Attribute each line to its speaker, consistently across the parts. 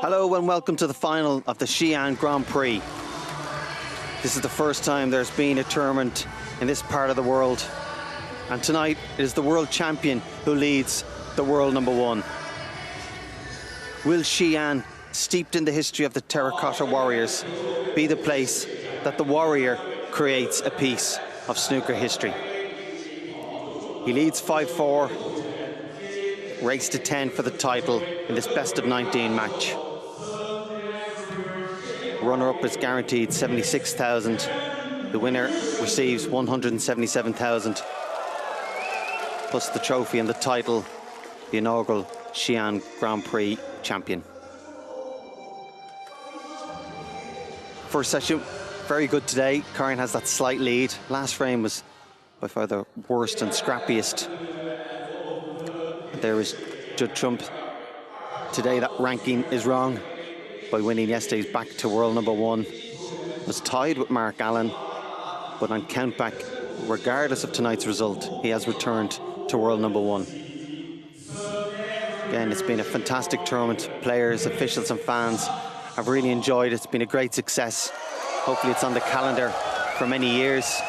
Speaker 1: Hello and welcome to the final of the Xi'an Grand Prix. This is the first time there's been a tournament in this part of the world. And tonight it is the world champion who leads the world number one. Will Xi'an, steeped in the history of the terracotta warriors, be the place that the warrior creates a piece of snooker history? He leads 5-4, race to 10 for the title in this best of 19 match. Runner-up is guaranteed 76,000. The winner receives 177,000, plus the trophy and the title, the inaugural Xi'an Grand Prix champion. First session, very good today. Kyren has that slight lead. Last frame was by far the worst and scrappiest. There is Judd Trump. Today that ranking is wrong. By winning yesterday, he's back to world number one. Was tied with Mark Allen, but on countback, regardless of tonight's result, he has returned to world number one. Again, it's been a fantastic tournament. Players, officials and fans have really enjoyed it. It's been a great success. Hopefully it's on the calendar for many years.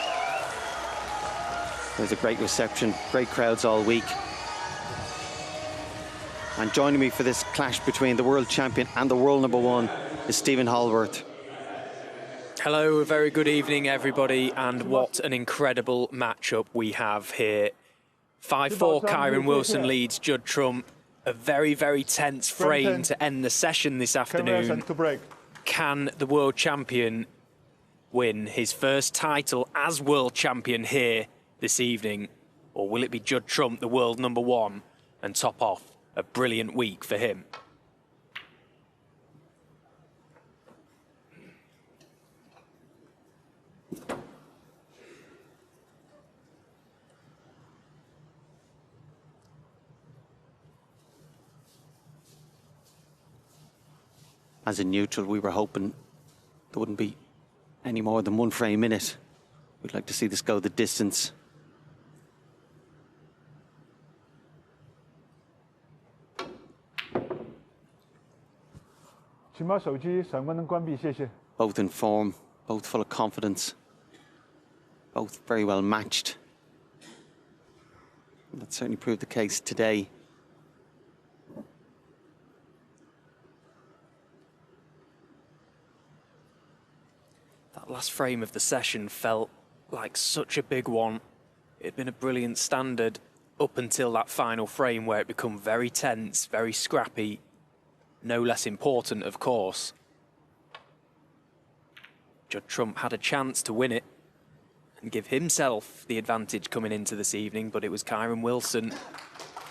Speaker 1: There's a great reception, great crowds all week. And joining me for this clash between the world champion and the world number one is Stephen Hallworth.
Speaker 2: Hello, a very good evening, everybody, and what an incredible matchup we have here. 5-4, Kyren Wilson leads Judd Trump. A very, very tense frame to end the session this afternoon. Can the world champion win his first title as world champion here this evening? Or will it be Judd Trump, the world number one, and top off a brilliant week for him?
Speaker 1: As in neutral, we were hoping there wouldn't be any more than one frame in it. We'd like to see this go the distance. Both in form, both full of confidence, both very well matched. That certainly proved the case today.
Speaker 2: That last frame of the session felt like such a big one. It had been a brilliant standard up until that final frame where it became very tense, very scrappy. No less important, of course. Judd Trump had a chance to win it and give himself the advantage coming into this evening, but it was Kyren Wilson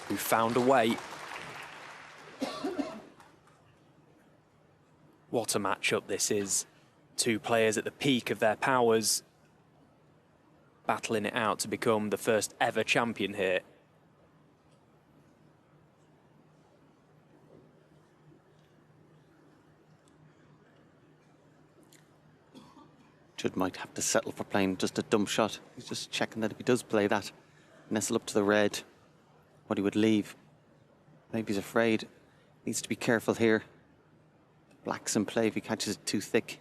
Speaker 2: who found a way. What a matchup this is. Two players at the peak of their powers, battling it out to become the first ever champion here.
Speaker 1: Judd might have to settle for playing just a dump shot. He's just checking that if he does play that, nestle up to the red, what he would leave. Maybe he's afraid. Needs to be careful here. Black's in play if he catches it too thick.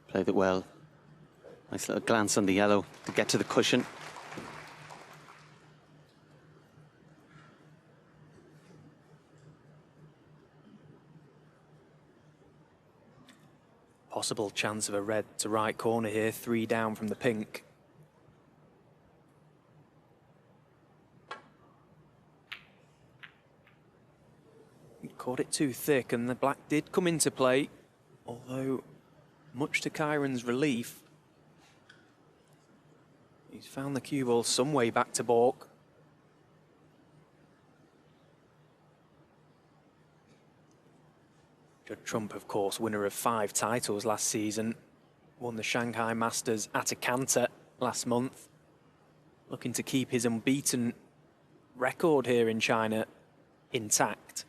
Speaker 1: Played it well. Nice little glance on the yellow to get to the cushion.
Speaker 2: Possible chance of a red to right corner here, 3 down from the pink. He caught it too thick and the black did come into play, although much to Kyren's relief, he's found the cue ball some way back to baulk. Judd Trump, of course, winner of 5 titles last season, won the Shanghai Masters at a canter last month, looking to keep his unbeaten record here in China intact.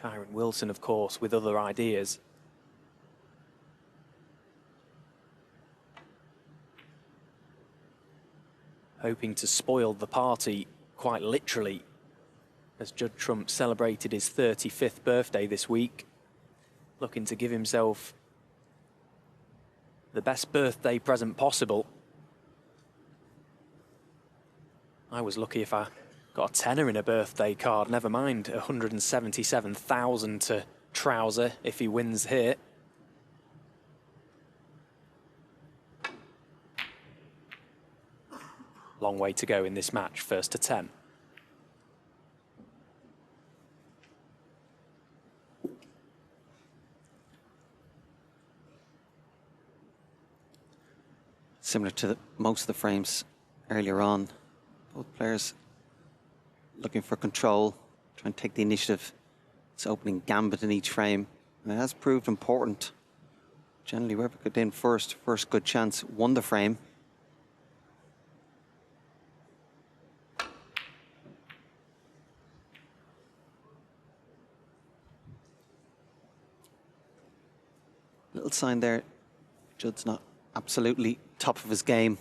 Speaker 2: Kyren Wilson, of course, with other ideas. hoping to spoil the party quite literally, as Judd Trump celebrated his 35th birthday this week, looking to give himself the best birthday present possible. I was lucky if I got a tenner in a birthday card, never mind 177,000 to trouser if he wins here. Long way to go in this match, first to 10.
Speaker 1: Similar to most of the frames earlier on, both players looking for control, trying to take the initiative. It's opening gambit in each frame, and it has proved important. Generally, whoever got in first good chance, won the frame. Little sign there, Judd's not absolutely top of his game.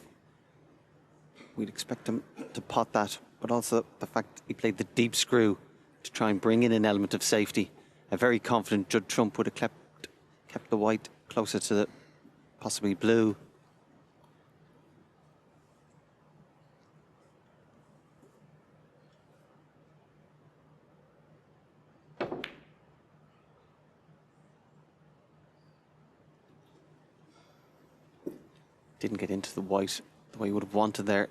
Speaker 1: We'd expect him to pot that, but also the fact he played the deep screw to try and bring in an element of safety. A very confident Judd Trump would have kept the white closer to the possibly blue. Didn't get into the white the way he would have wanted there.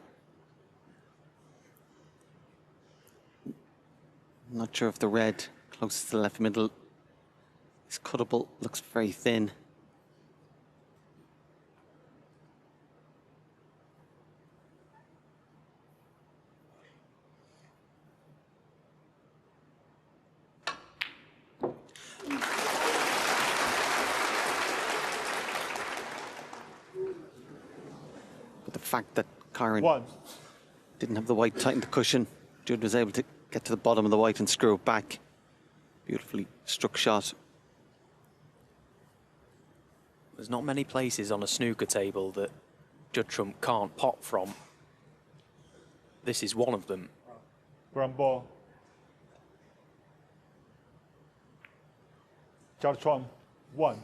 Speaker 1: Not sure if the red closest to the left middle is cuttable. Looks very thin. But the fact that Kyren didn't have the white tighten the cushion, Judd was able to get to the bottom of the white and screw it back. Beautifully struck shot.
Speaker 2: There's not many places on a snooker table that Judd Trump can't pot from. This is one of them.
Speaker 3: Ground ball. Judd Trump, 1.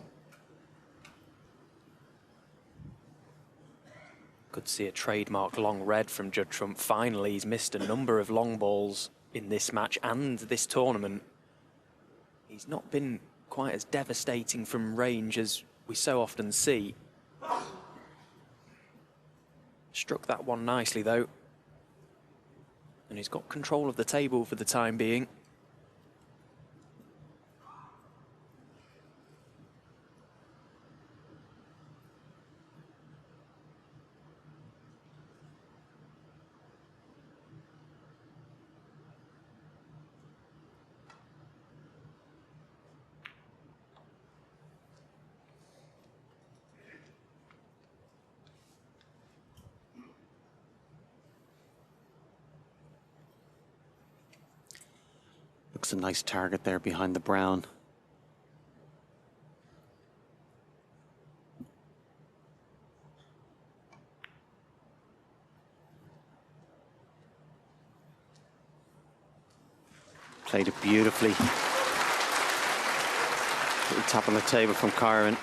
Speaker 2: Could see a trademark long red from Judd Trump. Finally, he's missed a number of long balls in this match and this tournament. He's not been quite as devastating from range as we so often see. Struck that one nicely though. And he's got control of the table for the time being.
Speaker 1: Looks a nice target there behind the brown. Played it beautifully. Little tap on the table from Kyren.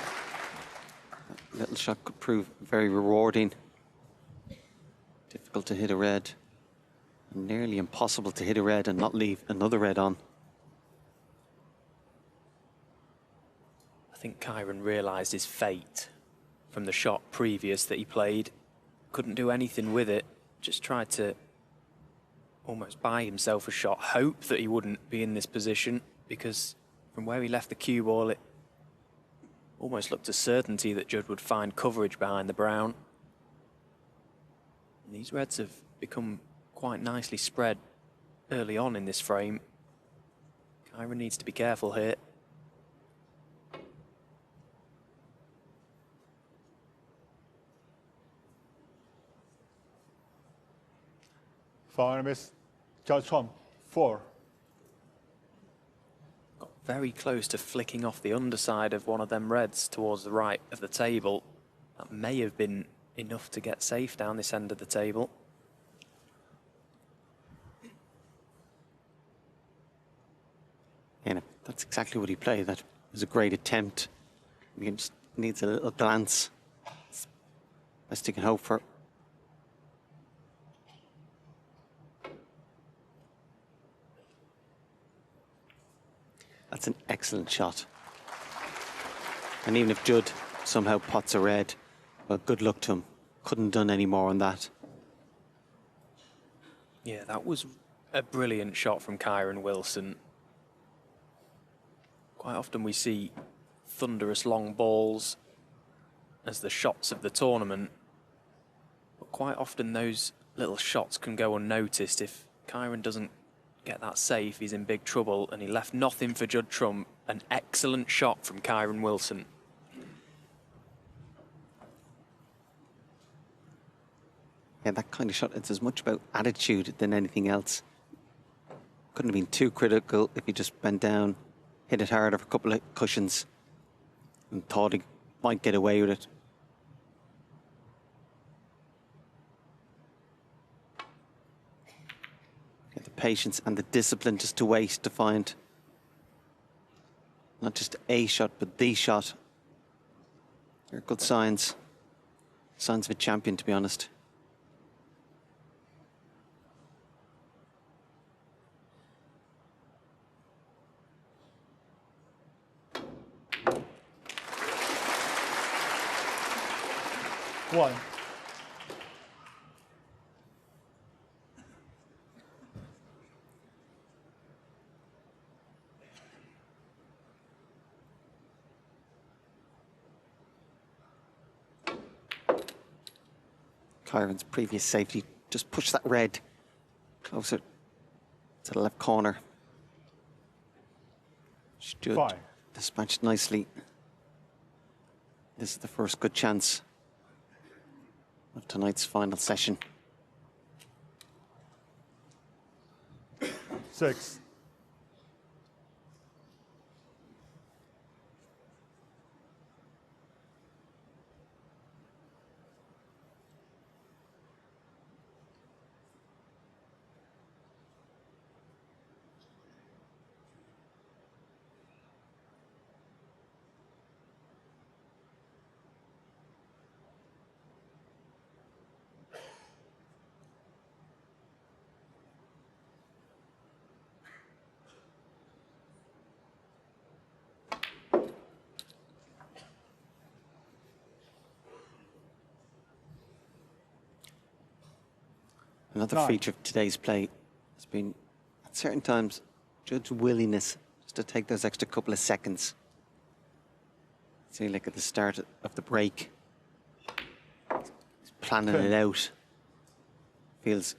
Speaker 1: That little shot could prove very rewarding. Difficult to hit a red. Nearly impossible to hit a red and not leave another red on.
Speaker 2: I think Kyren realised his fate from the shot previous that he played. Couldn't do anything with it. Just tried to almost buy himself a shot. Hope that he wouldn't be in this position, because from where he left the cue ball, it almost looked a certainty that Judd would find coverage behind the brown. And these reds have become quite nicely spread early on in this frame. Kyren needs to be careful here.
Speaker 3: Final miss, Judd Trump, 4.
Speaker 2: Got very close to flicking off the underside of one of them reds towards the right of the table. That may have been enough to get safe down this end of the table.
Speaker 1: That's exactly what he played. That was a great attempt. He just needs a little glance. It's best he can hope for. That's an excellent shot. And even if Judd somehow pots a red, well, good luck to him. Couldn't have done any more on that.
Speaker 2: Yeah, that was a brilliant shot from Kyren Wilson. Quite often we see thunderous long balls as the shots of the tournament, but quite often those little shots can go unnoticed. If Kyren doesn't get that safe, he's in big trouble, and he left nothing for Judd Trump. An excellent shot from Kyren Wilson.
Speaker 1: Yeah, that kind of shot, it's as much about attitude than anything else. Couldn't have been too critical if he just bent down, hit it harder for a couple of cushions, and thought he might get away with it. Get the patience and the discipline just to wait to find not just a shot, but the shot. They're good signs. Signs of a champion, to be honest.
Speaker 3: One.
Speaker 1: Kyren's previous safety just pushed that red closer to the left corner. Judd
Speaker 3: Five.
Speaker 1: dispatched nicely. This is the first good chance of tonight's final session.
Speaker 3: 6.
Speaker 1: Another
Speaker 3: 9.
Speaker 1: feature of today's play has been, at certain times, Judd's willingness just to take those extra couple of seconds. See, like at the start of the break, he's planning it out. Feels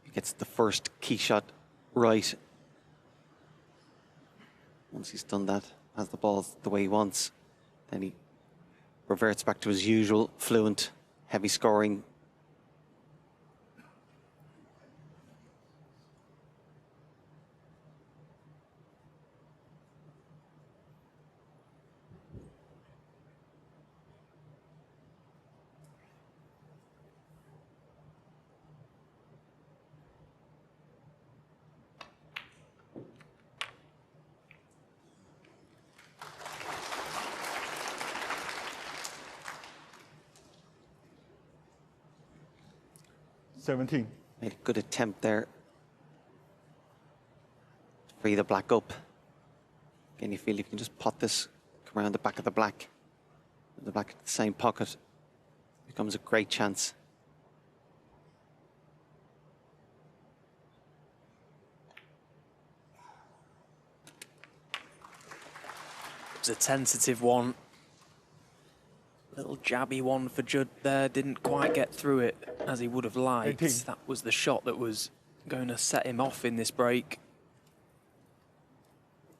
Speaker 1: he gets the first key shot right. Once he's done that, has the ball the way he wants, then he reverts back to his usual fluent, heavy scoring.
Speaker 3: Seventeen.
Speaker 1: Made a good attempt there to free the black up. Again, you feel you can just pot this, come around the back of the black, and the black at the same pocket. Becomes a great chance.
Speaker 2: It was a tentative one. Little jabby one for Judd there. Didn't quite get through it as he would have liked.
Speaker 3: 18.
Speaker 2: That was the shot that was going to set him off in this break.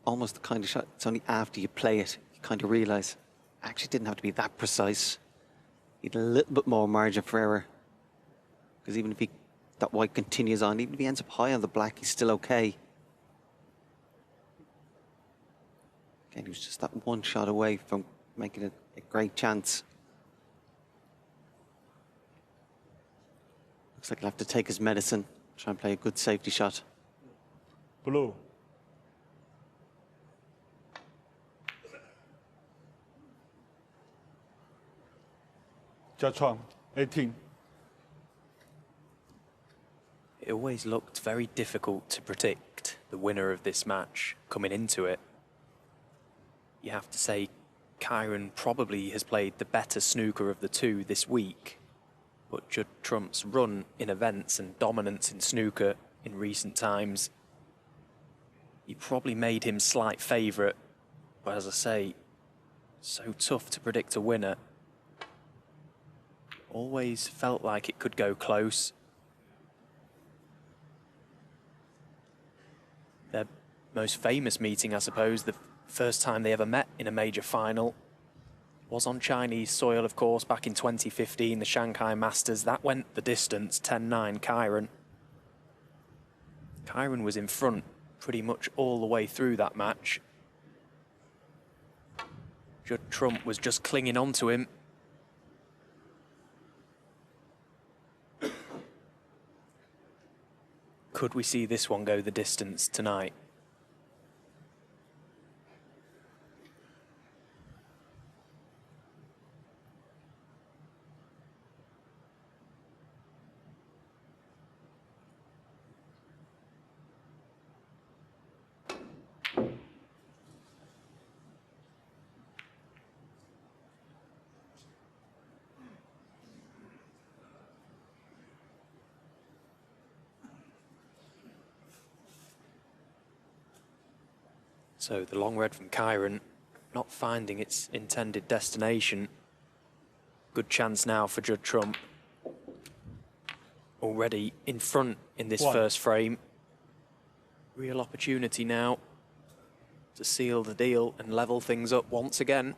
Speaker 1: Almost the kind of shot, it's only after you play it, you kind of realise, actually didn't have to be that precise. He had a little bit more margin for error. Because even if that white continues on, even if he ends up high on the black, he's still okay. Again, he was just that one shot away from making it a great chance. Looks like he'll have to take his medicine, try and play a good safety shot.
Speaker 3: Blue. Judd, 18.
Speaker 2: It always looked very difficult to predict the winner of this match coming into it. You have to say Kyren probably has played the better snooker of the two this week, but Judd Trump's run in events and dominance in snooker in recent times, he probably made him slight favourite, but as I say, so tough to predict a winner. Always felt like it could go close. Their most famous meeting, I suppose, the first time they ever met in a major final, was on Chinese soil, of course, back in 2015, the Shanghai Masters. That went the distance, 10-9 Kyren. Kyren was in front pretty much all the way through that match. Judd Trump was just clinging on to him. Could we see this one go the distance tonight? So the long red from Kyren not finding its intended destination. Good chance now for Judd Trump. Already in front in this first frame. Real opportunity now to seal the deal and level things up once again.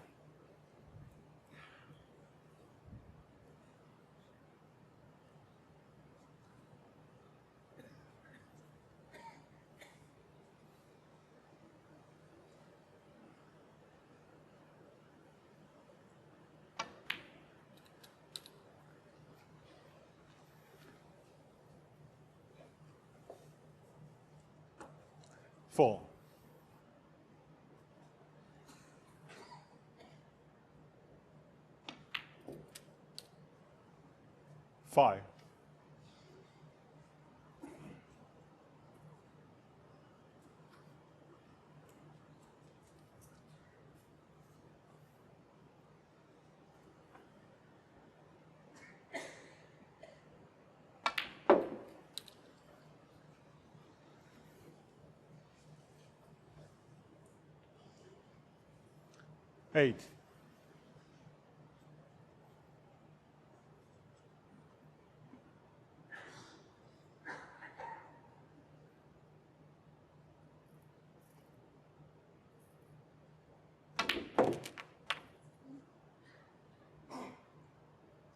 Speaker 3: Four. 5. 8.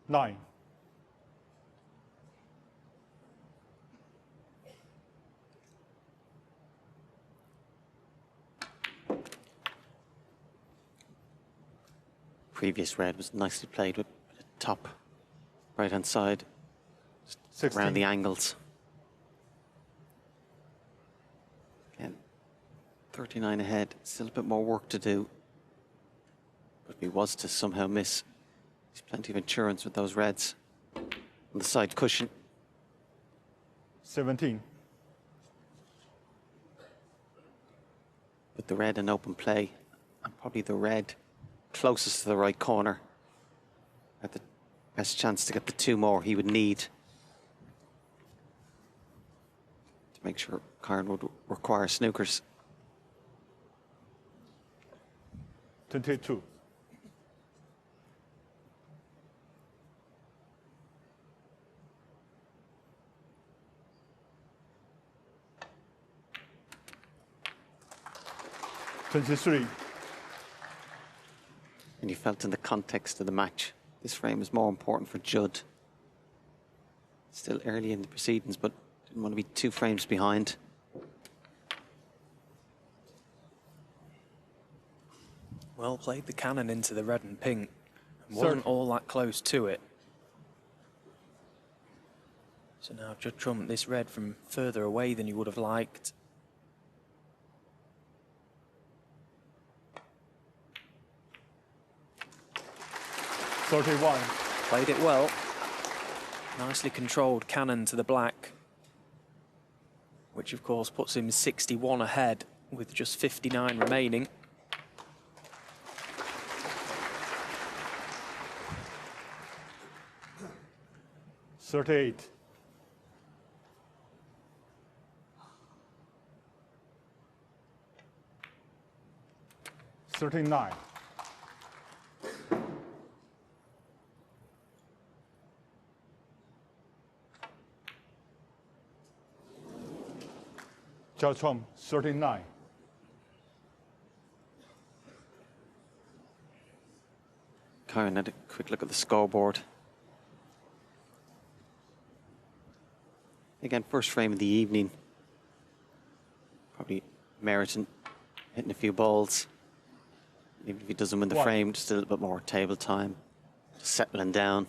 Speaker 3: 9.
Speaker 1: Previous red was nicely played with the top right hand side,
Speaker 3: 16.
Speaker 1: around the angles. Again, 39 ahead, still a bit more work to do. But if he was to somehow miss, there's plenty of insurance with those reds on the side cushion.
Speaker 3: 17.
Speaker 1: With the red in open play, and probably the red closest to the right corner, had the best chance to get the 2 more he would need to make sure Kyren would require snookers.
Speaker 3: 22. 23.
Speaker 1: And you felt in the context of the match, this frame is more important for Judd. Still early in the proceedings, but didn't want to be 2 frames behind.
Speaker 2: Well played the cannon into the red and pink. And wasn't all that close to it. So now Judd Trump, this red from further away than you would have liked.
Speaker 3: 31.
Speaker 2: Played it well. Nicely controlled cannon to the black, which of course puts him 61 ahead with just 59 remaining.
Speaker 3: $38. 39. Judd Trump, 39.
Speaker 1: Kyren had a quick look at the scoreboard. Again, first frame of the evening. Probably meriting hitting a few balls. Even if he doesn't win the frame, just a little bit more table time. Just settling down.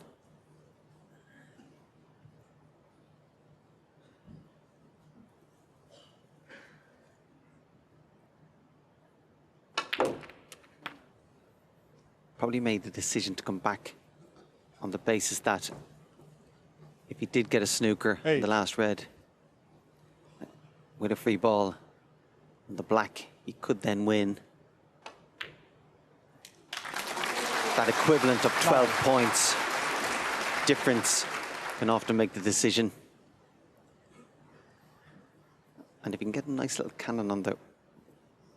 Speaker 1: Probably made the decision to come back on the basis that if he did get a snooker in the last red with a free ball on the black, he could then win. That equivalent of 12 points difference can often make the decision. And if you can get a nice little cannon on the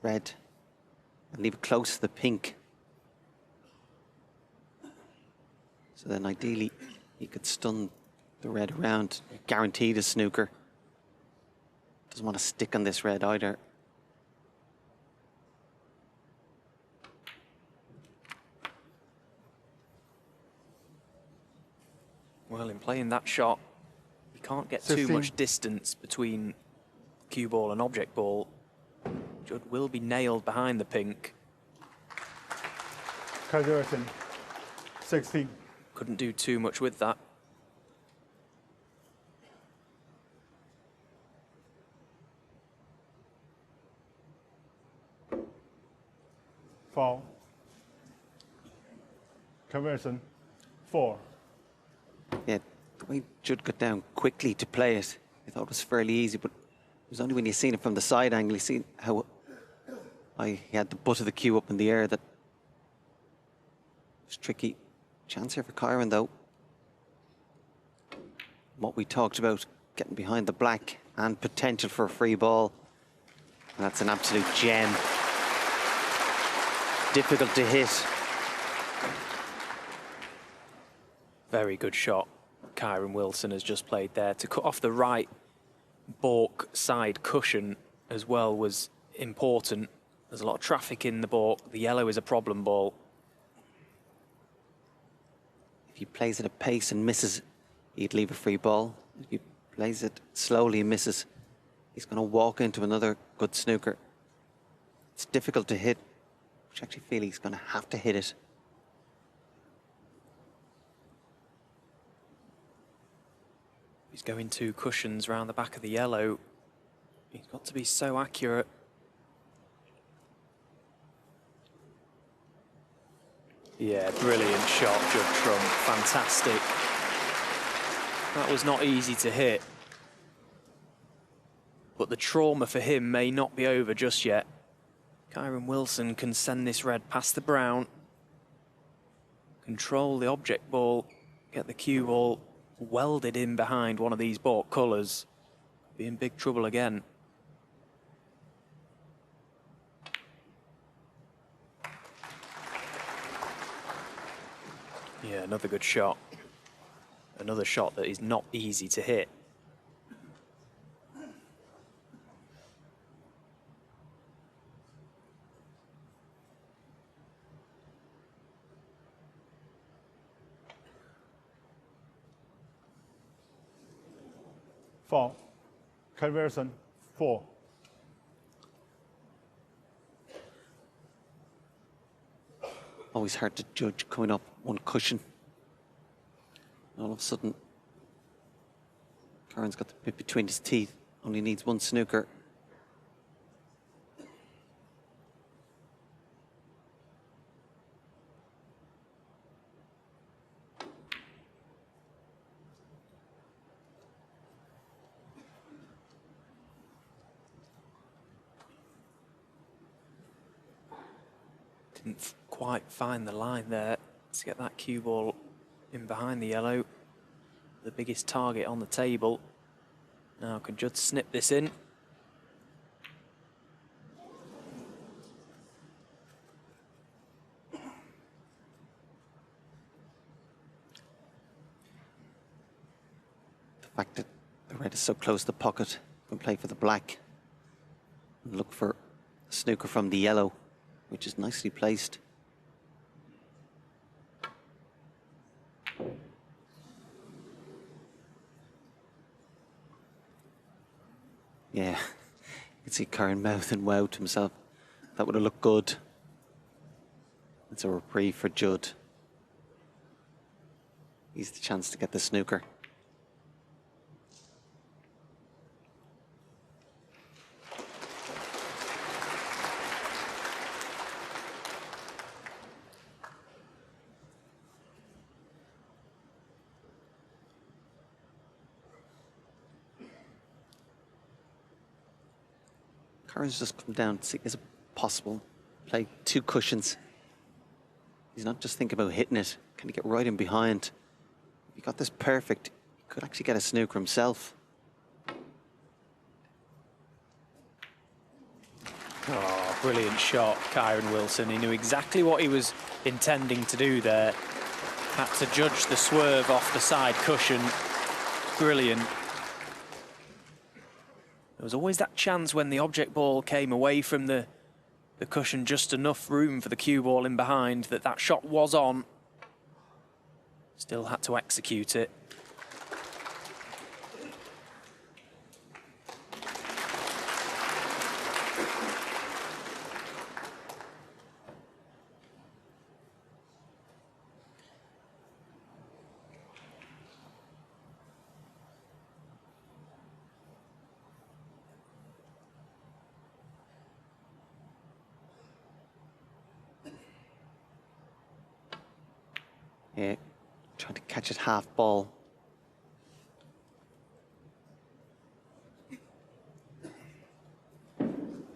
Speaker 1: red and leave it close to the pink, so then ideally he could stun the red around, guaranteed a snooker. Doesn't want to stick on this red either.
Speaker 2: Well, in playing that shot, you can't get too much distance between cue ball and object ball. Judd will be nailed behind the pink.
Speaker 3: Kyren, 16.
Speaker 2: Couldn't do too much with that.
Speaker 3: Foul. Conversion, 4.
Speaker 1: Yeah, the way Judd got down quickly to play it, I thought it was fairly easy, but it was only when you seen it from the side angle, you see how he had the butt of the cue up in the air that was tricky. Chance here for Kyren, though. What we talked about, getting behind the black and potential for a free ball. And that's an absolute gem. Difficult to hit.
Speaker 2: Very good shot Kyren Wilson has just played there. To cut off the right balk side cushion as well was important. There's a lot of traffic in the balk. The yellow is a problem ball.
Speaker 1: If he plays at a pace and misses, he'd leave a free ball. If he plays it slowly and misses, he's going to walk into another good snooker. It's difficult to hit, which I actually feel he's going to have to hit it.
Speaker 2: He's going 2 cushions round the back of the yellow. He's got to be so accurate. Yeah, brilliant shot, Judd Trump. Fantastic. That was not easy to hit. But the trauma for him may not be over just yet. Kyren Wilson can send this red past the brown. Control the object ball. Get the cue ball welded in behind one of these balk colours. Be in big trouble again. Yeah, another good shot. Another shot that is not easy to hit.
Speaker 3: Foul. Conversion, 4.
Speaker 1: Always hard to judge coming up one cushion. All of a sudden, Kyren's got the bit between his teeth. Only needs one snooker.
Speaker 2: Didn't quite find the line there to get that cue ball in behind the yellow. The biggest target on the table. Now can Judd snip this in?
Speaker 1: The fact that the red is so close to the pocket, can play for the black. And look for a snooker from the yellow, which is nicely placed. Yeah, you can see Kyren mouthing wow to himself. That would have looked good. It's a reprieve for Judd. He's the chance to get the snooker. Kyren's just come down to see, is it possible? Play 2 cushions. He's not just thinking about hitting it. Can he get right in behind? If he got this perfect, he could actually get a snooker himself.
Speaker 2: Oh, brilliant shot, Kyren Wilson. He knew exactly what he was intending to do there. Had to judge the swerve off the side cushion. Brilliant. There was always that chance when the object ball came away from the cushion, just enough room for the cue ball in behind, that shot was on. Still had to execute it.
Speaker 1: Yeah, trying to catch it half ball.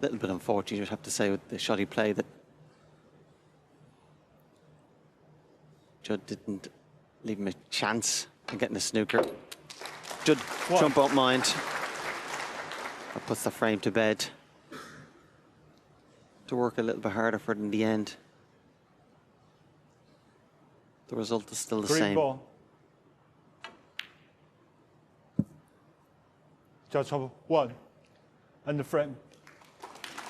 Speaker 1: Little bit unfortunate, you'd have to say, with the shot he played, that Judd didn't leave him a chance in getting a snooker. Judd, Trump won't mind. That puts the frame to bed. To work a little bit harder for it in the end. The result is still the
Speaker 3: Green
Speaker 1: same.
Speaker 3: ball. Judge of 1. And the frame.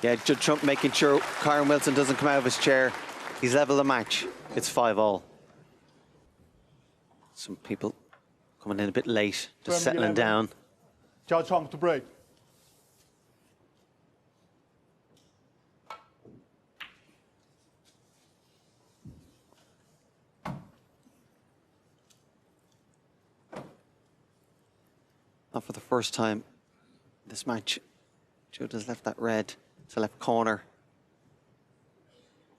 Speaker 1: Yeah, Judd Trump making sure Kyren Wilson doesn't come out of his chair. He's level the match. It's 5-all. Some people coming in a bit late, just
Speaker 3: Frame
Speaker 1: settling
Speaker 3: 11.
Speaker 1: down.
Speaker 3: Judge Trump to break.
Speaker 1: Not for the first time this match, Judd has left that red to left corner.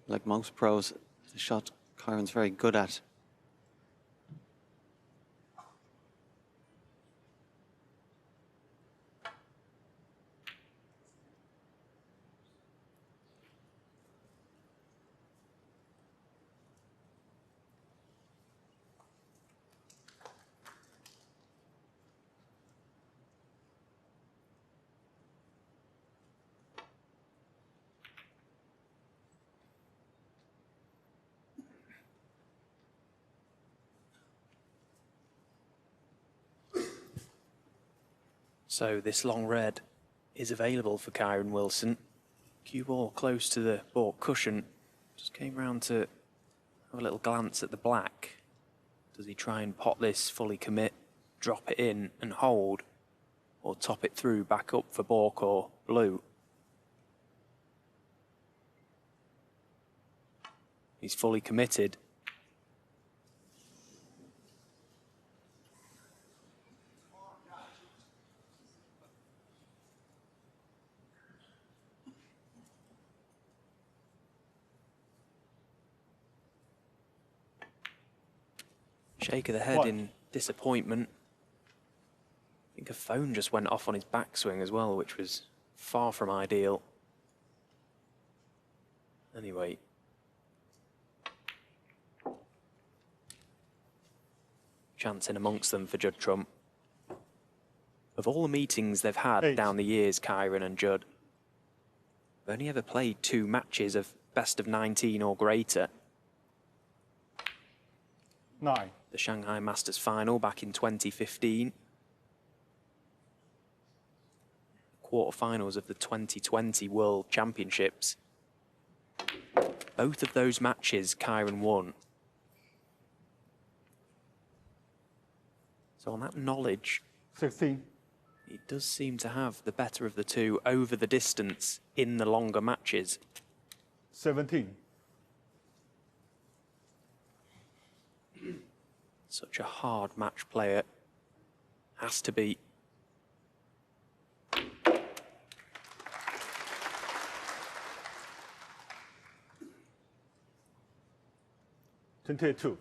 Speaker 1: Like most pros, the shot Kyren's very good at.
Speaker 2: So this long red is available for Kyren Wilson. Cue ball close to the baulk cushion. Just came round to have a little glance at the black. Does he try and pot this, fully commit, drop it in and hold? Or top it through back up for baulk or blue? He's fully committed. Shake of the head in disappointment. I think a phone just went off on his backswing as well, which was far from ideal. Anyway, chance in amongst them for Judd Trump. Of all the meetings they've had down the years, Kyren and Judd, they've only ever played 2 matches of best of 19 or greater.
Speaker 3: 9.
Speaker 2: The Shanghai Masters final back in 2015. Quarterfinals of the 2020 World Championships. Both of those matches Kyren won. So on that knowledge,
Speaker 3: 16.
Speaker 2: he does seem to have the better of the two over the distance in the longer matches.
Speaker 3: 17.
Speaker 2: Such a hard match player. Has to be.
Speaker 3: Two.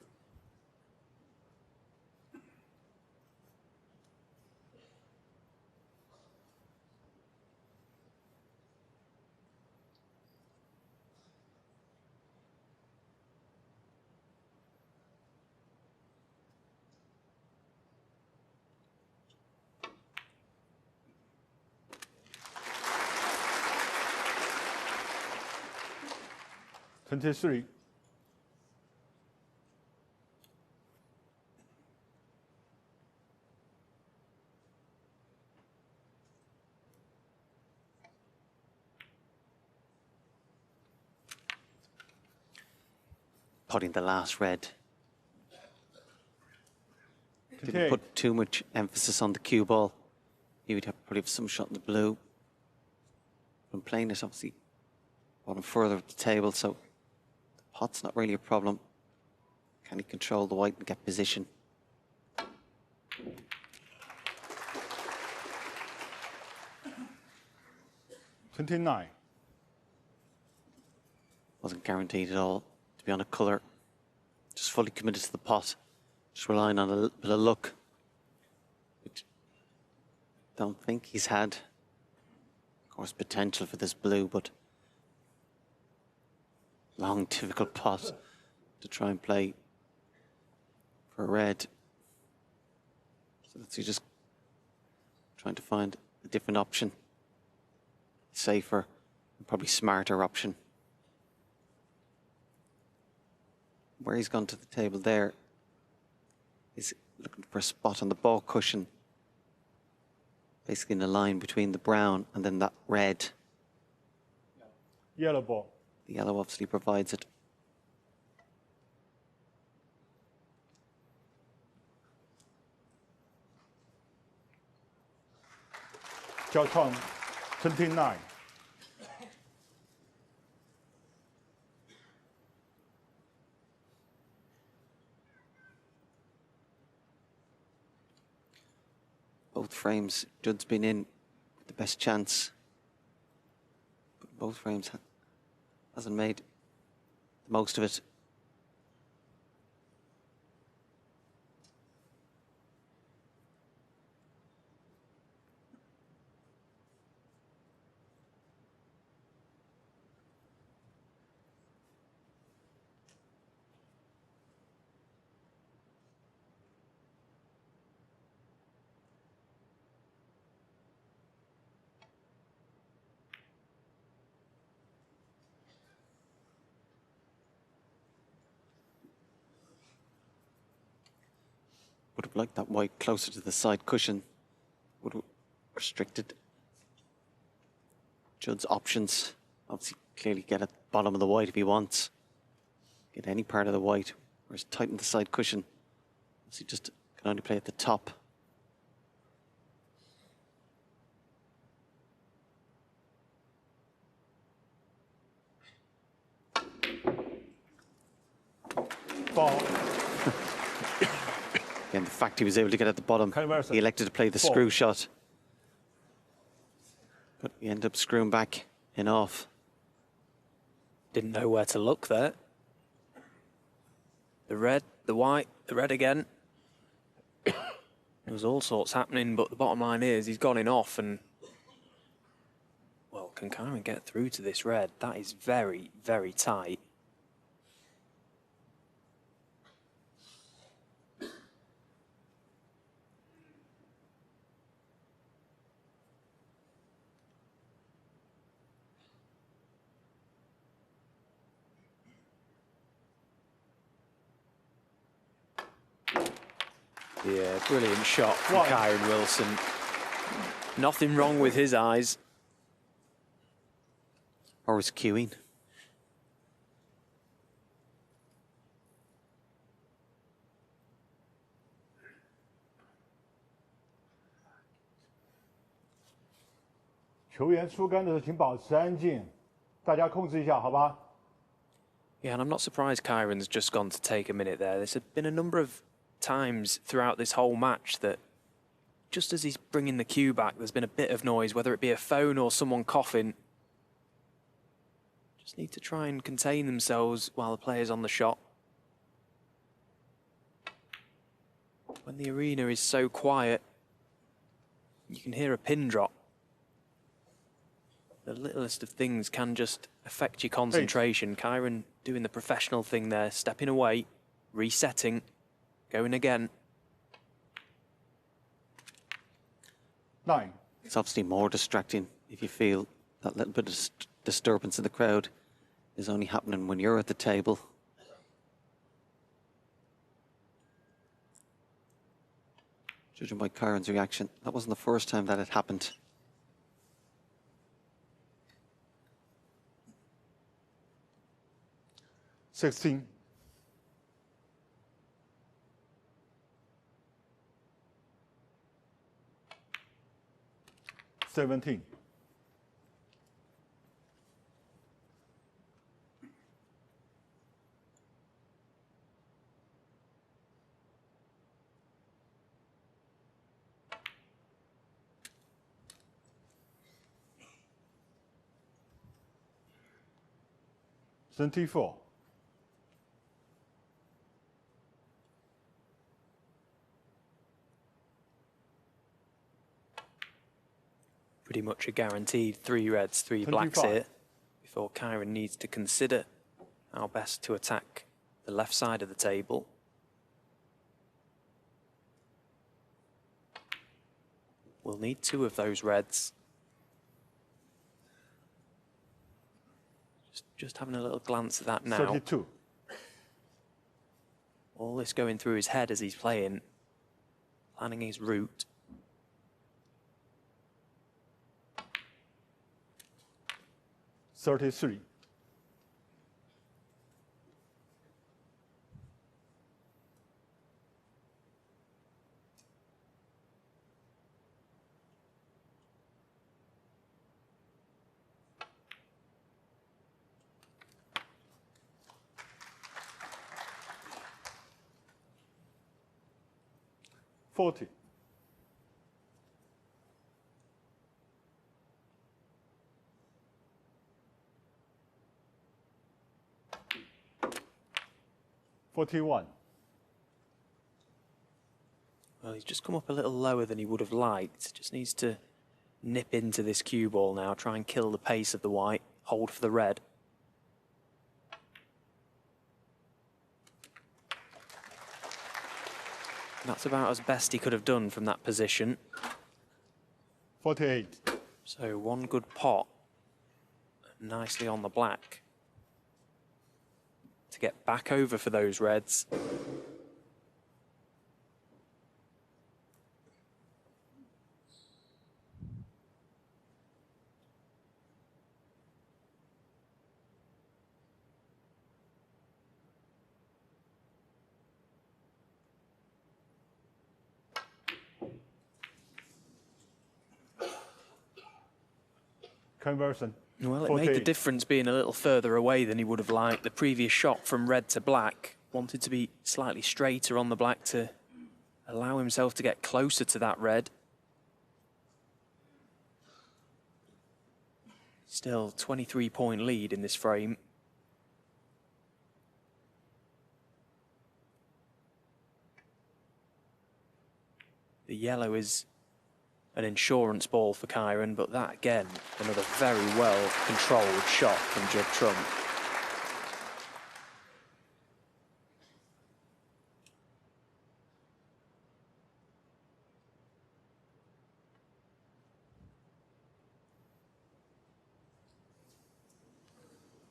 Speaker 3: Three.
Speaker 1: Putting the last red. Didn't put too much emphasis on the cue ball. He would have probably have some shot in the blue. When playing it, obviously, brought him further up the table, so the pot's not really a problem. Can he control the white and get position?
Speaker 3: $29.
Speaker 1: Wasn't guaranteed at all to be on a colour. Just fully committed to the pot. Just relying on a little bit of luck. Which don't think he's had, of course, potential for this blue, but long, difficult pot to try and play for red. So that's just trying to find a different option. Safer and probably smarter option. Where he's gone to the table there is looking for a spot on the ball cushion, basically in the line between the brown and then that red.
Speaker 3: Yellow ball.
Speaker 1: The yellow obviously provides it.
Speaker 3: Zhang Tao, 29.
Speaker 1: Both frames, Judd's been in with the best chance. But both frames hasn't made the most of it. Would have liked that white closer to the side cushion. Would have restricted Judd's options. Obviously, clearly get at the bottom of the white if he wants. Get any part of the white. Whereas tighten the side cushion. Obviously, just can only play at the top.
Speaker 3: Ball.
Speaker 1: Again, the fact he was able to get at the bottom,
Speaker 3: Kyren,
Speaker 1: he elected to play the screw shot. But he ended up screwing back in off.
Speaker 2: Didn't know where to look there. The red, the white, the red again. There was all sorts happening, but the bottom line is he's gone in off and... Well, can Kyren get through to this red? That is very, very tight. Yeah, brilliant shot from Kyren Wilson. Nothing wrong with his eyes.
Speaker 1: Or his cueing.
Speaker 3: Yeah,
Speaker 2: and I'm not surprised Kyren's just gone to take a minute there. There's been a number of times throughout this whole match that just as he's bringing the cue back, there's been a bit of noise, whether it be a phone or someone coughing. Just need to try and contain themselves while the player's on the shot. When the arena is so quiet, you can hear a pin drop. The littlest of things can just affect your concentration. Kyren doing the professional thing there, stepping away, resetting, going again.
Speaker 3: 9.
Speaker 1: It's obviously more distracting if you feel that little bit of disturbance in the crowd is only happening when you're at the table. Judging by Kyren's reaction, that wasn't the first time that had happened.
Speaker 3: $16. 17. 24.
Speaker 2: Pretty much a guaranteed 3 reds, 3 blacks
Speaker 3: 25.
Speaker 2: here before Kyren needs to consider how best to attack the left side of the table. We'll need 2 of those reds. Just having a little glance at that now.
Speaker 3: 32.
Speaker 2: All this going through his head as he's playing, planning his route.
Speaker 3: 33. 40. 41.
Speaker 2: Well, he's just come up a little lower than he would have liked. Just needs to nip into this cue ball now, try and kill the pace of the white, hold for the red. That's about as best he could have done from that position.
Speaker 3: 48.
Speaker 2: So 1 good pot, nicely on the black. To get back over for those reds.
Speaker 3: Conversion.
Speaker 2: Well, it
Speaker 3: 48.
Speaker 2: made the difference being a little further away than he would have liked. The previous shot from red to black wanted to be slightly straighter on the black to allow himself to get closer to that red. Still 23-point lead in this frame. The yellow is an insurance ball for Kyren, but that again, another very well controlled shot from Judd Trump.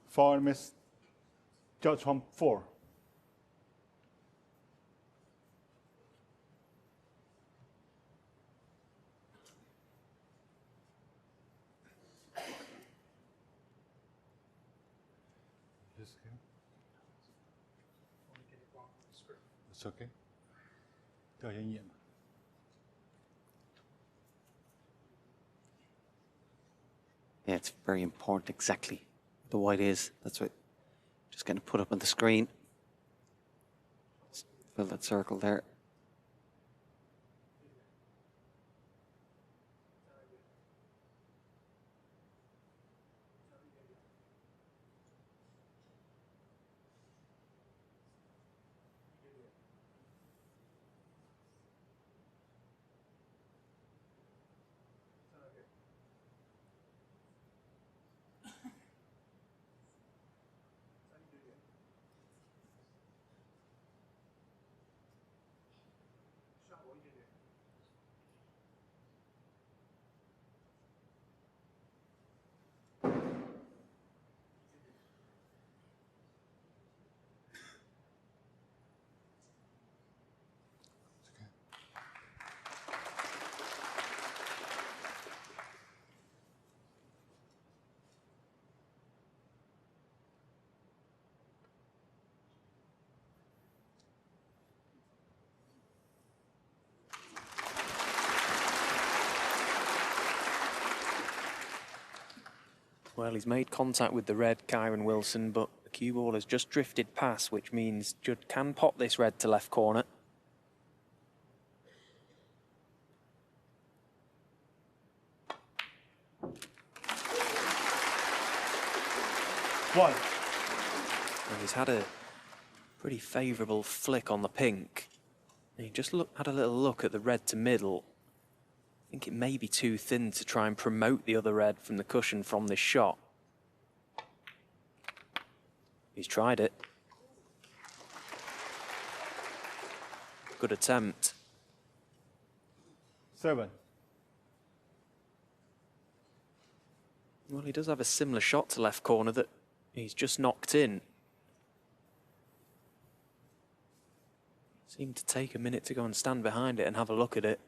Speaker 3: Foul miss. Judd Trump 4. This here. It's okay. 掉眼眼嘛。
Speaker 1: Yeah, it's very important exactly the white is. That's what just getting put up on the screen. Fill that circle there.
Speaker 2: Well, he's made contact with the red, Kyren Wilson, but the cue ball has just drifted past, which means Judd can pop this red to left corner.
Speaker 3: One.
Speaker 2: And he's had a pretty favourable flick on the pink. And he just had a little look at the red to middle. I think it may be too thin to try and promote the other red from the cushion from this shot. He's tried it. Good attempt.
Speaker 3: 7.
Speaker 2: Well, he does have a similar shot to left corner that he's just knocked in. Seemed to take a minute to go and stand behind it and have a look at it.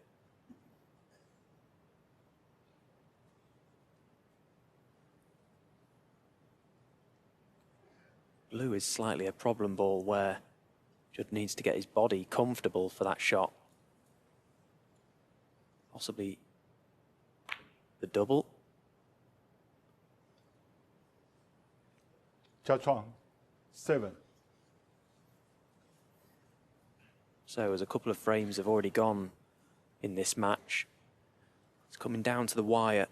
Speaker 2: Blue is slightly a problem ball where Judd needs to get his body comfortable for that shot. Possibly the double.
Speaker 3: Jiachuang. 7.
Speaker 2: So as a couple of frames have already gone in this match, it's coming down to the wire.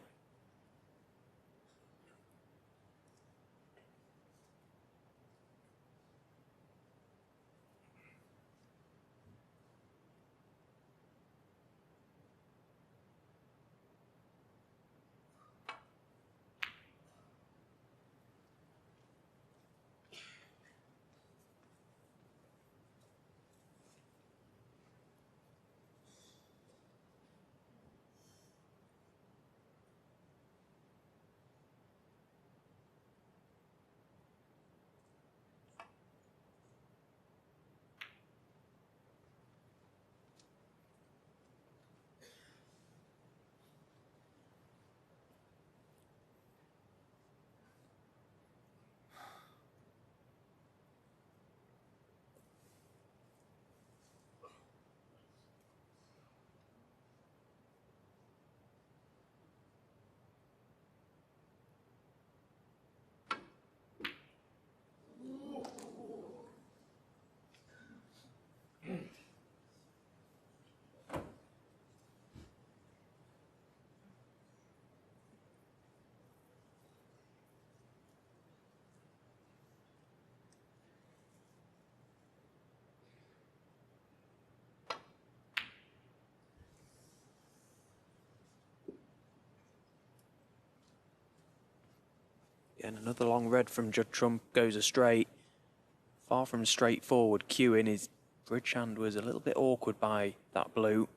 Speaker 2: And another long red from Judd Trump goes astray. Far from straightforward cueing. His bridge hand was a little bit awkward by that blue.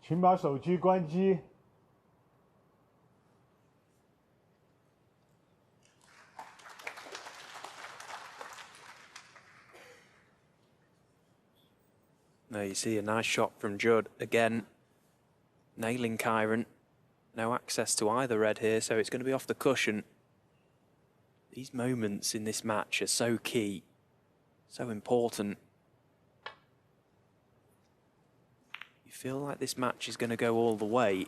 Speaker 3: 请把手机关机。
Speaker 2: There you see a nice shot from Judd. Again, nailing Kyren. No access to either red here, so it's going to be off the cushion. These moments in this match are so key, so important. You feel like this match is going to go all the way,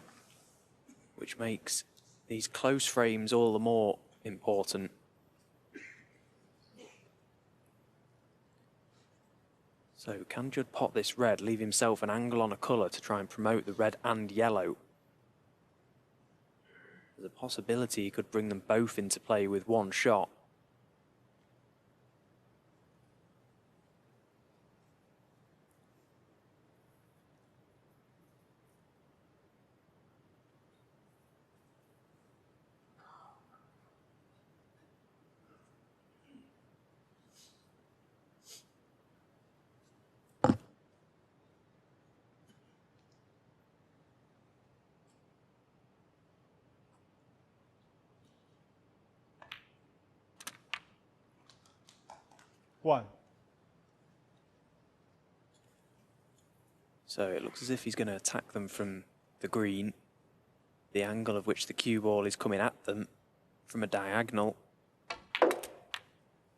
Speaker 2: which makes these close frames all the more important. So can Judd pot this red, leave himself an angle on a colour to try and promote the red and yellow? There's a possibility he could bring them both into play with one shot.
Speaker 3: One.
Speaker 2: So it looks as if he's going to attack them from the green, the angle of which the cue ball is coming at them from a diagonal.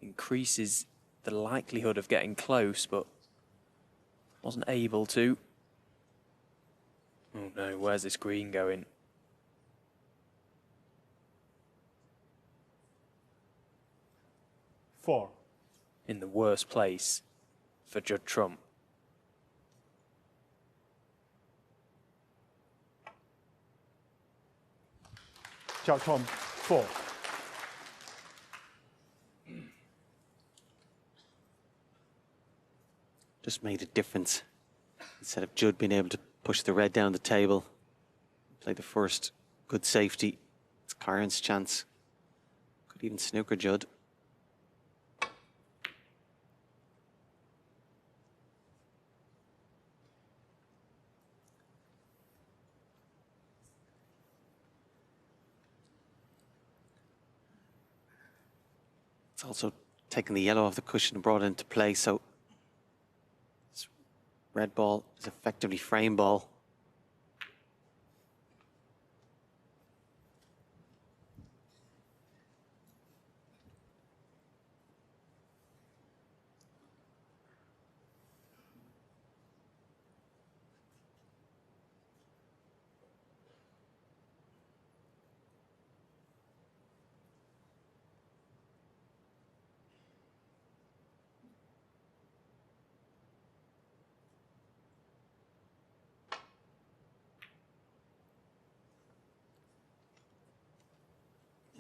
Speaker 2: Increases the likelihood of getting close, but wasn't able to. Oh no, where's this green going?
Speaker 3: Four.
Speaker 2: In the worst place for Judd Trump.
Speaker 3: Xiao Trump, 4.
Speaker 1: Just made a difference. Instead of Judd being able to push the red down the table, play the first good safety, it's Kyren's chance. Could even snooker Judd. It's also taken the yellow off the cushion and brought it into play, so this red ball is effectively frame ball.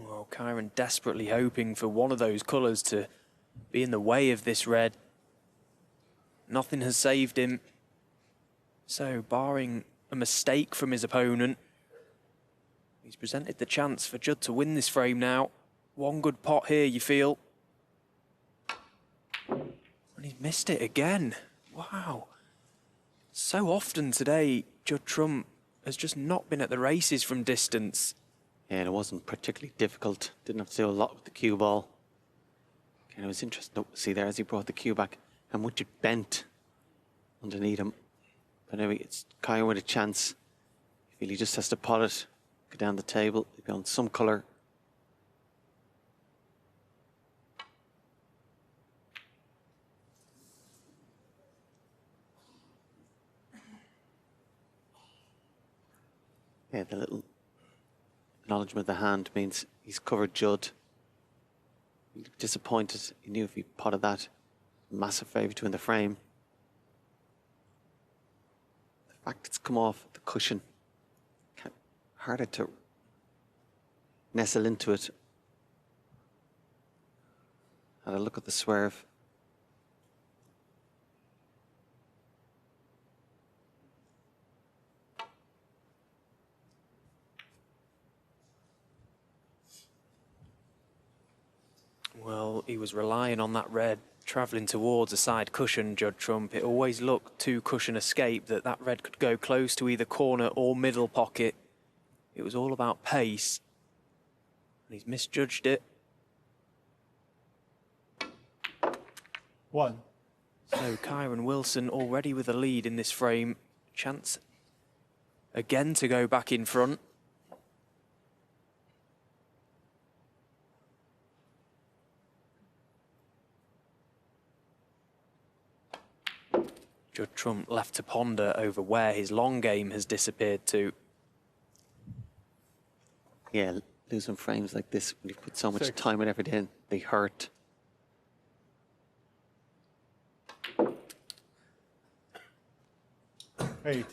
Speaker 2: Well, Kyren desperately hoping for one of those colours to be in the way of this red. Nothing has saved him. So, barring a mistake from his opponent, he's presented the chance for Judd to win this frame now. One good pot here, you feel. And he's missed it again. Wow. So often today, Judd Trump has just not been at the races from distance.
Speaker 1: Yeah, and it wasn't particularly difficult. Didn't have to do a lot with the cue ball. And it was interesting to see there as he brought the cue back and much it bent underneath him. But anyway, it's Kyren with a chance. I feel he just has to pot it, go down the table, be on some colour. Yeah, the little acknowledgement of the hand means he's covered Judd. He looked disappointed. He knew if he potted that, massive favour to win the frame. The fact it's come off the cushion, harder to nestle into it. Had a look at the swerve.
Speaker 2: Well, he was relying on that red travelling towards a side cushion, Judd Trump. It always looked to cushion escape that red could go close to either corner or middle pocket. It was all about pace, and he's misjudged it.
Speaker 3: 1.
Speaker 2: So Kyren Wilson already with a lead in this frame. Chance again to go back in front. Judd Trump left to ponder over where his long game has disappeared to.
Speaker 1: Yeah, losing frames like this when you put so much
Speaker 3: 6.
Speaker 1: time and effort in, they hurt.
Speaker 3: 8.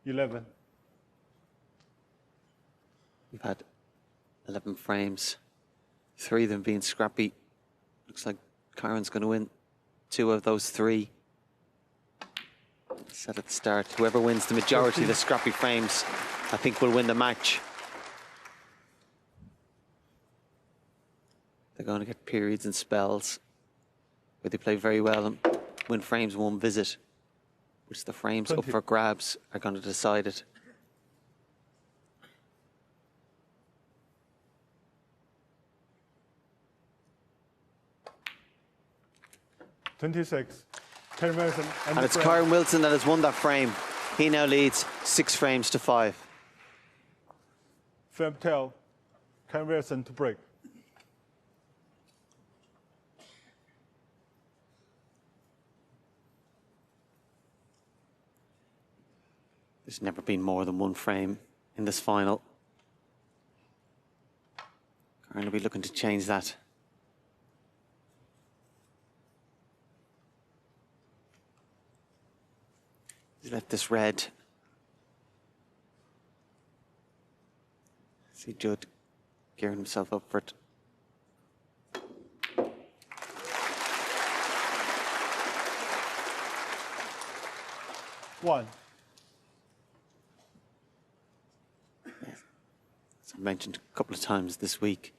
Speaker 3: $11.
Speaker 1: We've had 11 frames, 3 of them being scrappy. Looks like Kyren's going to win 2 of those 3. Said at the start, whoever wins the majority of the scrappy frames, I think will win the match. They're going to get periods and spells where they play very well and win frames one visit, which the frames up for grabs are going to decide it.
Speaker 3: $26. Kyren Wilson
Speaker 1: And it's Kyren Wilson that has won that frame. He now leads 6 frames to 5.
Speaker 3: Frame 12. Kyren Wilson to break.
Speaker 1: There's never been more than 1 frame in this final. Kyren will be looking to change that. He's left this red. See Judd gearing himself up for it.
Speaker 3: One.
Speaker 1: As I mentioned a couple of times this week,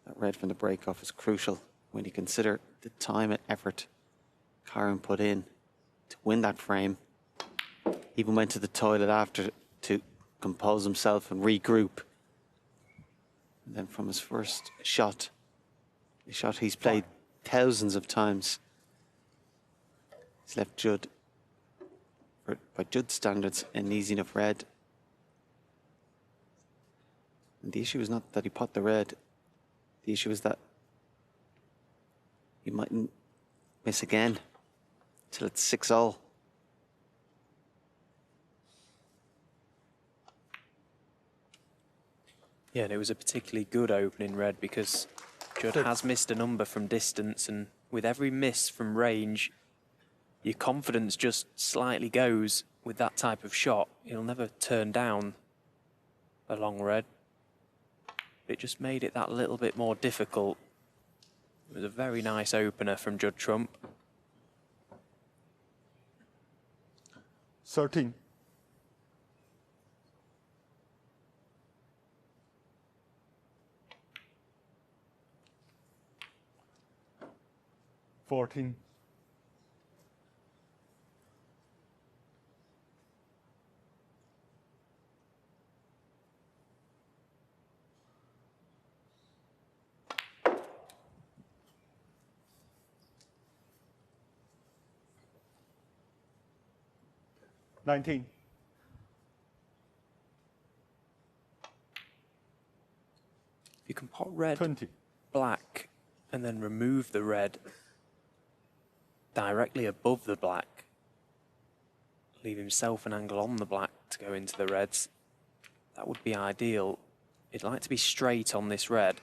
Speaker 1: that red from the break-off is crucial when you consider the time and effort Kyren put in to win that frame. Even went to the toilet after to compose himself and regroup. And then from his first shot, a shot he's played thousands of times, he's left Judd, by Judd's standards, an easy enough red. And the issue is not that he pot the red. The issue is that he mightn't miss again till it's 6-all.
Speaker 2: Yeah, and it was a particularly good opening red because Judd has missed a number from distance, and with every miss from range, your confidence just slightly goes with that type of shot. He'll never turn down a long red. It just made it that little bit more difficult. It was a very nice opener from Judd Trump.
Speaker 3: 13. $14. $19.
Speaker 2: You can pot red,
Speaker 3: 20.
Speaker 2: black, and then remove the red directly above the black. Leave himself an angle on the black to go into the reds. That would be ideal. He'd like to be straight on this red,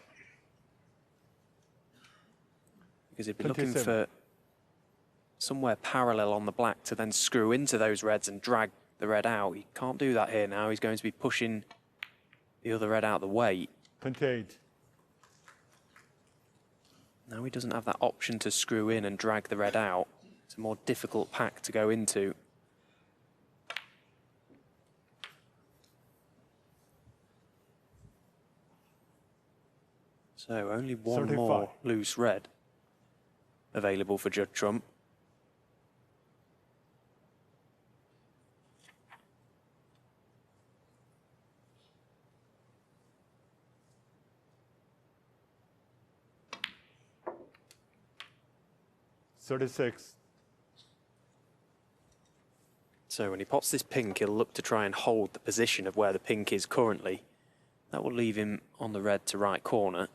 Speaker 2: because he'd be looking for somewhere parallel on the black to then screw into those reds and drag the red out. He can't do that here now. He's going to be pushing the other red out of the way.
Speaker 3: 28.
Speaker 2: Now he doesn't have that option to screw in and drag the red out. It's a more difficult pack to go into. So only one
Speaker 3: 35.
Speaker 2: more loose red available for Judd Trump.
Speaker 3: $36.
Speaker 2: So when he pots this pink, he'll look to try and hold the position of where the pink is currently. That will leave him on the red to right corner.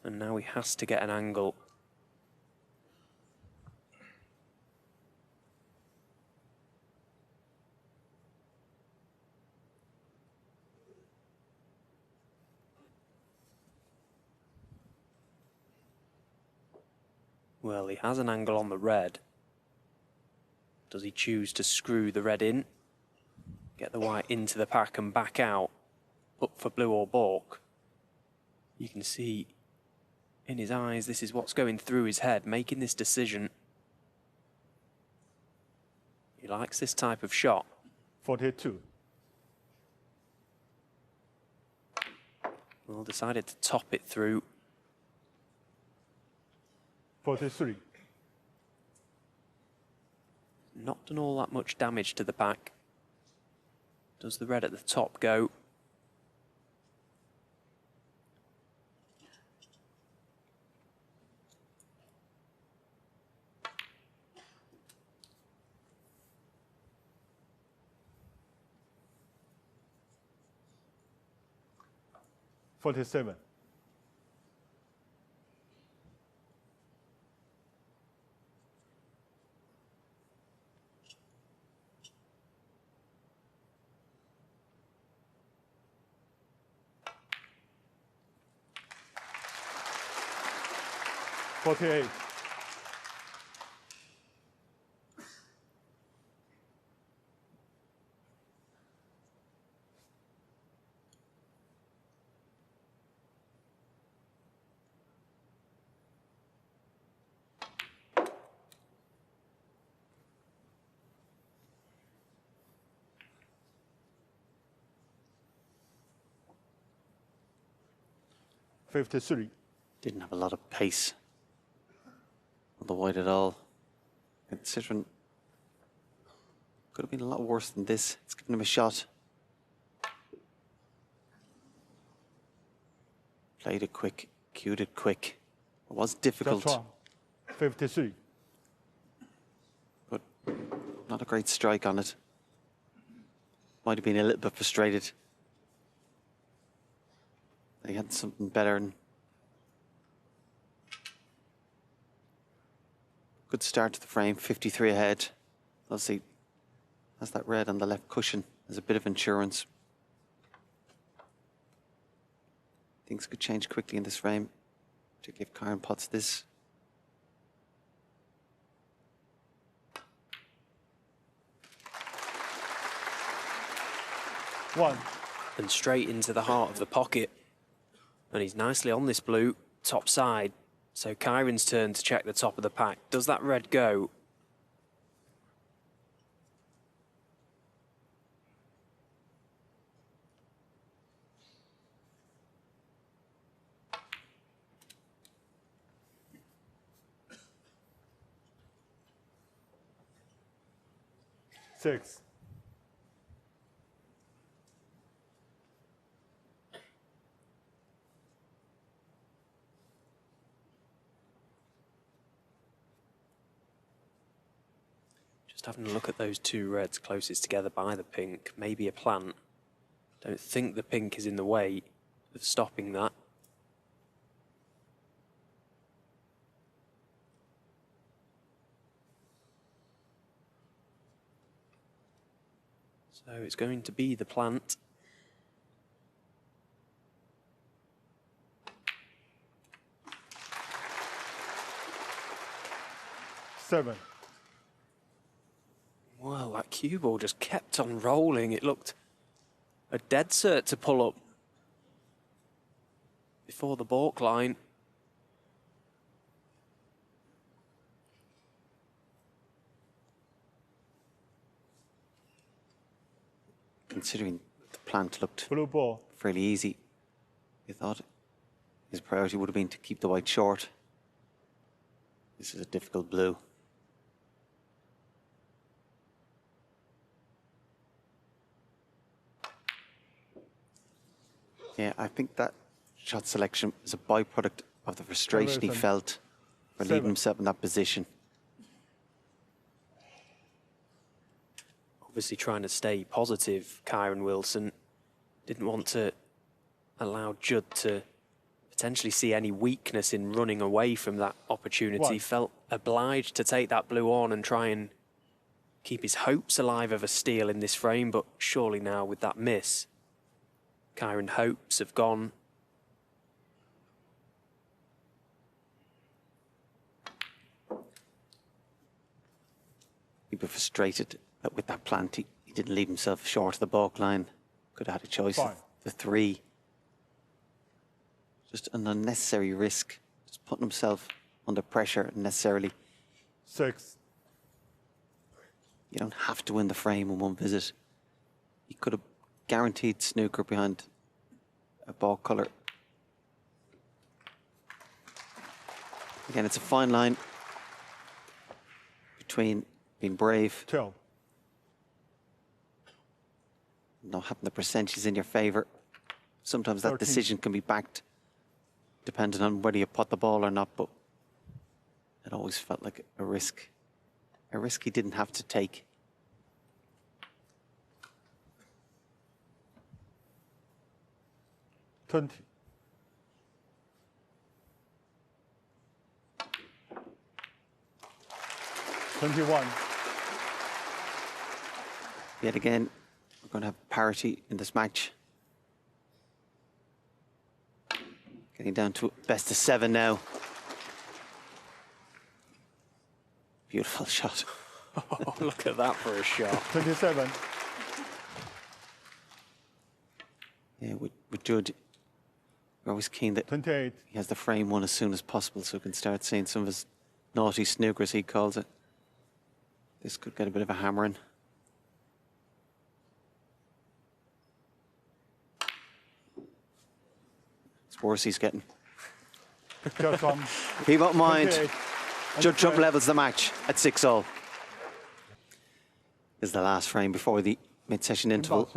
Speaker 2: And now he has to get an angle. Well, he has an angle on the red. Does he choose to screw the red in? Get the white into the pack and back out? Up for blue or balk? You can see in his eyes, this is what's going through his head, making this decision. He likes this type of shot.
Speaker 3: 42.
Speaker 2: Well, decided to top it through.
Speaker 3: 43.
Speaker 2: Not done all that much damage to the pack. Does the red at the top go?
Speaker 3: $47. $48. $53.
Speaker 1: Didn't have a lot of pace on the white at all. Considering could have been a lot worse than this. It's given him a shot. Played it quick, cued it quick. It was difficult,
Speaker 3: That's wrong. 53.
Speaker 1: but not a great strike on it. Might have been a little bit frustrated. He had something better. And good start to the frame, 53 ahead. Obviously, has that red on the left cushion as a bit of insurance. Things could change quickly in this frame, particularly if Kyren pots this.
Speaker 3: One.
Speaker 2: And straight into the heart of the pocket. And he's nicely on this blue, top side. So Kyren's turn to check the top of the pack. Does that red go?
Speaker 3: Six.
Speaker 2: Just having a look at those two reds closest together by the pink. Maybe a plant. Don't think the pink is in the way of stopping that. So it's going to be the plant.
Speaker 3: Seven.
Speaker 2: Well, that cue ball just kept on rolling. It looked a dead cert to pull up before the balk line.
Speaker 1: considering the plant looked
Speaker 3: Blue ball.
Speaker 1: fairly easy, I thought his priority would have been to keep the white short. This is a difficult blue. Yeah, I think that shot selection is a byproduct of the frustration he felt for leaving himself in that position.
Speaker 2: Obviously trying to stay positive, Kyren Wilson didn't want to allow Judd to potentially see any weakness in running away from that opportunity. Felt obliged to take that blue on and try and keep his hopes alive of a steal in this frame, but surely now with that miss, Kyren's hopes have gone.
Speaker 1: He'd be frustrated that with that plant, he didn't leave himself short of the balk line. Could have had a choice of the 3. Just an unnecessary risk. Just putting himself under pressure unnecessarily.
Speaker 3: 6.
Speaker 1: You don't have to win the frame in one visit. He could have guaranteed snooker behind a ball colour. Again, it's a fine line between being brave,
Speaker 3: 12.
Speaker 1: not having the percentages in your favour. Sometimes that
Speaker 3: 13.
Speaker 1: decision can be backed depending on whether you pot the ball or not, but it always felt like a risk he didn't have to take.
Speaker 3: $20. $21.
Speaker 1: Yet again, we're going to have parity in this match. Getting down to best of 7 now. Beautiful shot.
Speaker 2: Oh, look at that for a shot.
Speaker 3: 27.
Speaker 1: Yeah, with Judd, we're always keen that
Speaker 3: 28.
Speaker 1: he has the frame won as soon as possible so we can start seeing some of his naughty snookers, he calls it. This could get a bit of a hammering. It's worse he's getting. He won't mind. Judd Trump levels the match at 6-all. This is the last frame before the mid-session interval.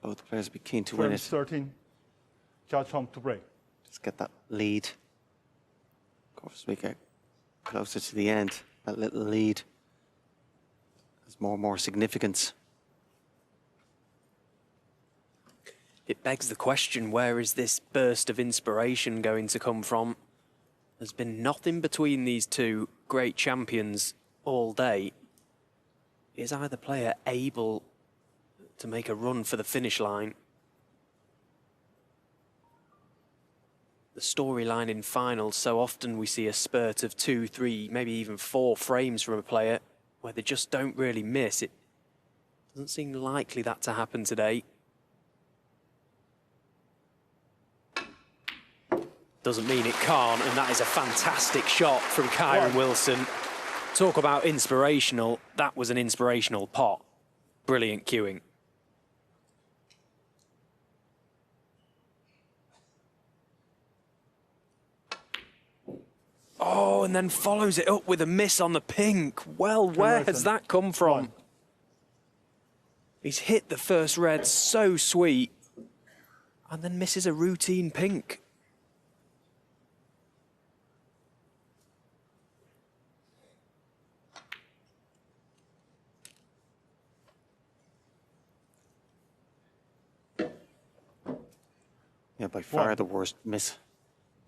Speaker 1: Both players will be keen to win it.
Speaker 3: 13. Judd Trump to break.
Speaker 1: Just get that lead. Of course, we get closer to the end. That little lead has more and more significance.
Speaker 2: It begs the question, where is this burst of inspiration going to come from? There's been nothing between these two great champions all day. Is either player able to make a run for the finish line? The storyline in finals, so often we see a spurt of 2, 3, maybe even 4 frames from a player where they just don't really miss. It doesn't seem likely that to happen today. Doesn't mean it can't, and that is a fantastic shot from Kyren Wilson. Talk about inspirational. That was an inspirational pot. Brilliant cueing. Oh, and then follows it up with a miss on the pink. Well, where has that come from? He's hit the first red so sweet, and then misses a routine pink.
Speaker 1: Yeah, by far the worst miss of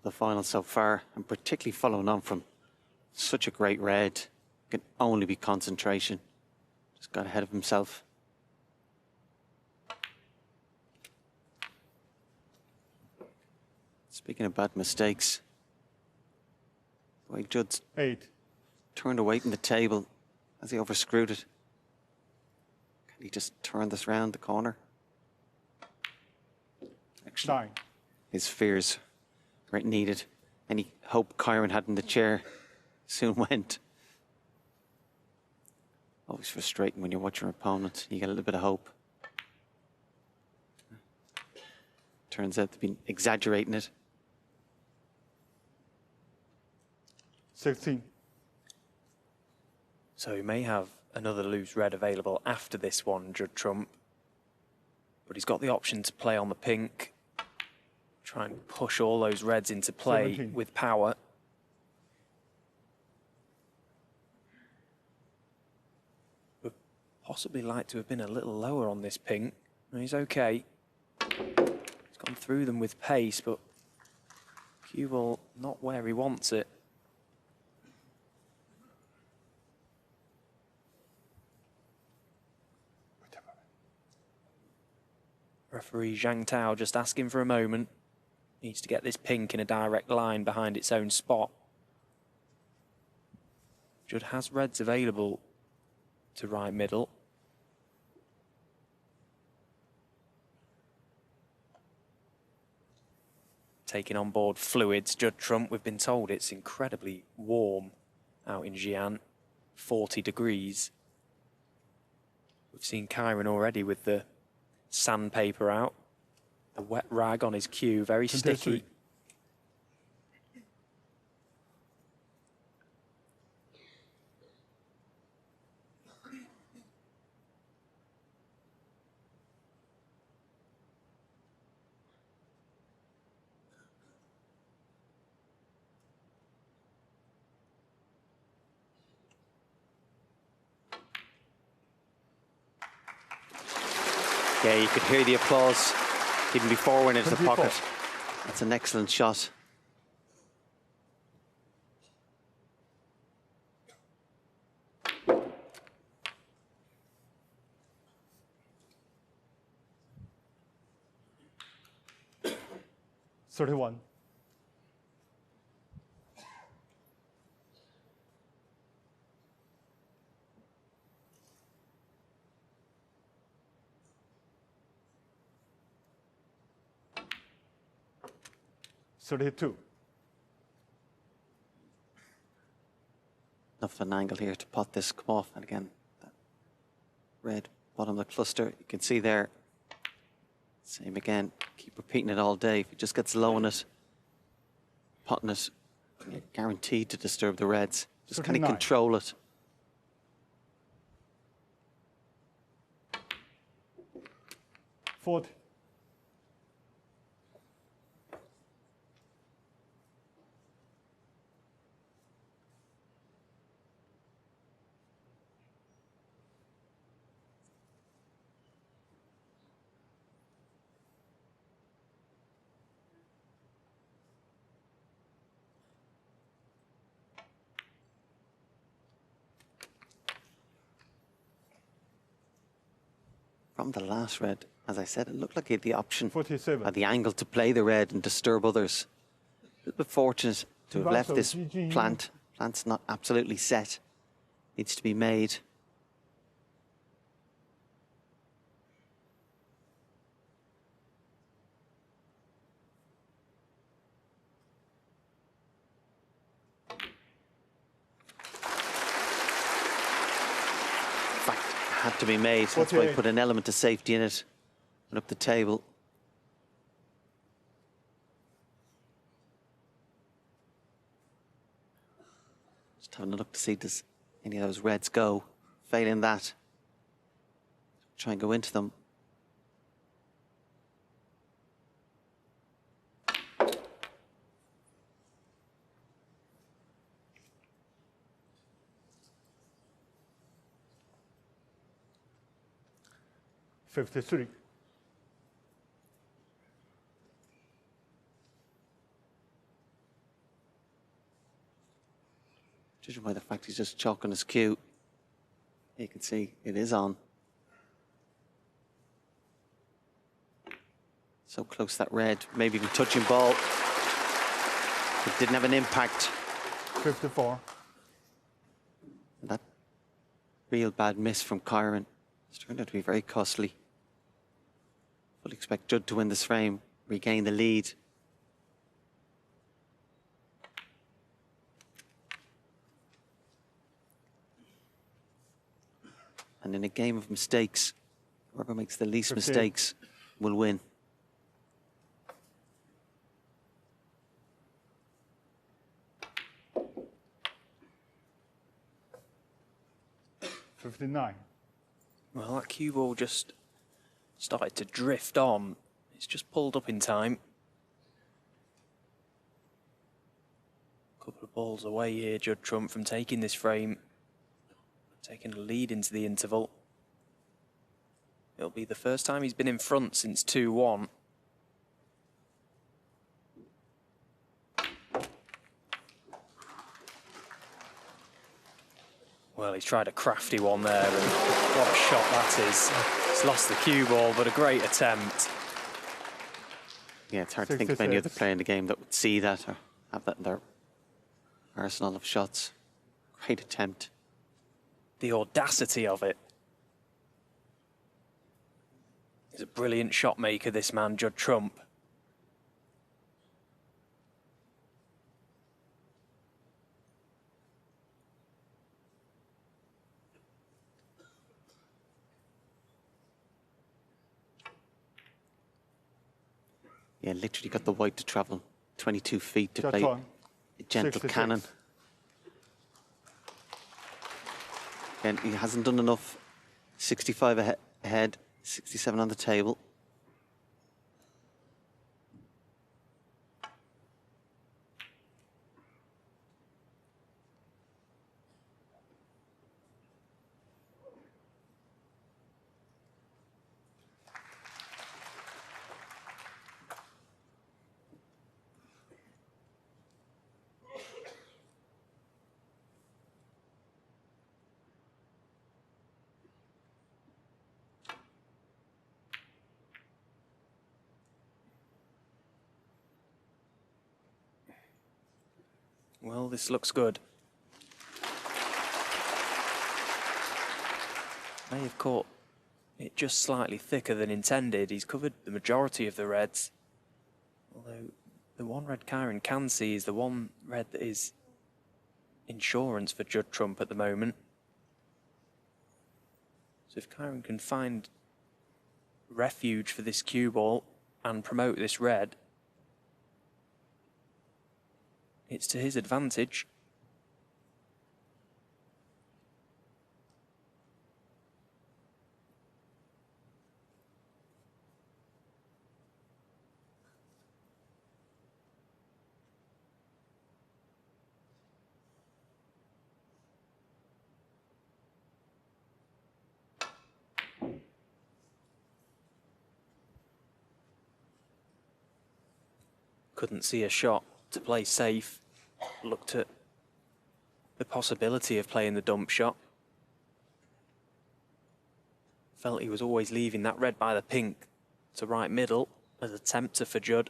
Speaker 1: the final so far, and particularly following on from such a great red. Can only be concentration. Just got ahead of himself. Speaking of bad mistakes, the way Judd's
Speaker 3: 8.
Speaker 1: turned away from the table as he overscrewed it. Can he just turn this round the corner? Actually,
Speaker 3: 9.
Speaker 1: his fears weren't needed. Any hope Kyren had in the chair soon went. Always frustrating when you watch your opponent. You get a little bit of hope. Turns out they've been exaggerating it.
Speaker 3: 16.
Speaker 2: So he may have another loose red available after this one, Judd Trump. But he's got the option to play on the pink. Try and push all those reds into play
Speaker 3: 17.
Speaker 2: with power. Would possibly like to have been a little lower on this pink. And he's okay. He's gone through them with pace, but cue ball not where he wants it. Referee Zhang Tao just asking for a moment. Needs to get this pink in a direct line behind its own spot. Judd has reds available to right middle. Taking on board fluids, Judd Trump. We've been told it's incredibly warm out in Xi'an, 40 degrees. We've seen Kyren already with the sandpaper out. The wet rag on his cue, very sticky.
Speaker 1: Yeah, you could hear the applause even before went into the
Speaker 3: 24.
Speaker 1: pocket. That's an excellent shot.
Speaker 3: $31. $32.
Speaker 1: Enough of an angle here to pot this come off. And again, that red bottom of the cluster, you can see there. Same again, keep repeating it all day. If it just gets low on it, potting it, you're guaranteed to disturb the reds. Just kind of
Speaker 3: 39.
Speaker 1: control it.
Speaker 3: $40.
Speaker 1: From the last red, as I said, it looked like he had the option
Speaker 3: 47.
Speaker 1: at the angle to play the red and disturb others. A little bit fortunate to have left this
Speaker 3: GG.
Speaker 1: plant. Plant's not absolutely set. Needs to be made. In fact, had to be made. That's why I
Speaker 3: 48.
Speaker 1: put an element of safety in it. Put up the table. Just having a look to see does any of those reds go. Failing that, try and go into them.
Speaker 3: $53.
Speaker 1: Judging by the fact he's just chalking his cue, you can see it is on. So close that red, maybe even touching ball. It didn't have an impact.
Speaker 3: 54.
Speaker 1: And that real bad miss from Kyren. It's turned out to be very costly. Fully expect Judd to win this frame, regain the lead. And in a game of mistakes, whoever makes the least
Speaker 3: 15.
Speaker 1: mistakes will win.
Speaker 3: 59.
Speaker 2: Well, that cue ball just started to drift on. It's just pulled up in time. Couple of balls away here, Judd Trump, from taking this frame, taking a lead into the interval. It'll be the first time he's been in front since 2-1. Well, he's tried a crafty one there, and what a shot that is. He's lost the cue ball, but a great attempt.
Speaker 1: Yeah, it's hard to think of any other player in the game that would see that or have that in their arsenal of shots. Great attempt.
Speaker 2: The audacity of it. He's a brilliant shot maker, this man, Judd Trump.
Speaker 1: Yeah, literally got the white to travel 22 feet to play a gentle
Speaker 3: 66.
Speaker 1: cannon. And he hasn't done enough. 65 ahead, 67 on the table.
Speaker 2: Well, this looks good. May have caught it just slightly thicker than intended. He's covered the majority of the reds. Although the one red Kyren can see is the one red that is insurance for Judd Trump at the moment. So if Kyren can find refuge for this cue ball and promote this red, it's to his advantage. Couldn't see a shot to play safe. Looked at the possibility of playing the dump shot. Felt he was always leaving that red by the pink to right middle as a tempter for Judd.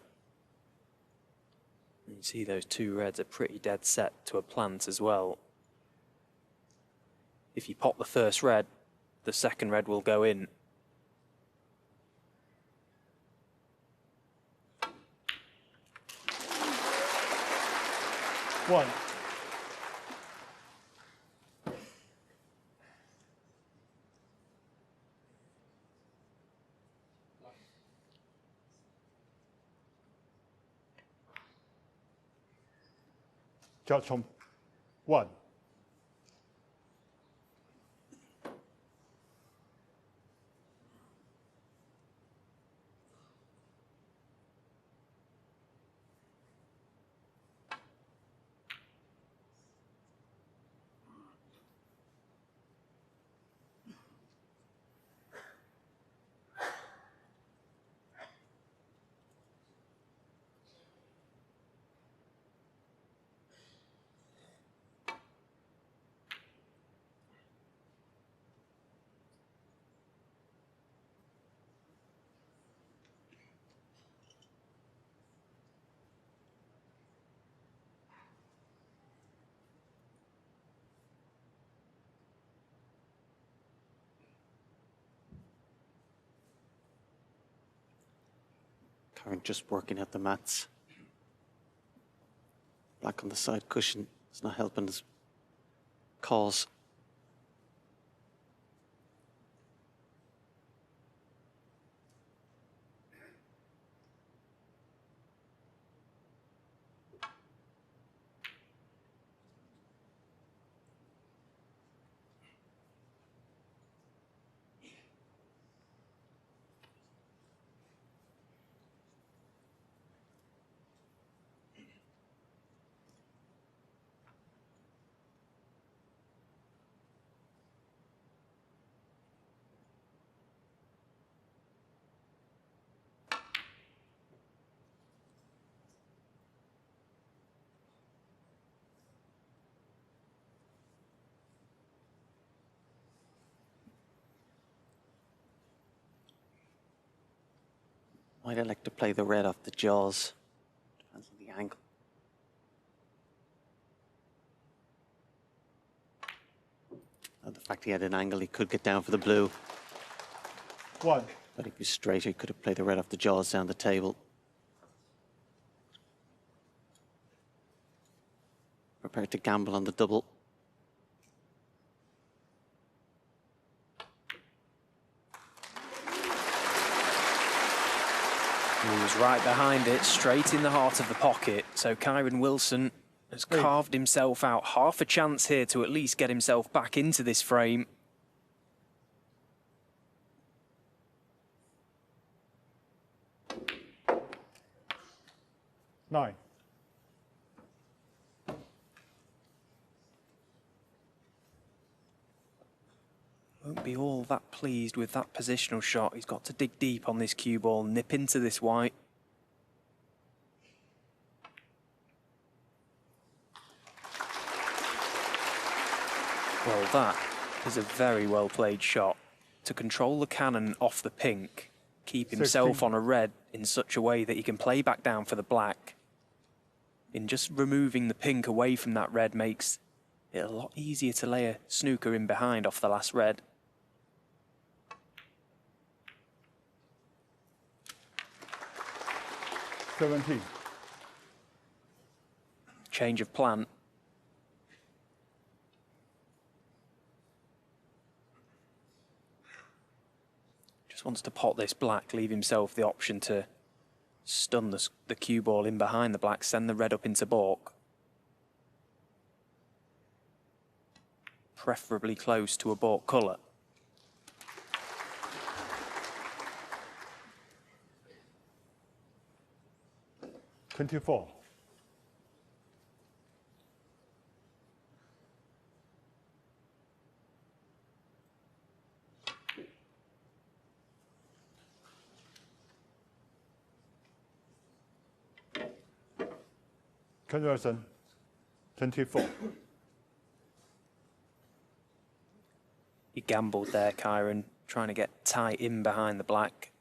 Speaker 2: And you see those two reds are pretty dead set to a plant as well. If you pop the first red, the second red will go in.
Speaker 3: One. Judge on 1.
Speaker 1: Kyren just working at the mats. Black on the side cushion. It's not helping his cause. Might elect to play the red off the jaws. Depends on the angle. And the fact he had an angle, he could get down for the blue.
Speaker 3: One.
Speaker 1: But if he was straighter, he could have played the red off the jaws down the table. Prepared to gamble on the double.
Speaker 2: He was right behind it, straight in the heart of the pocket. So Kyren Wilson has carved himself out half a chance here to at least get himself back into this frame.
Speaker 3: Nine.
Speaker 2: Won't be all that pleased with that positional shot. He's got to dig deep on this cue ball, nip into this white. Well, that is a very well played shot. To control the cannon off the pink, keep himself
Speaker 3: 16.
Speaker 2: on a red in such a way that he can play back down for the black. In just removing the pink away from that red makes it a lot easier to lay a snooker in behind off the last red.
Speaker 3: $17.
Speaker 2: Change of plan. Just wants to pot this black, leave himself the option to stun the cue ball in behind the black, send the red up into balk. Preferably close to a balk colour.
Speaker 3: $24. Conversion, 24.
Speaker 2: He gambled there, Kyren, trying to get tight in behind the black.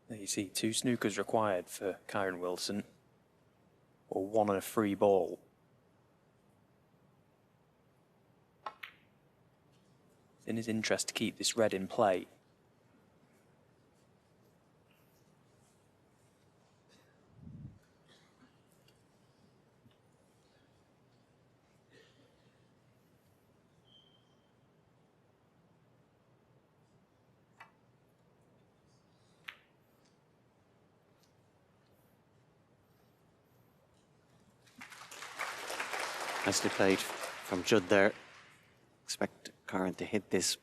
Speaker 2: There you see, 2 snookers required for Kyren Wilson, or 1 and a free ball. It's in his interest to keep this red in play.
Speaker 1: Nicely played from Judd there. Expect Kyren to hit this.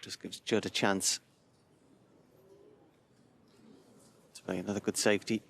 Speaker 1: Just gives Judd a chance to play another good safety.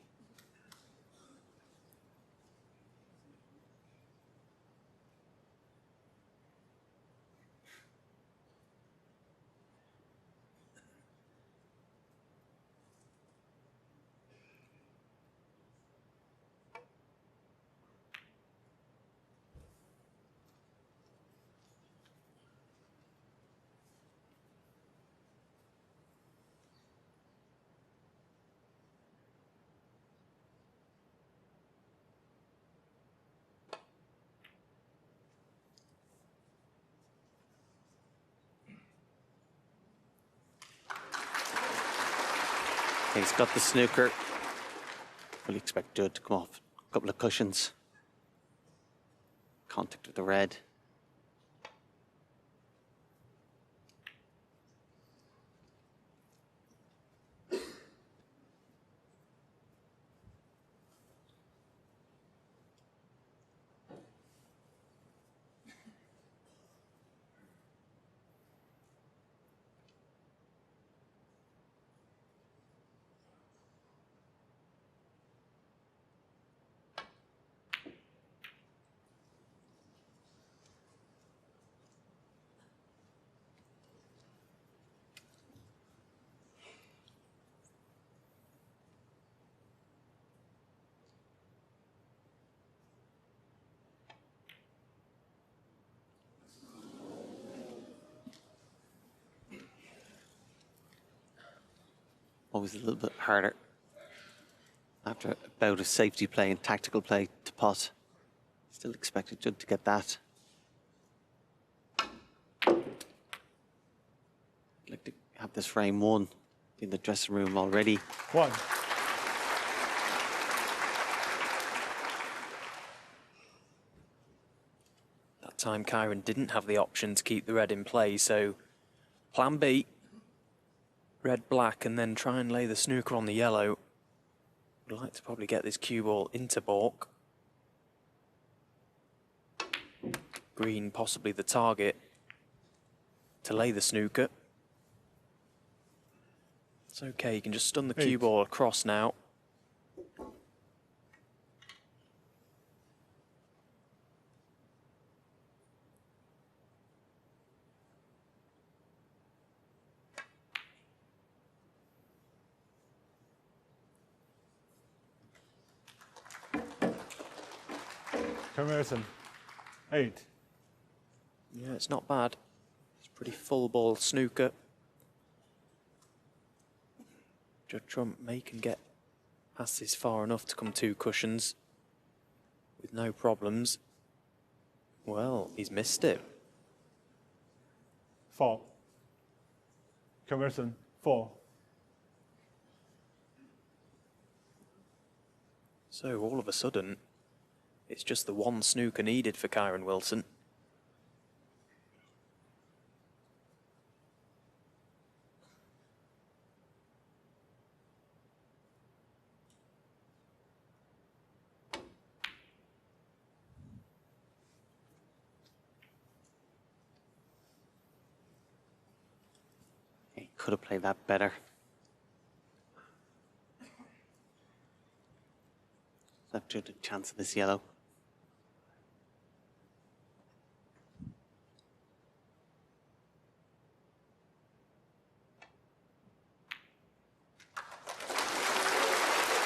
Speaker 1: He's got the snooker. Fully expect Judd to come off a couple of cushions. Contact with the red. always a little bit harder after a bout of safety play and tactical play to pot. Still expected Judd to get that. I'd like to have this frame won in the dressing room already.
Speaker 3: One.
Speaker 2: That time Kyren didn't have the option to keep the red in play, so plan B, red, black, and then try and lay the snooker on the yellow. Would like to probably get this cue ball into baulk. Green possibly the target to lay the snooker. It's okay, you can just stun the cue ball across now.
Speaker 3: Comparison. 8.
Speaker 2: Yeah, it's not bad. It's pretty full ball snooker. Judd Trump can get past this far enough to come 2 cushions with no problems. Well, he's missed it.
Speaker 3: 4. Comparison. 4.
Speaker 2: So all of a sudden, it's just the one snooker needed for Kyren Wilson.
Speaker 1: He could have played that better. Left Judd a chance of this yellow.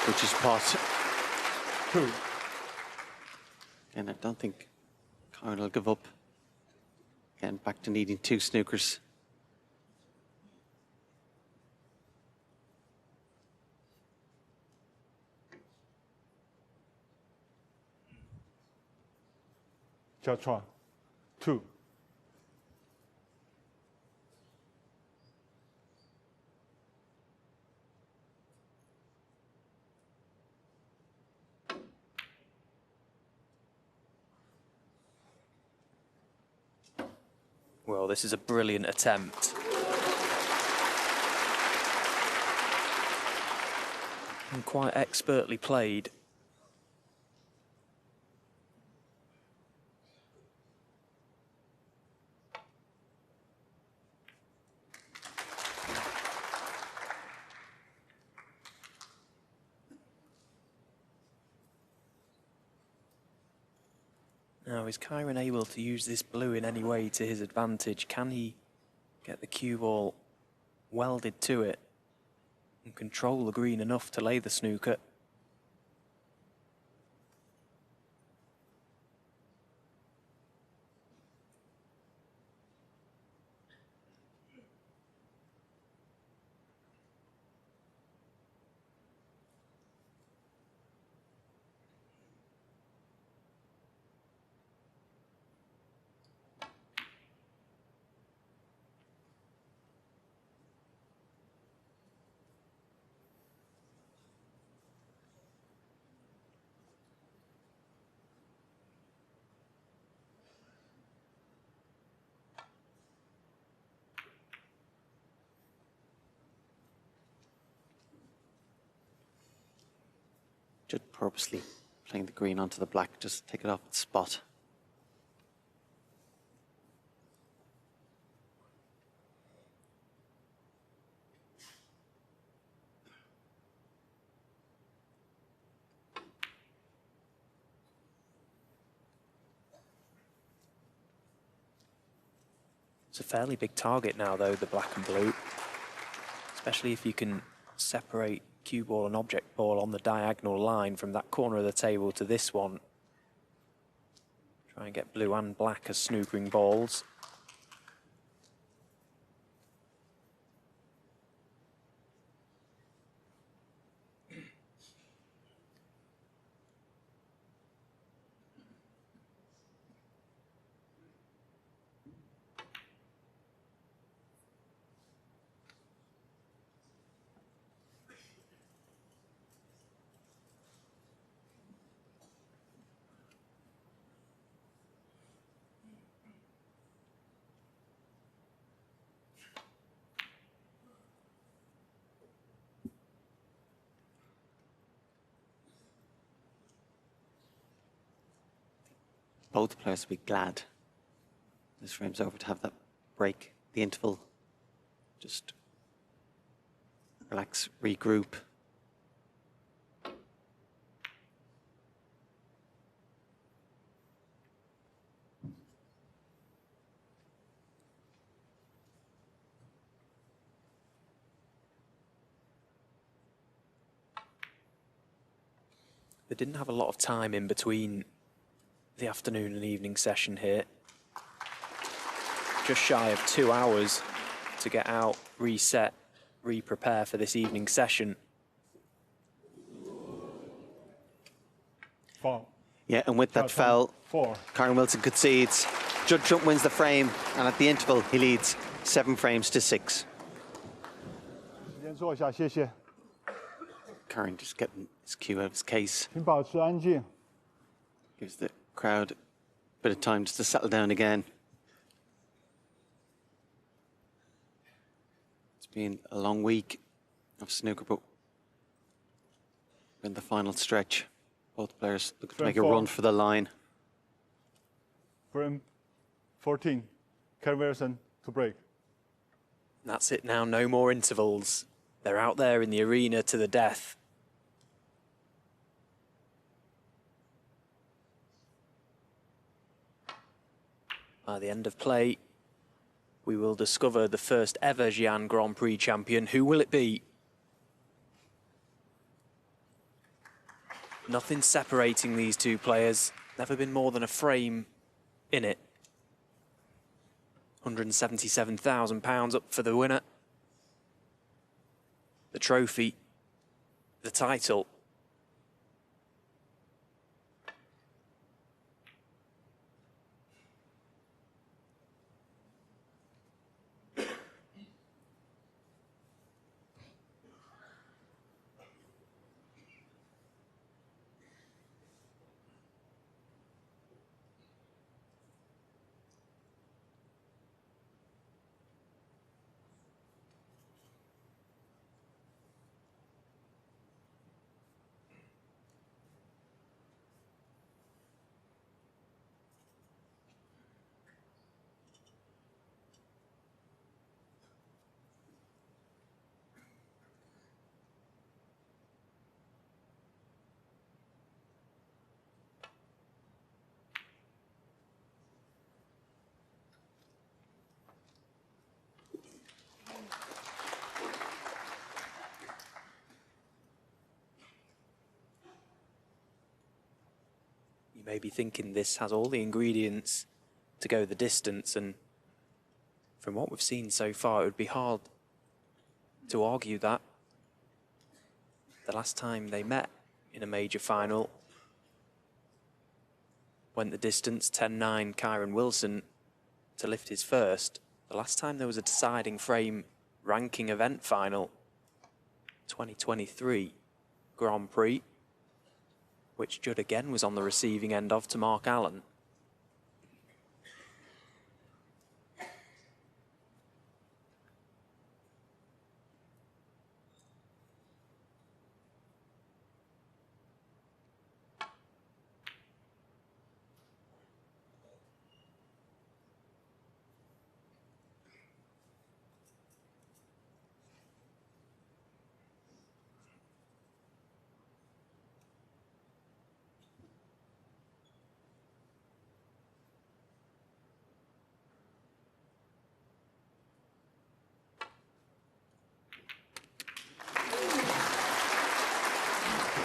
Speaker 1: Which is pot.
Speaker 3: 2.
Speaker 1: And I don't think Kyren will give up. Again, back to needing 2 snookers.
Speaker 3: Jiachua. 2.
Speaker 2: Well, this is a brilliant attempt. And quite expertly played. Now, is Kyren able to use this blue in any way to his advantage? Can he get the cue ball welded to it and control the green enough to lay the snooker?
Speaker 1: Judd purposely playing the green onto the black, just take it off its spot.
Speaker 2: It's a fairly big target now, though, the black and blue. Especially if you can separate cue ball and object ball on the diagonal line from that corner of the table to this one. Try and get blue and black as snookering balls.
Speaker 1: Both players will be glad this frame's over to have that break, the interval. Just relax, regroup.
Speaker 2: They didn't have a lot of time in between the afternoon and evening session here. Just shy of 2 hours to get out, reset, re-prepare for this evening session.
Speaker 3: Foul.
Speaker 1: Yeah, and with that foul, Kyren Wilson concedes. Judd Trump wins the frame, and at the interval, he leads 7 frames to 6.
Speaker 3: 先坐下，谢谢。
Speaker 1: Kyren just getting his cue out of his case.
Speaker 3: 请保持安静。
Speaker 1: Gives the crowd a bit of time just to settle down again. It's been a long week of snooker, but we're in the final stretch. Both players looking to make a run for the line.
Speaker 3: Frame 14, Kyren Wilson to break.
Speaker 2: That's it now, no more intervals. They're out there in the arena to the death. By the end of play, we will discover the first ever Xi'an Grand Prix champion. Who will it be? Nothing separating these two players. Never been more than a frame in it. £177,000 up for the winner. The trophy, the title. You may be thinking this has all the ingredients to go the distance, and from what we've seen so far, it would be hard to argue that. The last time they met in a major final went the distance, 10-9, Kyren Wilson to lift his first. The last time there was a deciding frame ranking event final, 2023 Grand Prix, which Judd again was on the receiving end of to Mark Allen.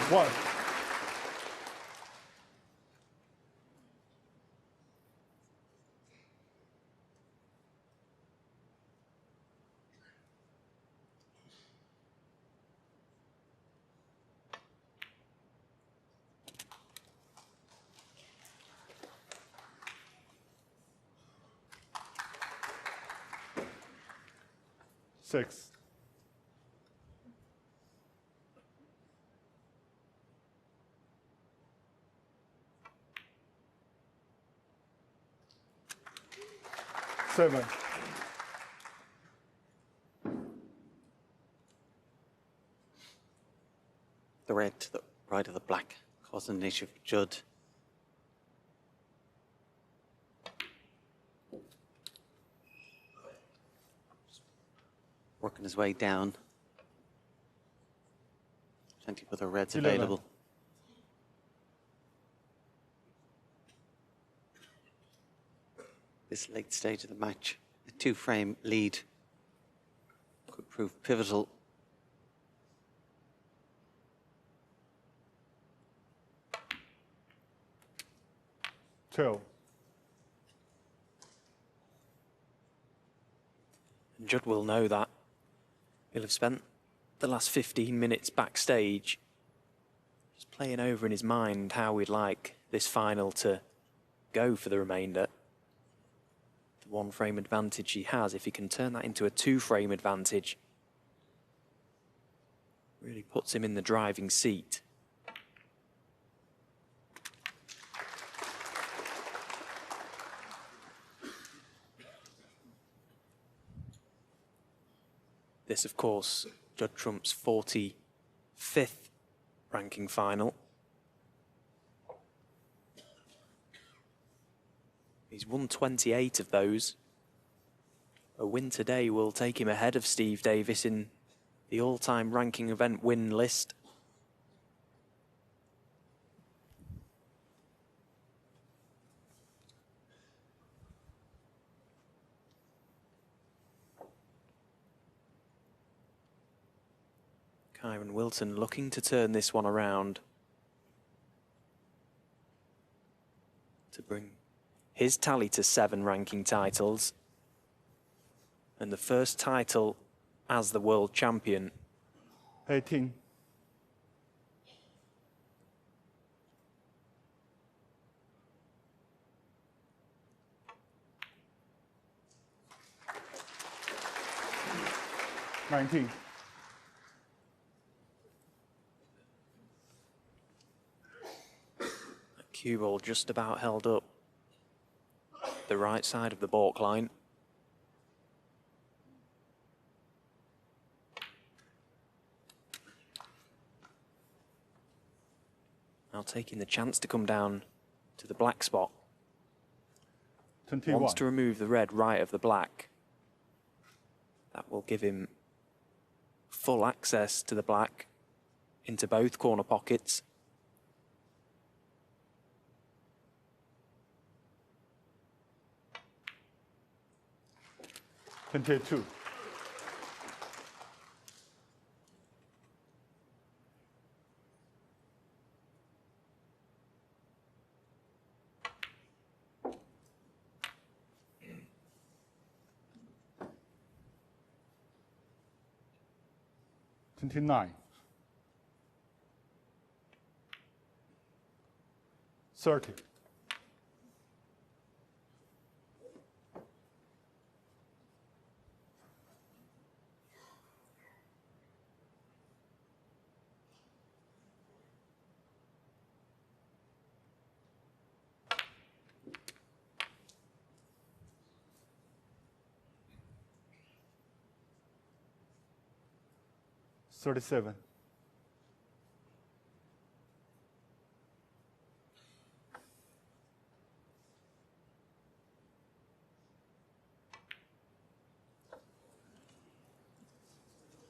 Speaker 3: One. Six. Seven.
Speaker 1: The red to the right of the black causing an issue for Judd. working his way down. Plenty of other reds
Speaker 3: 11.
Speaker 1: available. This late stage of the match, a 2-frame lead could prove pivotal.
Speaker 3: Two.
Speaker 2: And Judd will know that. He'll have spent the last 15 minutes backstage just playing over in his mind how we'd like this final to go for the remainder. The 1-frame advantage he has, if he can turn that into a 2-frame advantage, really puts him in the driving seat. This, of course, Judd Trump's 45th ranking final. He's won 28 of those. A win today will take him ahead of Steve Davis in the all-time ranking event win list. Kyren Wilton looking to turn this one around to bring his tally to 7 ranking titles and the first title as the world champion.
Speaker 3: 18. $19.
Speaker 2: That cue ball just about held up the right side of the baulk line. Now taking the chance to come down to the black spot.
Speaker 3: 21.
Speaker 2: Wants to remove the red right of the black. That will give him full access to the black into both corner pockets.
Speaker 3: $22. $29. 30. $37.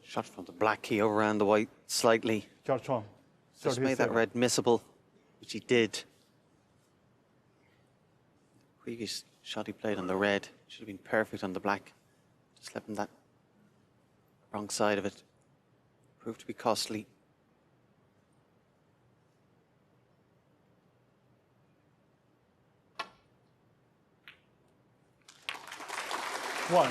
Speaker 1: Shot from the black, he overran the white slightly.
Speaker 3: Chartron.
Speaker 1: Just made that red missable, which he did. Previous shot he played on the red should have been perfect on the black. Just left him that wrong side of it. Proved to be costly.
Speaker 3: One.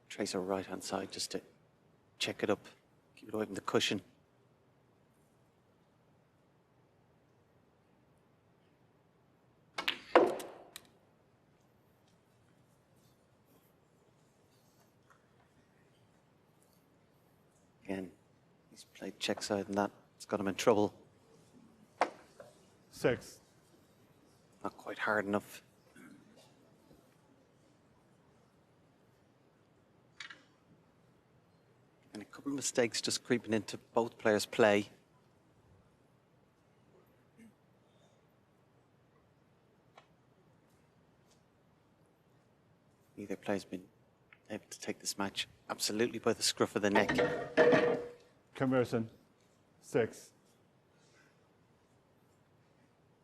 Speaker 1: Tracer right hand side just to check it up, keep it away from the cushion. Again, he's played check side and that. It's got him in trouble.
Speaker 3: 6.
Speaker 1: Not quite hard enough. And a couple of mistakes just creeping into both players' play. Either player's been able to take this match absolutely by the scruff of the neck.
Speaker 3: Conversion. 6.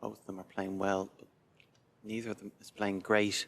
Speaker 1: Both of them are playing well, but neither of them is playing great.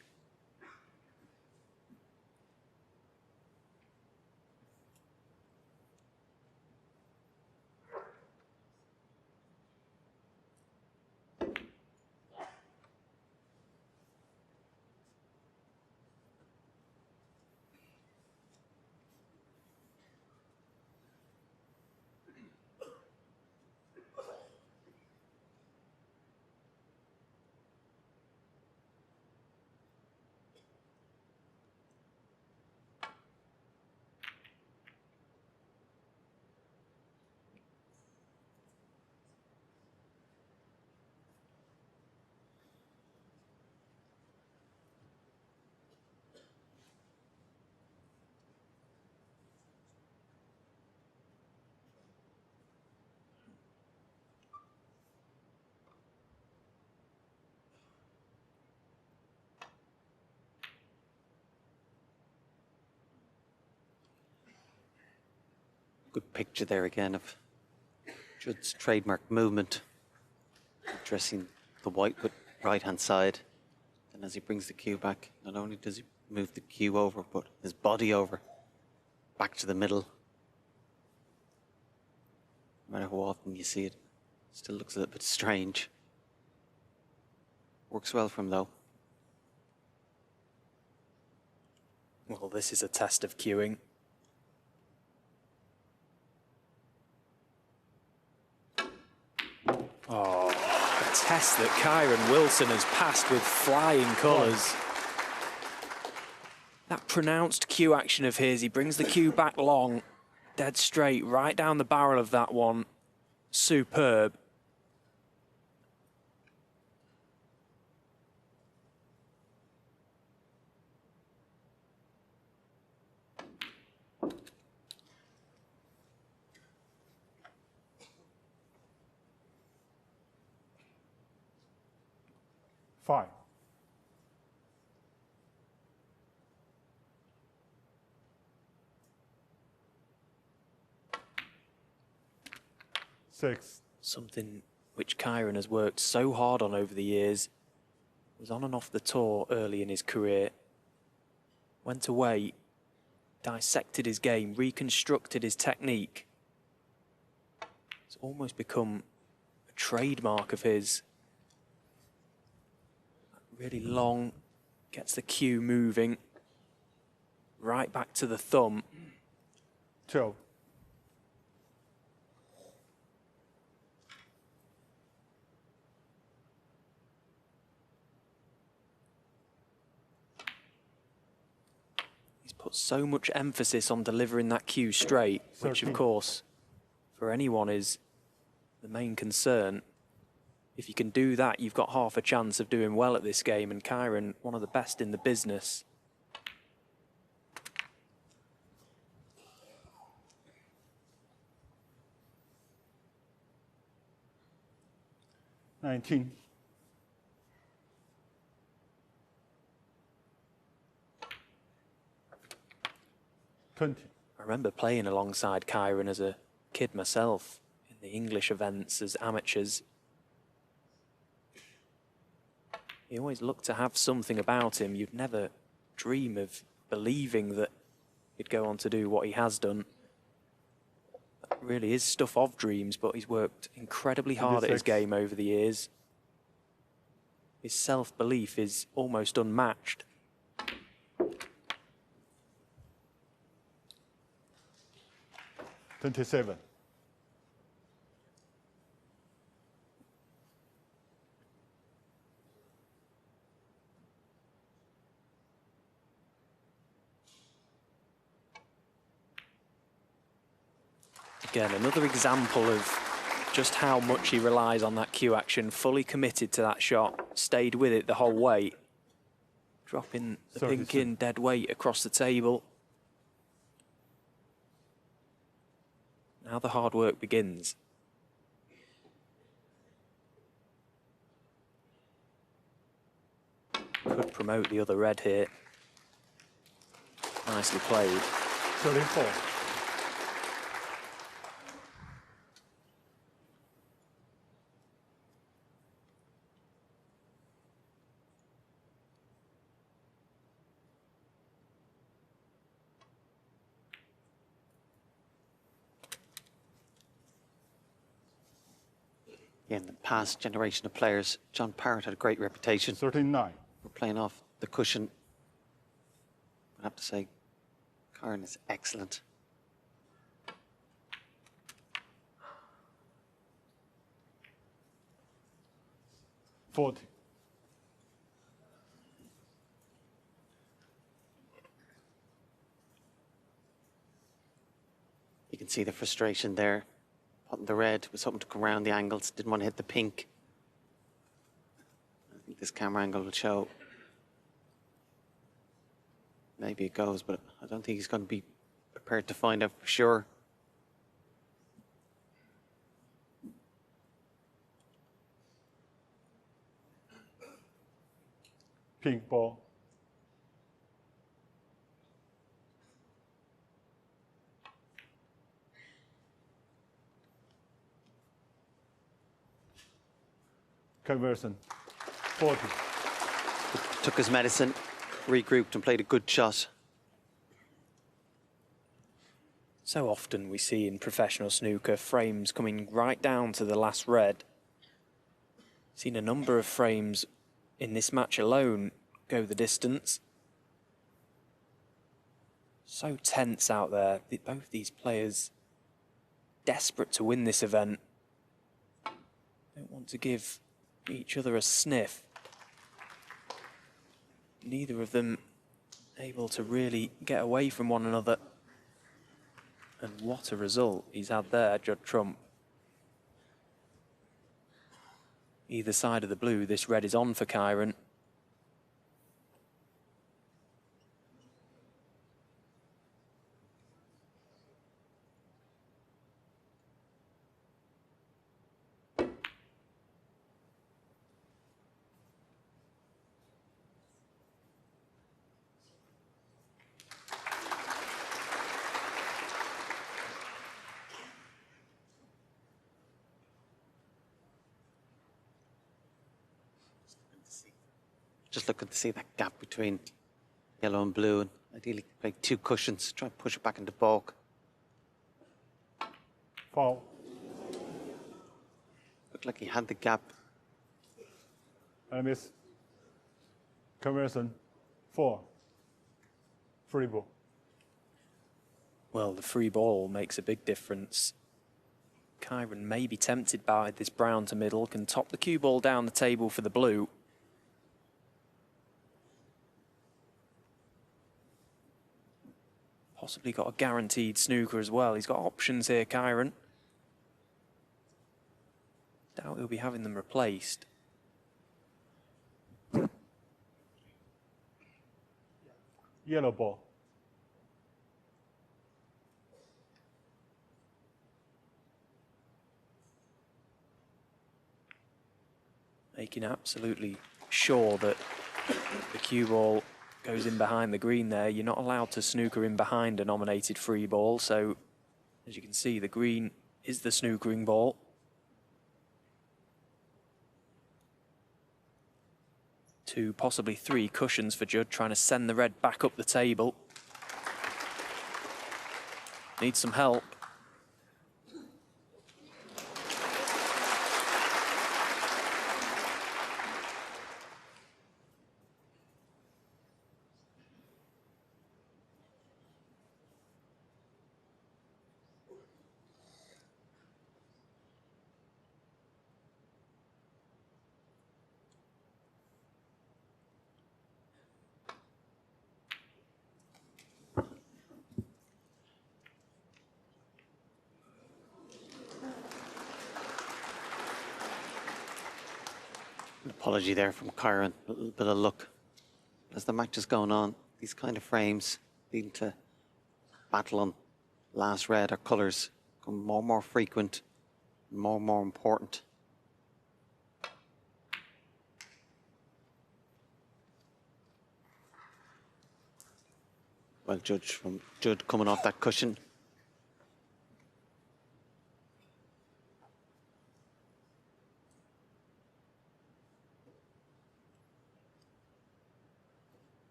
Speaker 1: Good picture there again of Judd's trademark movement, addressing the white with right-hand side. And as he brings the cue back, not only does he move the cue over, but his body over, back to the middle. No matter how often you see it, still looks a little bit strange. Works well for him though.
Speaker 2: Well, this is a test of cueing. Oh, a test that Kyren Wilson has passed with flying colours. That pronounced cue action of his, he brings the cue back long, dead straight, right down the barrel of that one. Superb.
Speaker 3: Five. 6.
Speaker 2: Something which Kyren has worked so hard on over the years. Was on and off the tour early in his career. Went away, dissected his game, reconstructed his technique. It's almost become a trademark of his. Really long, gets the cue moving. Right back to the thumb.
Speaker 3: 12.
Speaker 2: He's put so much emphasis on delivering that cue straight, which of course, for anyone is the main concern. If you can do that, you've got half a chance of doing well at this game, and Kyren, one of the best in the business.
Speaker 3: $19. 20.
Speaker 2: I remember playing alongside Kyren as a kid myself in the English events as amateurs. He always looked to have something about him. You'd never dream of believing that he'd go on to do what he has done. That really is stuff of dreams, but he's worked incredibly hard at his game over the years. His self-belief is almost unmatched.
Speaker 3: $27.
Speaker 2: Again, another example of just how much he relies on that cue action, fully committed to that shot, stayed with it the whole way. Dropping the pink in dead weight across the table. Now the hard work begins. Could promote the other red here. Nicely played.
Speaker 3: 34.
Speaker 1: In the past generation of players, John Parrott had a great reputation
Speaker 3: 39.
Speaker 1: for playing off the cushion. I have to say, Kyren is excellent.
Speaker 3: Forty.
Speaker 1: You can see the frustration there. Putting the red, was hoping to come around the angles, didn't want to hit the pink. I think this camera angle will show. Maybe it goes, but I don't think he's going to be prepared to find out for sure.
Speaker 3: Pink ball. Conversion. 40.
Speaker 1: Took his medicine, regrouped and played a good shot.
Speaker 2: So often we see in professional snooker frames coming right down to the last red. Seen a number of frames in this match alone go the distance. So tense out there. Both these players desperate to win this event. Don't want to give each other a sniff. Neither of them able to really get away from one another. And what a result he's had there, Judd Trump. Either side of the blue, this red is on for Kyren.
Speaker 1: Just looking to see that gap between yellow and blue, and ideally play two cushions, try and push it back into bulk.
Speaker 3: Foul.
Speaker 1: Looked like he had the gap.
Speaker 3: I miss. Conversion. 4. Free ball.
Speaker 2: Well, the free ball makes a big difference. Kyren may be tempted by this brown to middle, can top the cue ball down the table for the blue. Possibly got a guaranteed snooker as well. He's got options here, Kyren. Doubt he'll be having them replaced.
Speaker 3: Yellow ball.
Speaker 2: Making absolutely sure that the cue ball goes in behind the green there. You're not allowed to snooker in behind a nominated free ball, so as you can see, the green is the snookering ball. Two, possibly three cushions for Judd, trying to send the red back up the table. Needs some help.
Speaker 1: An apology there from Kyren, a little bit of luck. As the match is going on, these kind of frames leading to battle on last red or colours become more and more frequent, more and more important. Well judged from Judd coming off that cushion.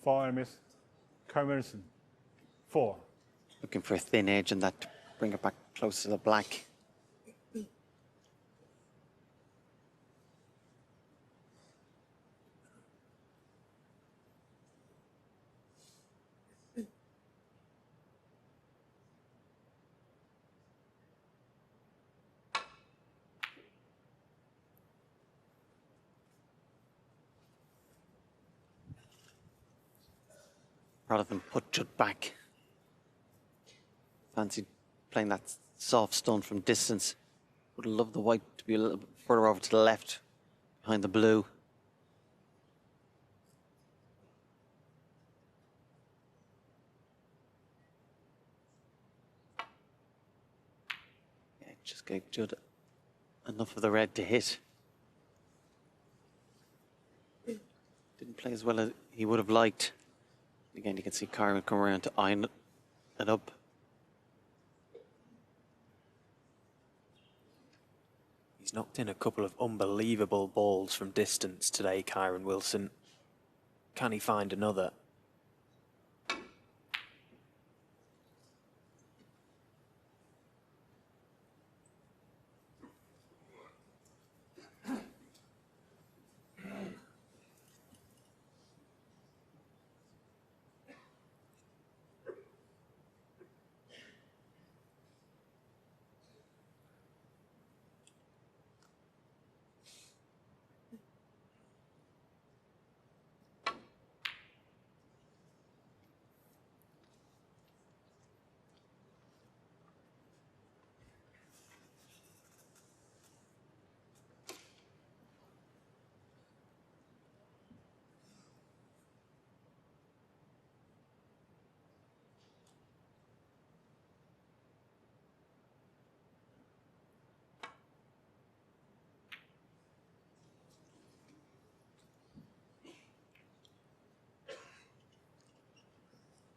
Speaker 3: Four enemies. Kyren, 4.
Speaker 1: Looking for a thin edge and that to bring it back close to the black. Rather than put Judd back. Fancied playing that soft stun from distance. Would have loved the white to be a little bit further over to the left, behind the blue. Yeah, just gave Judd enough of the red to hit. Didn't play as well as he would have liked. Again, you can see Kyren come around to iron it up.
Speaker 2: He's knocked in a couple of unbelievable balls from distance today, Kyren Wilson. Can he find another?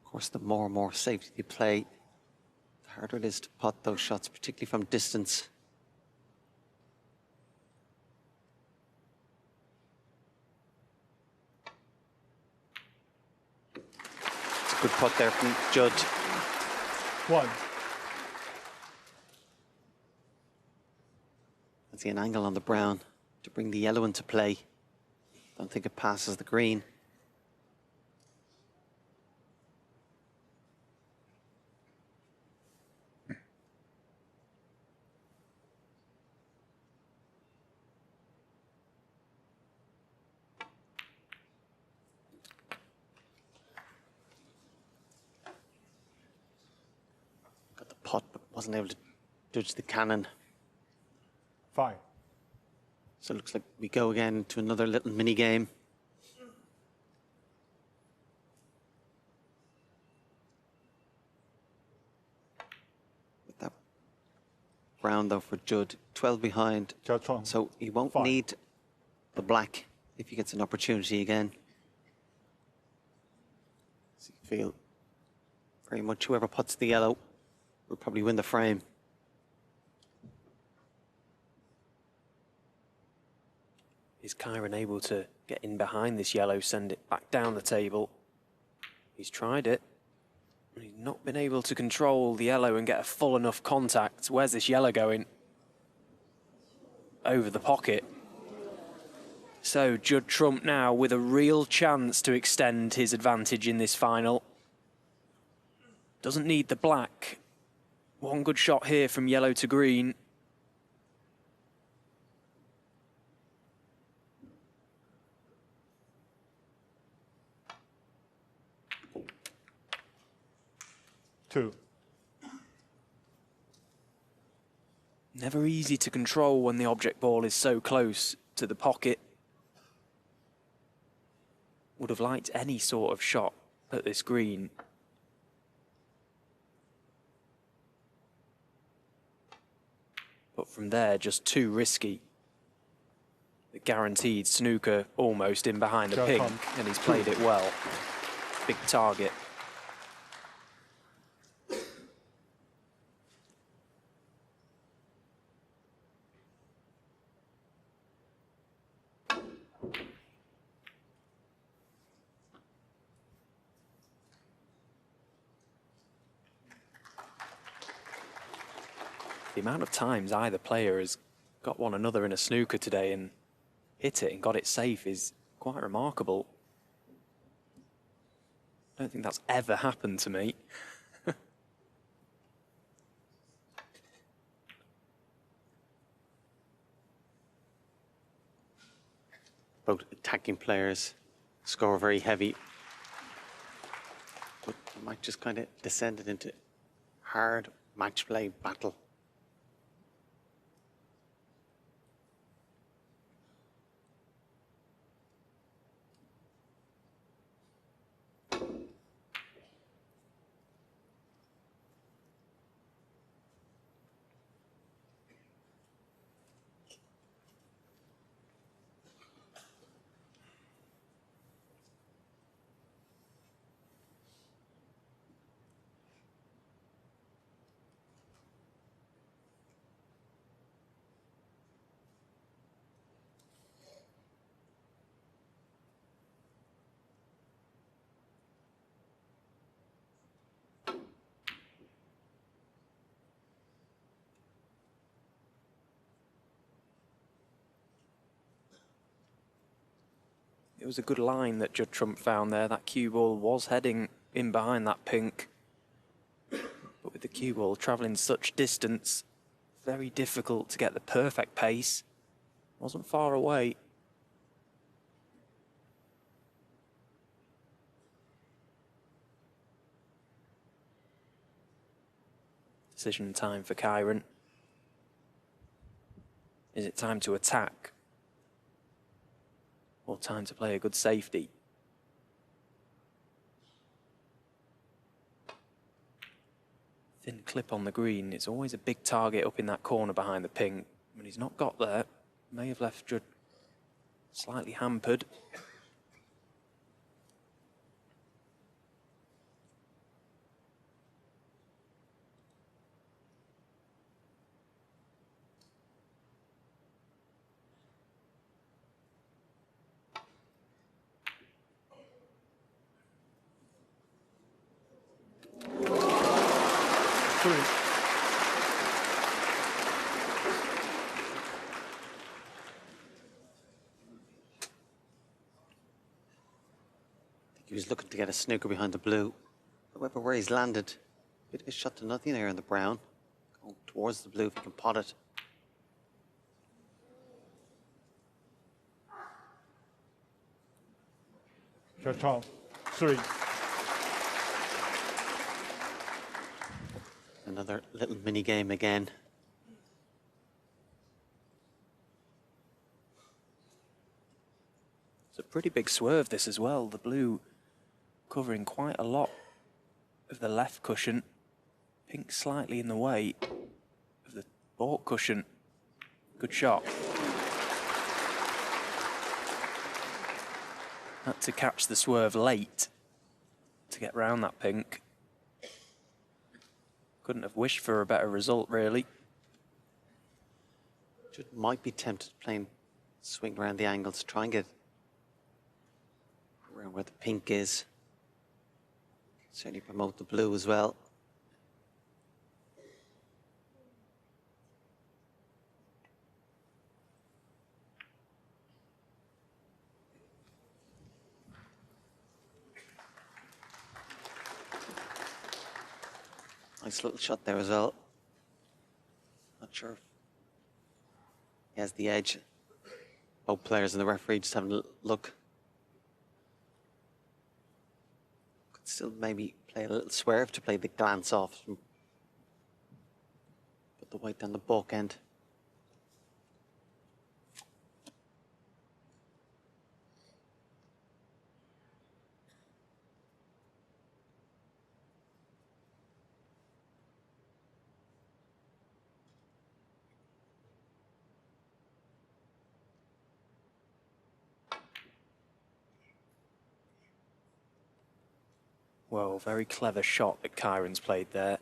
Speaker 1: Of course, the more and more safety you play, the harder it is to pot those shots, particularly from distance. It's a good putt there from Judd.
Speaker 3: 1.
Speaker 1: I see an angle on the brown to bring the yellow into play. Don't think it passes the green. Got the pot, but wasn't able to judge the cannon.
Speaker 3: 5.
Speaker 1: So it looks like we go again to another little mini game. With that brown though for Judd, 12 behind. So he won't
Speaker 3: 5.
Speaker 1: need the black if he gets an opportunity again. So you feel very much whoever puts the yellow will probably win the frame.
Speaker 2: Is Kyren able to get in behind this yellow, send it back down the table? He's tried it. He's not been able to control the yellow and get a full enough contact. Where's this yellow going? Over the pocket. So Judd Trump now with a real chance to extend his advantage in this final. Doesn't need the black. One good shot here from yellow to green.
Speaker 3: 2.
Speaker 2: Never easy to control when the object ball is so close to the pocket. Would have liked any sort of shot at this green. But from there, just too risky. The guaranteed snooker almost in behind the pink, and he's played it well. Big target. The amount of times either player has got one another in a snooker today and hit it and got it safe is quite remarkable. I don't think that's ever happened to me.
Speaker 1: Both attacking players score very heavy, but it might just kind of descend it into hard match play battle.
Speaker 2: It was a good line that Judd Trump found there. That cue ball was heading in behind that pink. But with the cue ball travelling such distance, very difficult to get the perfect pace. Wasn't far away. Decision time for Kyren. Is it time to attack? Or time to play a good safety? Thin clip on the green. It's always a big target up in that corner behind the pink. When he's not got there, may have left Judd slightly hampered.
Speaker 1: He was looking to get a snooker behind the blue. However, where he's landed, bit of a shot to nothing there in the brown. Going towards the blue if he can pot it.
Speaker 3: Zhang Tao, 3.
Speaker 1: Another little mini game again.
Speaker 2: It's a pretty big swerve this as well. The blue covering quite a lot of the left cushion. Pink slightly in the way of the baulk cushion. Good shot. Had to catch the swerve late to get round that pink. Couldn't have wished for a better result, really.
Speaker 1: Judd might be tempted playing swing around the angles, try and get around where the pink is. Certainly promote the blue as well. Nice little shot there as well. Not sure if he has the edge. Both players and the referee just having a look. Could Still maybe play a little swerve to play the glance off. Put the white down the bulk end.
Speaker 2: Well, very clever shot that Kyren's played there.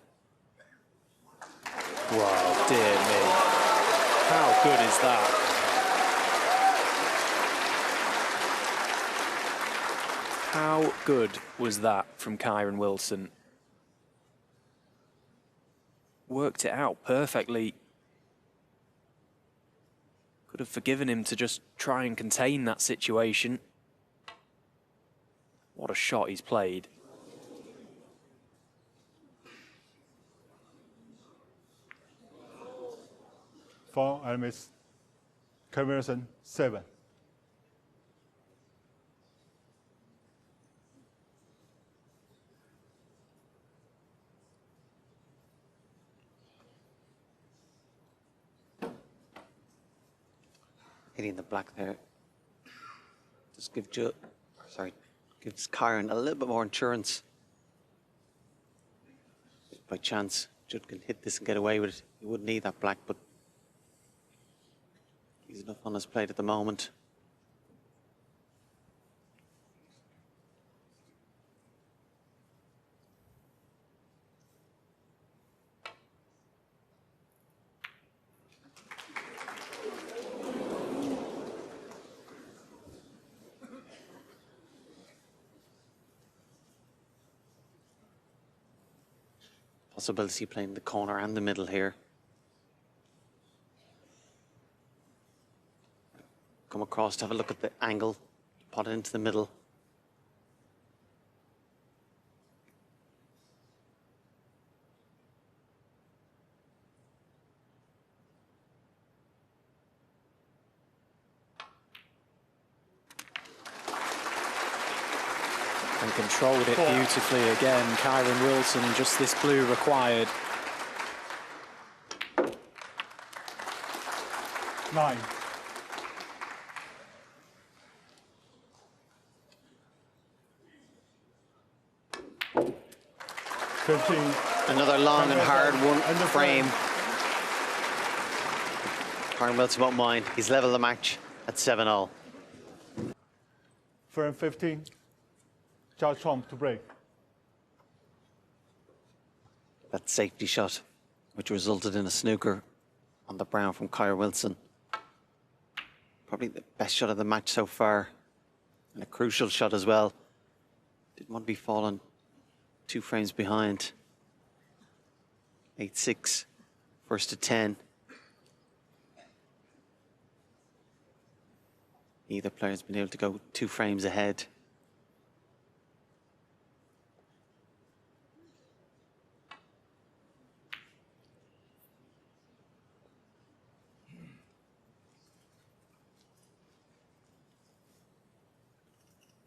Speaker 2: Wow, dear me. How good is that? How good was that from Kyren Wilson? Worked it out perfectly. Could have forgiven him to just try and contain that situation. What a shot he's played.
Speaker 3: For Miss Kyren 7.
Speaker 1: Hitting the black there. Just give Judd, sorry, gives Kyren a little bit more insurance. If by chance, Judd can hit this and get away with it. He wouldn't need that black, but he's enough on his plate at the moment. Possibility playing the corner and the middle here. Come across to have a look at the angle, pot it into the middle.
Speaker 2: And controlled it beautifully again. Kyren Wilson, just this blue required.
Speaker 3: 9.
Speaker 1: Another long and hard one frame. Kyren Wilson won't mind. He's leveled the match at 7-all.
Speaker 3: Frame 15. Judd Trump to break.
Speaker 1: That safety shot, which resulted in a snooker on the brown from Kyren Wilson. Probably the best shot of the match so far. And a crucial shot as well. Didn't want to be falling 2 frames behind. 8-6, first to 10. Neither player's been able to go 2 frames ahead.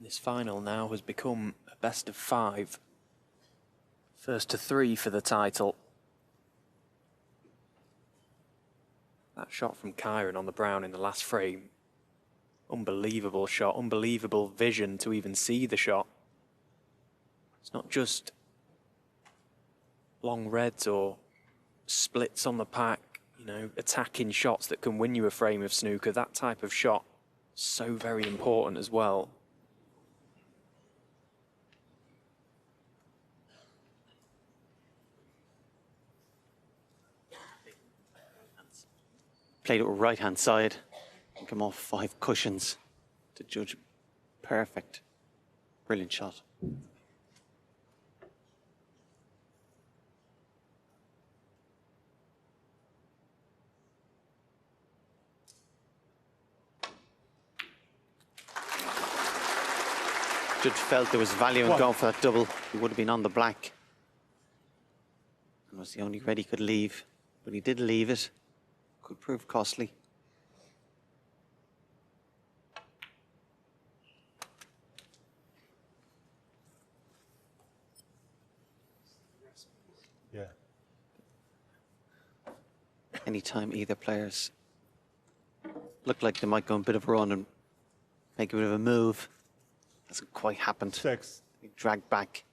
Speaker 2: This final now has become a best of 5. First to 3 for the title. That shot from Kyren on the brown in the last frame. Unbelievable shot, unbelievable vision to even see the shot. It's not just long reds or splits on the pack, you know, attacking shots that can win you a frame of snooker. That type of shot, so very important as well.
Speaker 1: Played it with right hand side. Come off 5 cushions to judge. Perfect. Brilliant shot. Judd felt there was value in going for that double. He would have been on the black. And was the only red he could leave. But he did leave it. Could prove costly.
Speaker 3: Yeah.
Speaker 1: Anytime either players look like they might go on a bit of a run and make a bit of a move, hasn't quite happened.
Speaker 3: 6.
Speaker 1: Dragged back.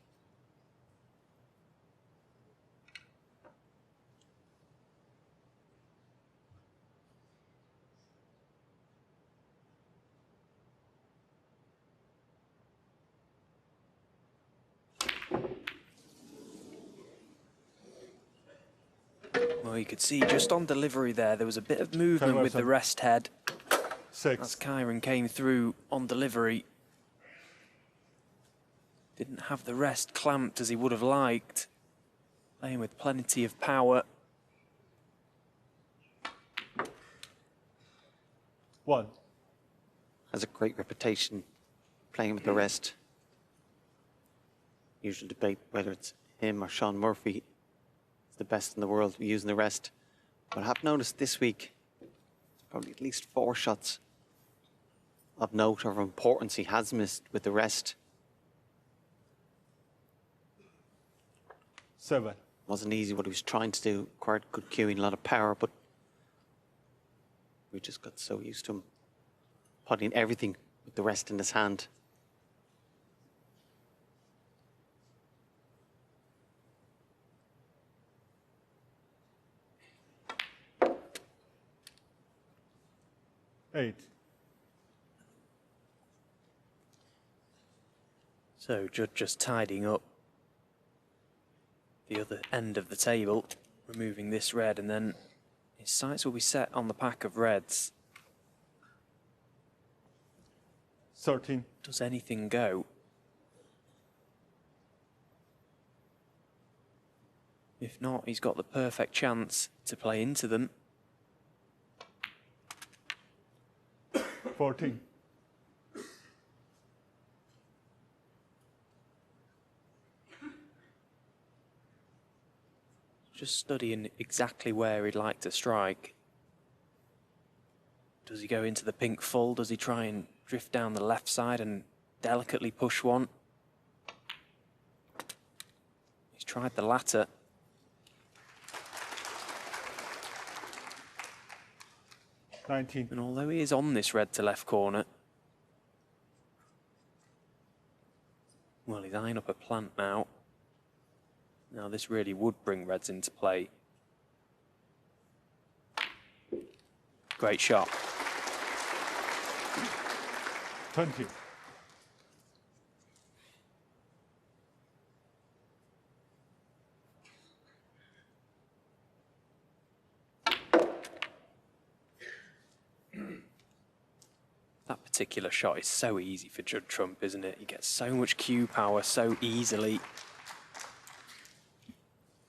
Speaker 2: Well, you could see just on delivery there was a bit of movement with the rest head
Speaker 3: 6.
Speaker 2: as Kyren came through on delivery. Didn't have the rest clamped as he would have liked. Playing with plenty of power.
Speaker 3: 1.
Speaker 1: Has a great reputation playing with the rest. Usual debate whether it's him or Sean Murphy is the best in the world using the rest. But I have noticed this week, probably at least 4 shots of note or of importance he has missed with the rest.
Speaker 3: 7.
Speaker 1: Wasn't easy what he was trying to do. Quite good cueing, a lot of power, but we just got so used to him putting everything with the rest in his hand.
Speaker 3: Eight.
Speaker 2: So Judd just tidying up the other end of the table, removing this red, and then his sights will be set on the pack of reds.
Speaker 3: 13.
Speaker 2: Does anything go? If not, he's got the perfect chance to play into them.
Speaker 3: 14.
Speaker 2: Just studying exactly where he'd like to strike. Does he go into the pink full? Does he try and drift down the left side and delicately push one? He's tried the latter.
Speaker 3: $19.
Speaker 2: And although he is on this red to left corner, well, he's eyeing up a plant now. Now this really would bring reds into play. Great shot.
Speaker 3: 20.
Speaker 2: That particular shot is so easy for Judd Trump, isn't it? He gets so much cue power so easily.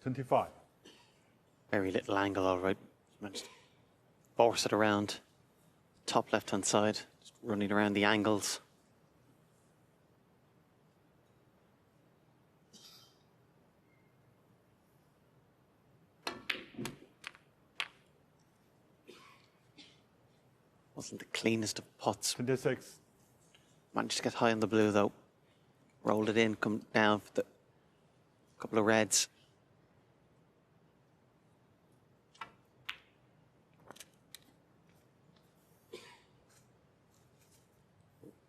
Speaker 3: 25.
Speaker 1: Very little angle, all right. Managed to force it around top left-hand side, just running around the angles. Wasn't the cleanest of putts.
Speaker 3: 26.
Speaker 1: Managed to get high on the blue though. Rolled it in, come down for the couple of reds.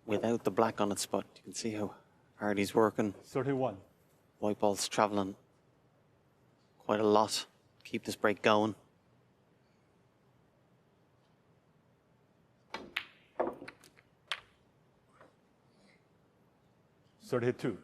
Speaker 1: Without the black on its spot, you can see how hard he's working.
Speaker 3: 31.
Speaker 1: White ball's travelling quite a lot. Keep this break going.
Speaker 3: $32.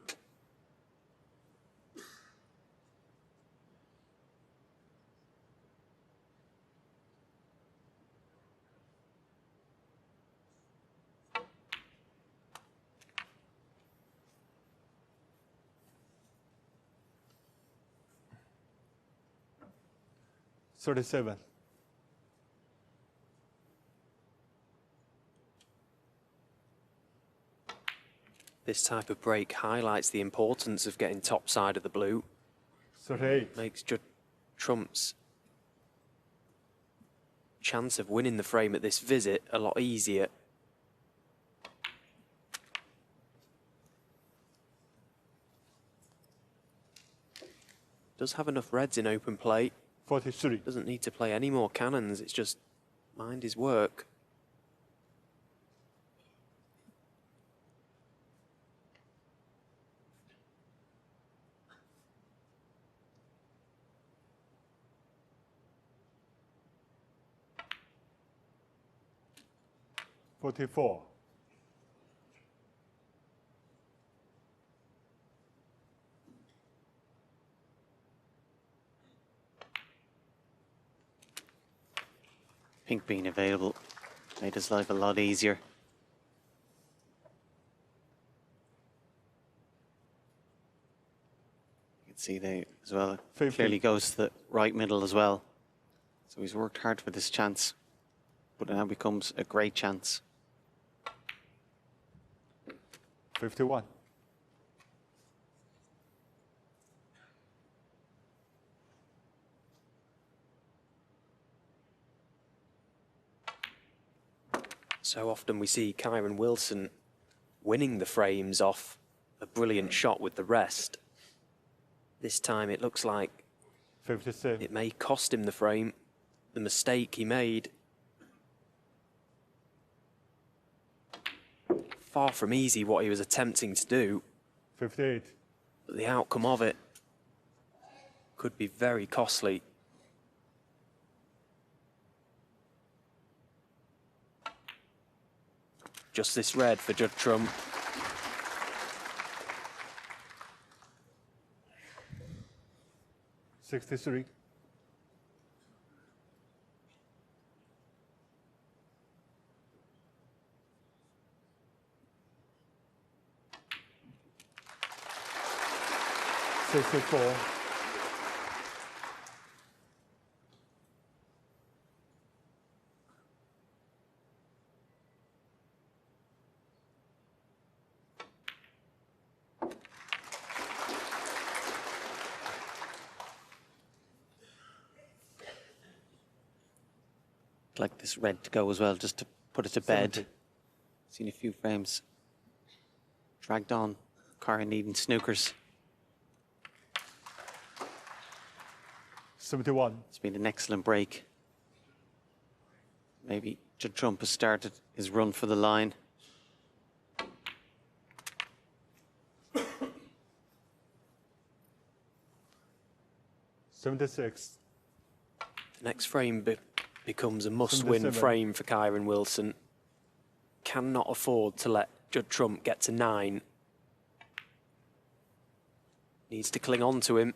Speaker 3: $37.
Speaker 2: This type of break highlights the importance of getting top side of the blue.
Speaker 3: 38.
Speaker 2: Makes Judd Trump's chance of winning the frame at this visit a lot easier. Does have enough reds in open play.
Speaker 3: 43.
Speaker 2: Doesn't need to play any more cannons. It's just mind his work.
Speaker 3: $44.
Speaker 1: Pink being available made his life a lot easier. You can see there as well, clearly goes to the right middle as well. So he's worked hard for this chance, but it now becomes a great chance.
Speaker 3: 51.
Speaker 2: So often we see Kyren Wilson winning the frames off a brilliant shot with the rest. This time it looks like
Speaker 3: 57.
Speaker 2: it may cost him the frame, the mistake he made. Far from easy what he was attempting to do,
Speaker 3: 58.
Speaker 2: but the outcome of it could be very costly. Just this red for Judd Trump.
Speaker 3: $63. $64.
Speaker 1: Like this red to go as well, just to put it to bed.
Speaker 3: 70.
Speaker 1: Seen a few frames dragged on. Kyren needing snookers.
Speaker 3: 71.
Speaker 1: It's been an excellent break. Maybe Judd Trump has started his run for the line.
Speaker 3: $76.
Speaker 2: The next frame becomes a must-win
Speaker 3: 77.
Speaker 2: frame for Kyren Wilson. Cannot afford to let Judd Trump get to 9. Needs to cling on to him.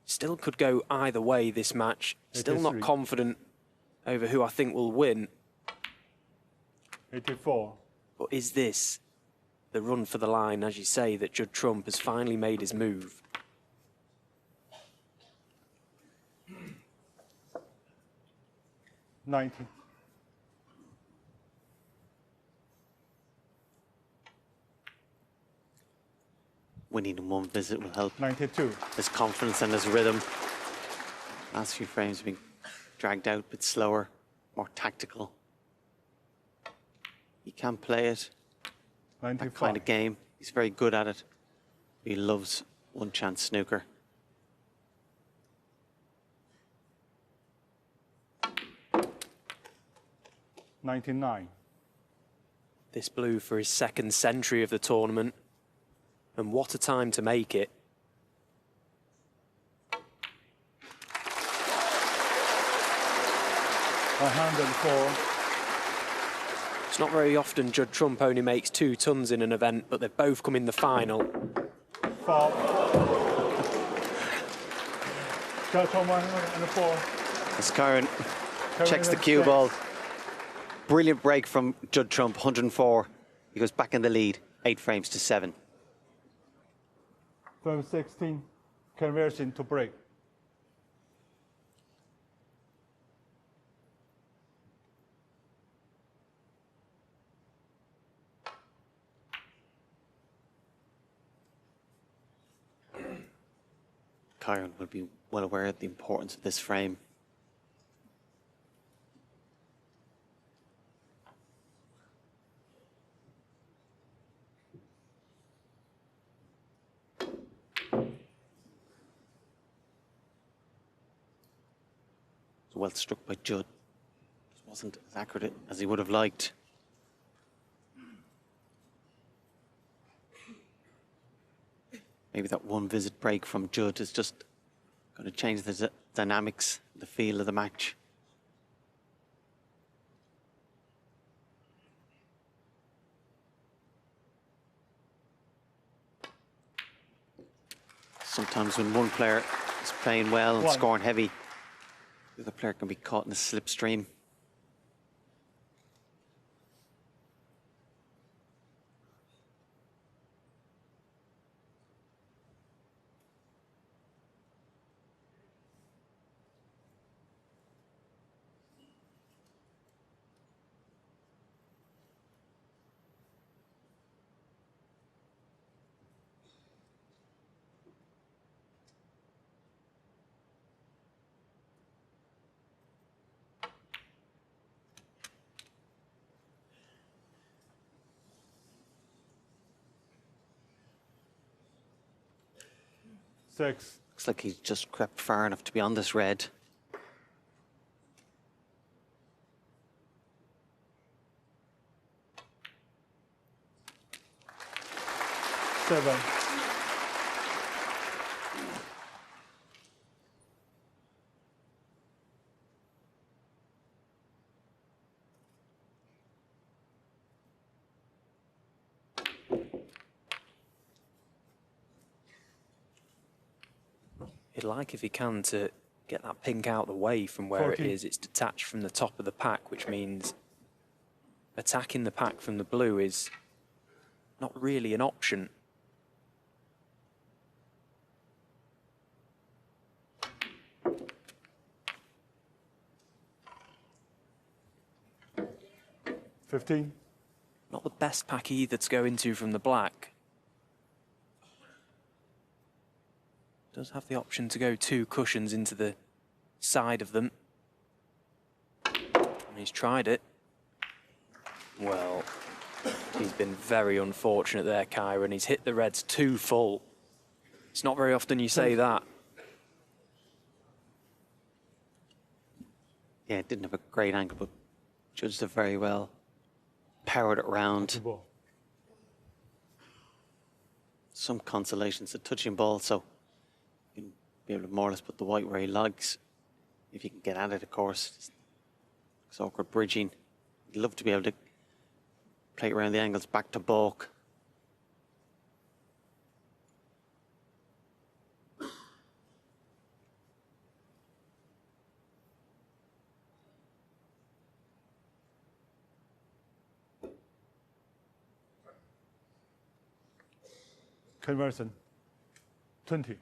Speaker 2: Still could go either way this match. Still not
Speaker 3: 83.
Speaker 2: confident over who I think will win.
Speaker 3: 84.
Speaker 2: But is this the run for the line, as you say, that Judd Trump has finally made his move?
Speaker 3: $90.
Speaker 1: Winning in one visit will help
Speaker 3: $92.
Speaker 1: his confidence and his rhythm. Last few frames have been dragged out a bit slower, more tactical. He can play it, that
Speaker 3: 95.
Speaker 1: kind of game. He's very good at it. He loves one-chance snooker.
Speaker 3: $99.
Speaker 2: This blue for his second century of the tournament. And what a time to make it.
Speaker 3: $104.
Speaker 2: It's not very often Judd Trump only makes 2 tons in an event, but they've both come in the final.
Speaker 3: 4. Just on 104.
Speaker 1: As Kyren checks the cue ball. Brilliant break from Judd Trump, 104. He goes back in the lead, 8 frames to 7.
Speaker 3: From 16, conversion to break.
Speaker 1: Kyren will be well aware of the importance of this frame. Well struck by Judd. Just wasn't as accurate as he would have liked. Maybe that one visit break from Judd is just going to change the dynamics, the feel of the match. Sometimes when one player is playing well and scoring heavy, the other player can be caught in a slipstream.
Speaker 3: Six.
Speaker 1: Looks like he's just crept far enough to be on this red.
Speaker 3: Seven.
Speaker 2: He'd like, if he can, to get that pink out of the way from where
Speaker 3: 14.
Speaker 2: it is. It's detached from the top of the pack, which means attacking the pack from the blue is not really an option.
Speaker 3: $15.
Speaker 2: Not the best pack either to go into from the black. Does have the option to go 2 cushions into the side of them. And he's tried it. Well, he's been very unfortunate there, Kyren. He's hit the reds too full. It's not very often you say that.
Speaker 1: Yeah, it didn't have a great angle, but judged it very well. Powered it round. Some consolation. It's a touching ball, so you can be able to more or less put the white where he likes. If you can get at it, of course. It's awkward bridging. You'd love to be able to play it around the angles back to balk.
Speaker 3: Conversion. 20.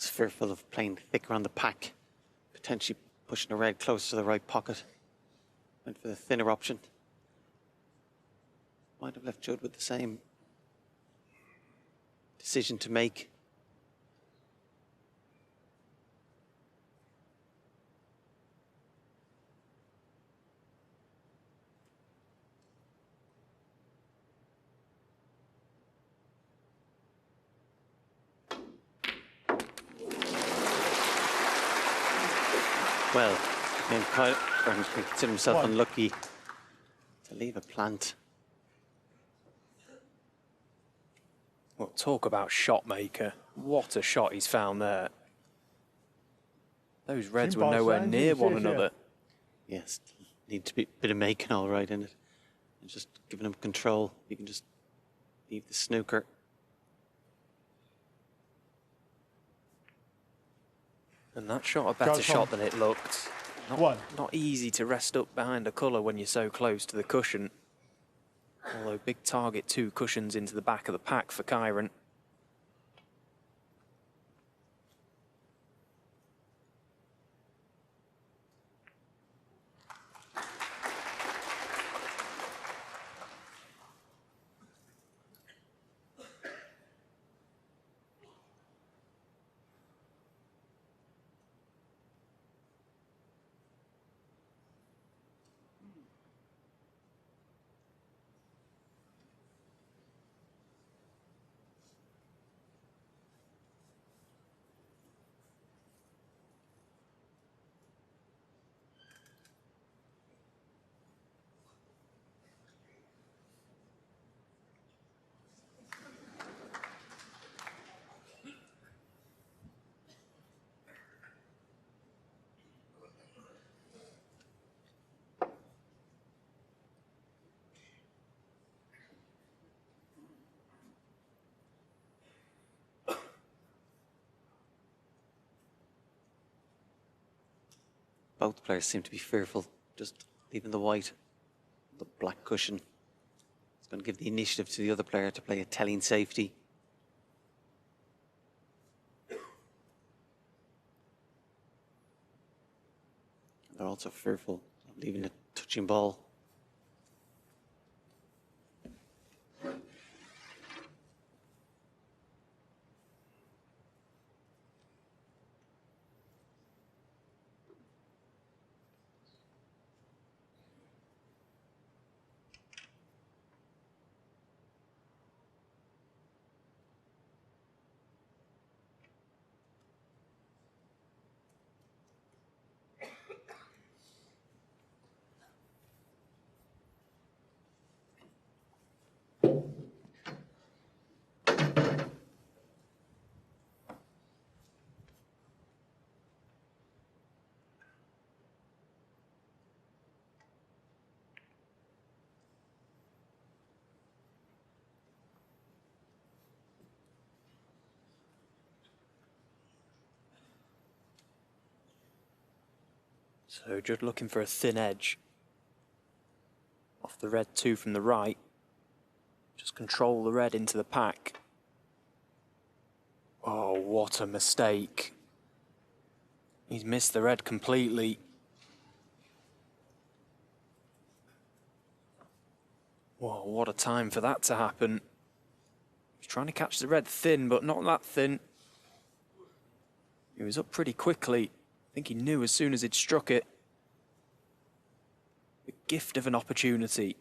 Speaker 1: Fearful of playing thick around the pack, potentially pushing the red close to the right pocket. Went for the thinner option. Might have left Judd with the same decision to make. Well, Kyren can consider himself unlucky to leave a plant.
Speaker 2: Well, talk about shot maker. What a shot he's found there. Those reds were nowhere near one another.
Speaker 1: Yes, need to be a bit of making all right in it. And just giving him control. You can just leave the snooker.
Speaker 2: And that shot a better shot than it looked.
Speaker 3: One.
Speaker 2: Not easy to rest up behind a colour when you're so close to the cushion. Although big target, 2 cushions into the back of the pack for Kyren.
Speaker 1: Both players seem to be fearful, just leaving the white, the black cushion. It's going to give the initiative to the other player to play a telling safety. They're also fearful of leaving a touching ball.
Speaker 2: So Judd looking for a thin edge off the red 2 from the right. Just control the red into the pack. Oh, what a mistake. He's missed the red completely. Whoa, what a time for that to happen. He's trying to catch the red thin, but not that thin. He was up pretty quickly. I think he knew as soon as he'd struck it. The gift of an opportunity.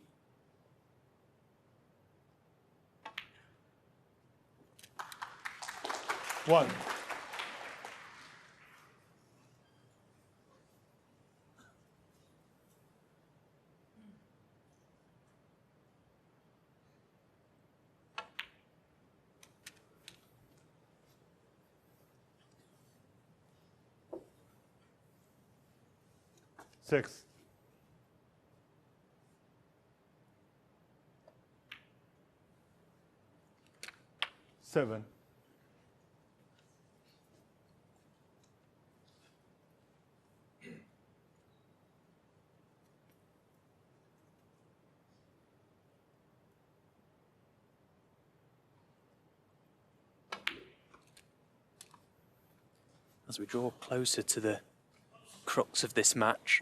Speaker 3: One. Six. Seven.
Speaker 2: As we draw closer to the crux of this match,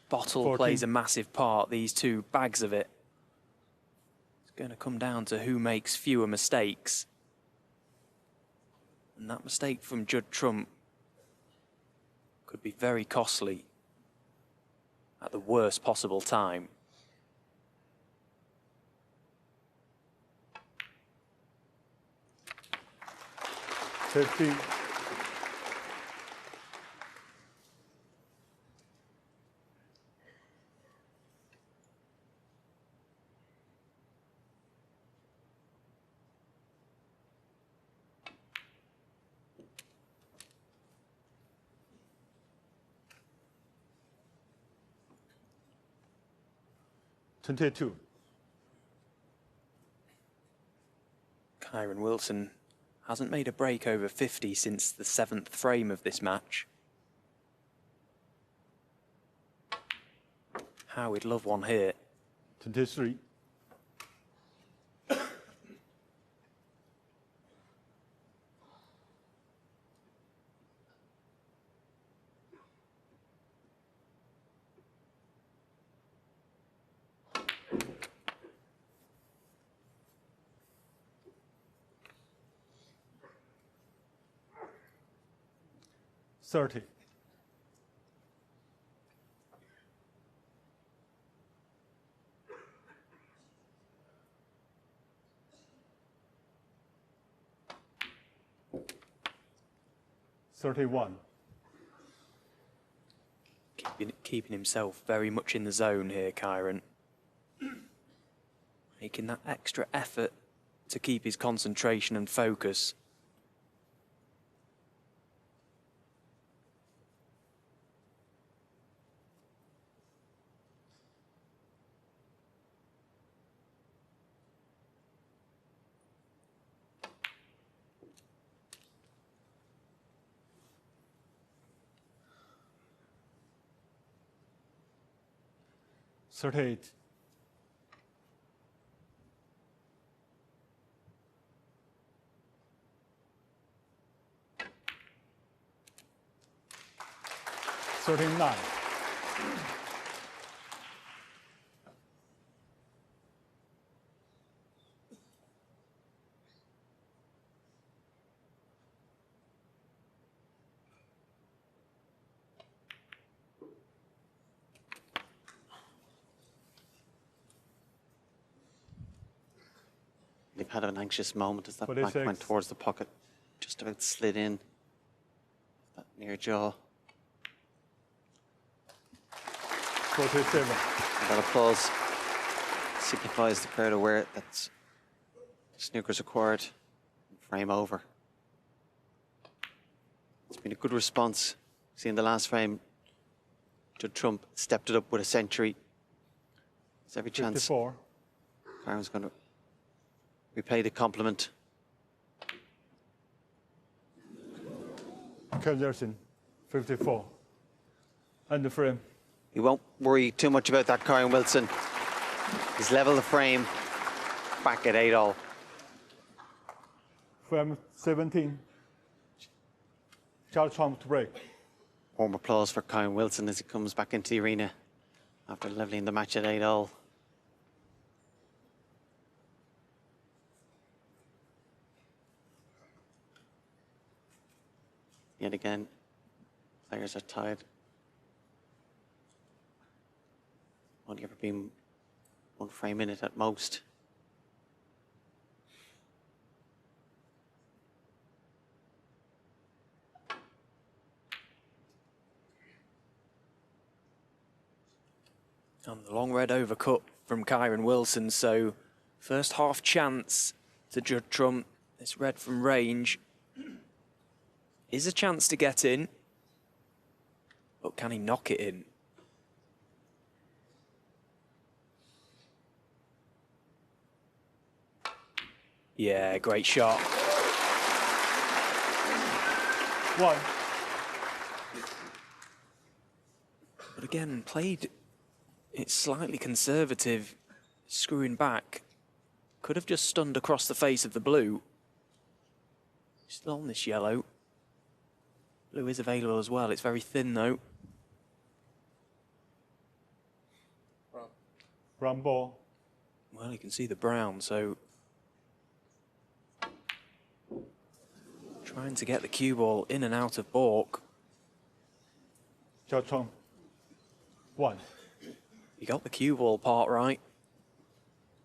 Speaker 2: bottle
Speaker 3: 14.
Speaker 2: plays a massive part, these 2 bags of it. It's going to come down to who makes fewer mistakes. And that mistake from Judd Trump could be very costly at the worst possible time.
Speaker 3: 50.
Speaker 2: Kyren Wilson Hasn't made a break over 50 since the 7th frame of this match. How we'd love one here.
Speaker 3: 23. Thirty. $31.
Speaker 2: Keeping himself very much in the zone here, Kyren. Making that extra effort to keep his concentration and focus.
Speaker 3: $38. $39.
Speaker 1: They've had an anxious moment as that
Speaker 3: 46.
Speaker 1: black went towards the pocket. Just about slid in. That near jaw.
Speaker 3: 47.
Speaker 1: And that applause signifies the crowd aware that snooker's acquired. Frame over. It's been a good response. See in the last frame, Judd Trump stepped it up with a century. There's every chance
Speaker 3: 54.
Speaker 1: Kyren's going to repay the compliment.
Speaker 3: Kyren, 54. And the frame.
Speaker 1: You won't worry too much about that, Kyren Wilson. He's leveled the frame back at 8-all.
Speaker 3: Frame 17. Judd Trump to break.
Speaker 1: Warm applause for Kyren Wilson as he comes back into the arena after levelling the match at 8-all. Yet again, players are tied. Only ever been one frame in it at most.
Speaker 2: And the long red overcut from Kyren Wilson, so first half chance to Judd Trump. This red from range is a chance to get in, but can he knock it in? Yeah, great shot.
Speaker 3: One.
Speaker 2: But again, played it slightly conservative, screwing back. Could have just stunned across the face of the blue. Still on this yellow. Blue is available as well. It's very thin though.
Speaker 3: Brown ball.
Speaker 2: Well, you can see the brown, so trying to get the cue ball in and out of balk.
Speaker 3: Judd Trump. One.
Speaker 2: He got the cue ball part right,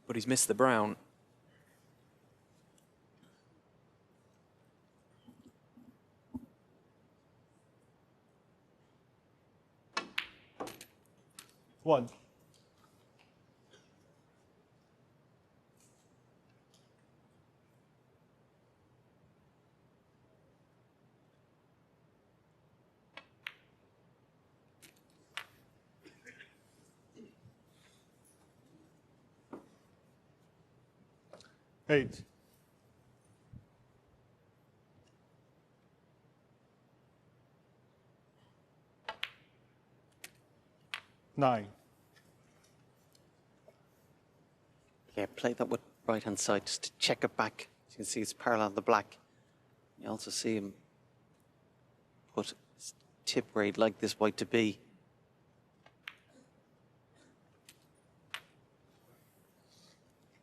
Speaker 2: but he's missed the brown.
Speaker 3: One. Eight. 9.
Speaker 1: Yeah, play that with right-hand side just to check it back. As you can see, it's parallel to the black. You also see him put his tip where he'd like this white to be.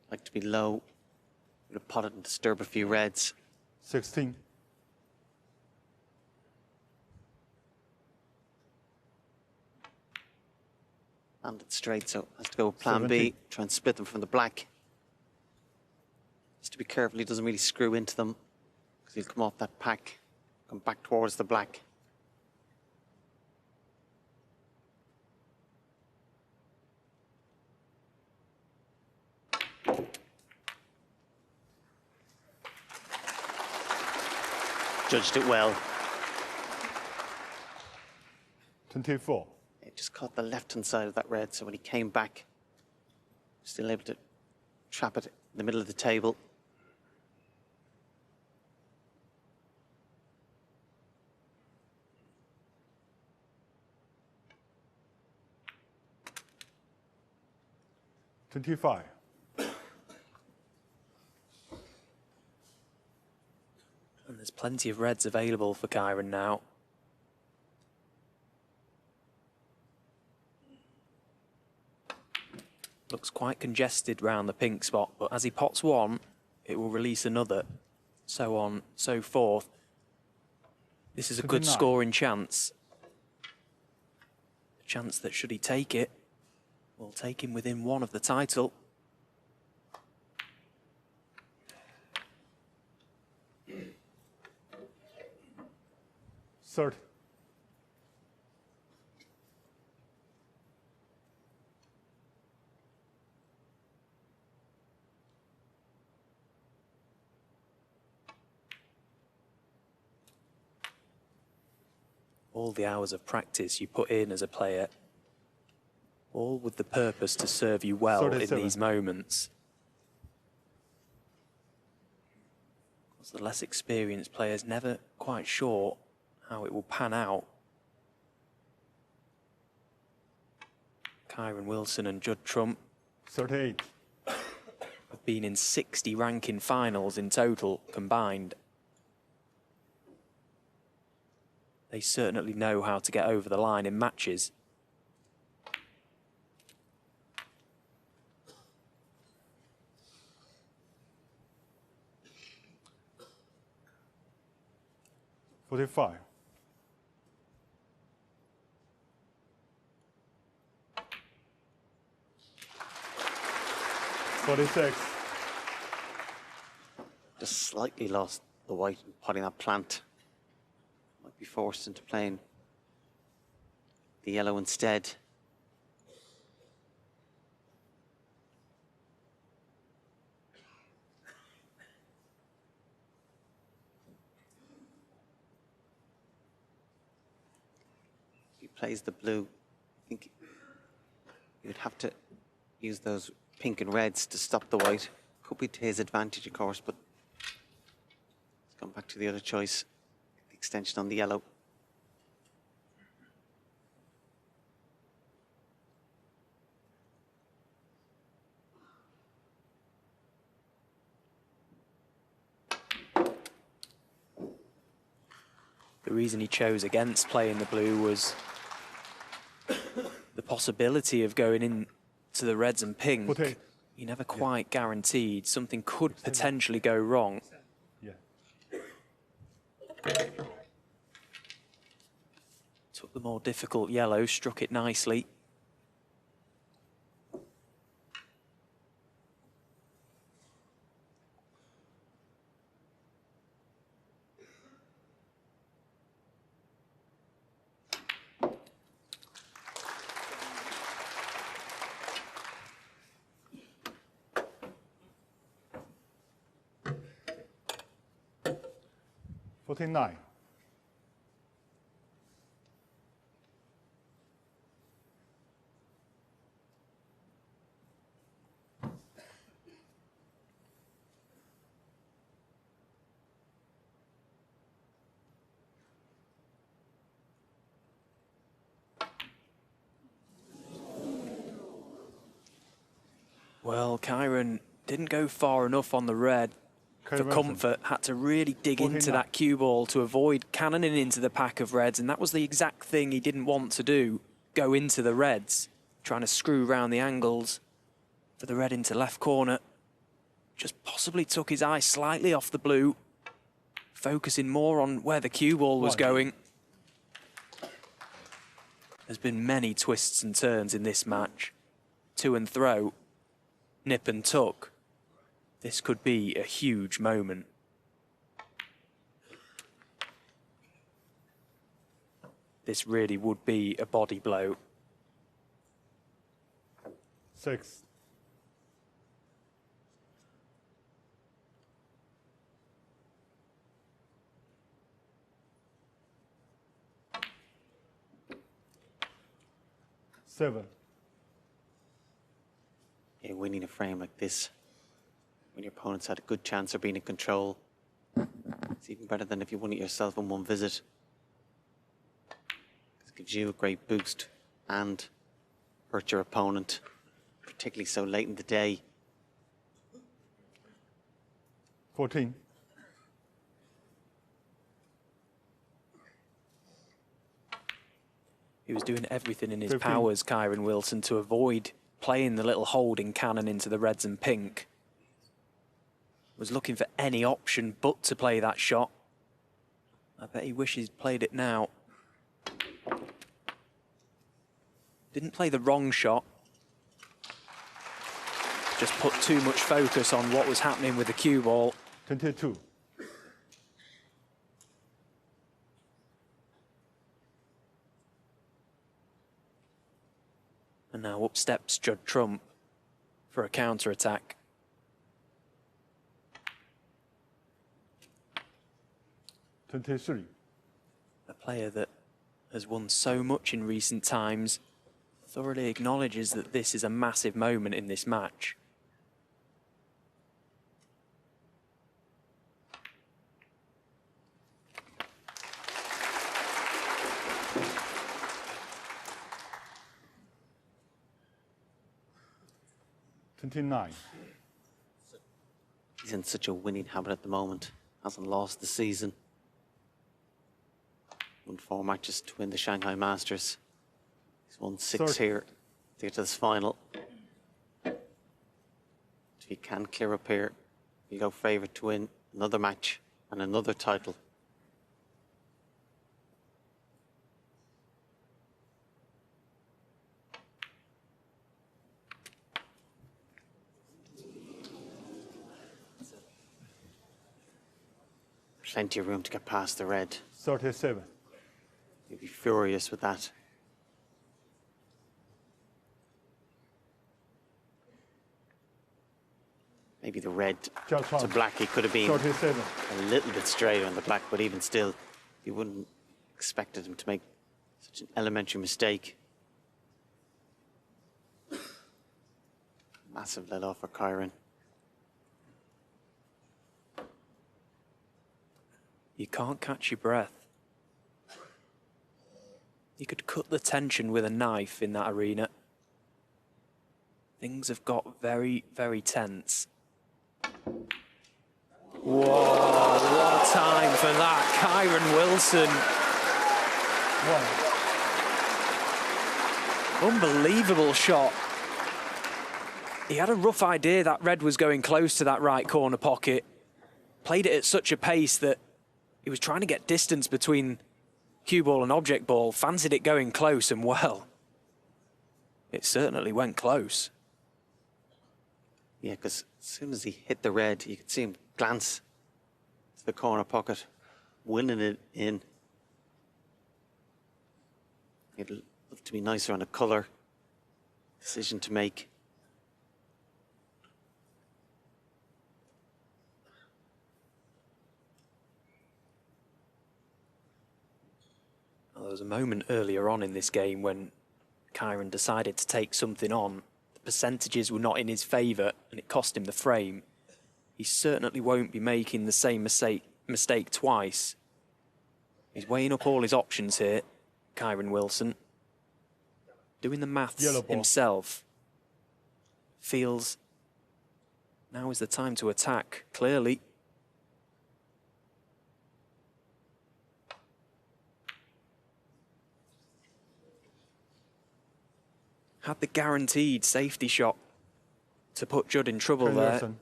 Speaker 1: Like to be low, to pot it and disturb a few reds.
Speaker 3: 16.
Speaker 1: And it's straight, so has to go with plan
Speaker 3: 17.
Speaker 1: B, try and split them from the black. Just to be careful he doesn't really screw into them, because he'll come off that pack, come back towards the black. Judged it well.
Speaker 3: 24.
Speaker 1: It just caught the left-hand side of that red, so when he came back, still able to trap it in the middle of the table.
Speaker 3: $25.
Speaker 2: And there's plenty of reds available for Kyren now. Looks quite congested round the pink spot, but as he pots one, it will release another. So on, so forth. This is a good
Speaker 3: 29.
Speaker 2: scoring chance. A chance that, should he take it, will take him within one of the title.
Speaker 3: $30.
Speaker 2: All the hours of practice you put in as a player, all with the purpose to serve you well in
Speaker 3: 37.
Speaker 2: these moments. Because the less experienced player's never quite sure how it will pan out. Kyren Wilson and Judd Trump
Speaker 3: 38.
Speaker 2: have been in 60 ranking finals in total combined. They certainly know how to get over the line in matches.
Speaker 3: $45. 46.
Speaker 1: Just slightly lost the white in potting that plant. Might be forced into playing the yellow instead. If he plays the blue, I think he would have to use those pink and reds to stop the white. Could be to his advantage, of course, but let's come back to the other choice. The extension on the yellow.
Speaker 2: The reason he chose against playing the blue was the possibility of going in to the reds and pink.
Speaker 3: 48.
Speaker 2: You never quite guaranteed. Something could potentially go wrong.
Speaker 3: Yeah.
Speaker 2: Took the more difficult yellow, struck it nicely.
Speaker 3: $49.
Speaker 2: Well, Kyren didn't go far enough on the red for comfort, had to really dig into that cue ball to avoid cannoning into the pack of reds, and that was the exact thing he didn't want to do, go into the reds, trying to screw round the angles for the red into left corner. Just possibly took his eye slightly off the blue, focusing more on where the cue ball was going. There's been many twists and turns in this match. To and throw, nip and tuck. This could be a huge moment. This really would be a body blow.
Speaker 3: 6. Seven.
Speaker 1: Yeah, winning a frame like this, when your opponent's had a good chance of being in control, it's even better than if you won it yourself in one visit. It gives you a great boost and hurt your opponent, particularly so late in the day.
Speaker 3: 14.
Speaker 2: He was doing everything in his
Speaker 3: 15.
Speaker 2: powers, Kyren Wilson, to avoid playing the little holding cannon into the reds and pink. Was looking for any option but to play that shot. I bet he wishes he'd played it now. Didn't play the wrong shot. Just put too much focus on what was happening with the cue ball.
Speaker 3: 22.
Speaker 2: And now up steps Judd Trump for a counter-attack.
Speaker 3: A
Speaker 2: player that has won so much in recent times thoroughly acknowledges that this is a massive moment in this match.
Speaker 1: He's in such a winning habit at the moment. Hasn't lost the season. Won 4 matches to win the Shanghai Masters. He's won 6 here to get to this final. If he can clear up here, he'll go favourite to win another match and another title. Plenty of room to get past the red.
Speaker 3: 37.
Speaker 1: He'll be furious with that. Maybe the red to black, he could have been
Speaker 3: 37.
Speaker 1: a little bit straighter on the black, but even still, you wouldn't expected him to make such an elementary mistake. Massive let off for Kyren.
Speaker 2: You can't catch your breath. You could cut the tension with a knife in that arena. Things have got very, very tense. Whoa, what a time for that. Kyren Wilson. Unbelievable shot. He had a rough idea that red was going close to that right corner pocket. Played it at such a pace that he was trying to get distance between cue ball and object ball, fancied it going close, and well, it certainly went close.
Speaker 1: Yeah, because as soon as he hit the red, you could see him glance to the corner pocket, winning it in. It'll look to be nicer on a colour. Decision to make.
Speaker 2: Well, there was a moment earlier on in this game when Kyren decided to take something on. The percentages were not in his favour and it cost him the frame. He certainly won't be making the same mistake twice. He's weighing up all his options here, Kyren Wilson. Doing the maths himself. Feels Now is the time to attack, clearly. Had the guaranteed safety shot to put Judd in trouble there.
Speaker 3: Wilson,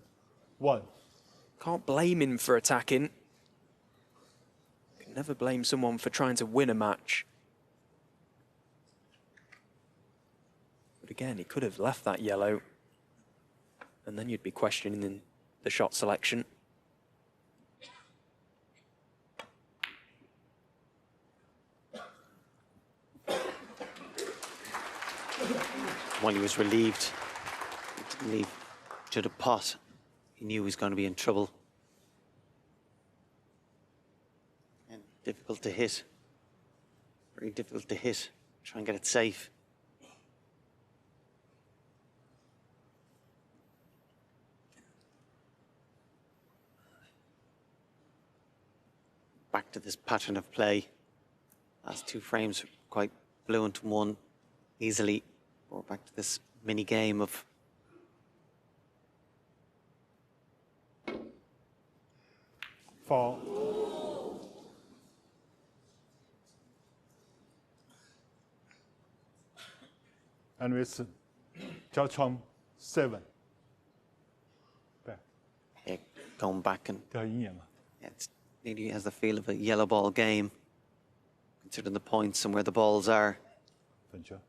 Speaker 3: 1.
Speaker 2: Can't blame him for attacking. Can never blame someone for trying to win a match. But again, he could have left that yellow, and then you'd be questioning the shot selection.
Speaker 1: While he was relieved, he didn't leave Judd a pot. He knew he was going to be in trouble. And difficult to hit. Very difficult to hit. Try and get it safe. Back to this pattern of play. Last 2 frames were quite fluent and won easily. We're back to this mini game of
Speaker 3: fall. And with Judd 7. Back.
Speaker 1: yeah, going back and
Speaker 3: 掉鹰眼嘛
Speaker 1: it nearly has the feel of a yellow ball game, considering the points and where the balls are.
Speaker 3: 粉球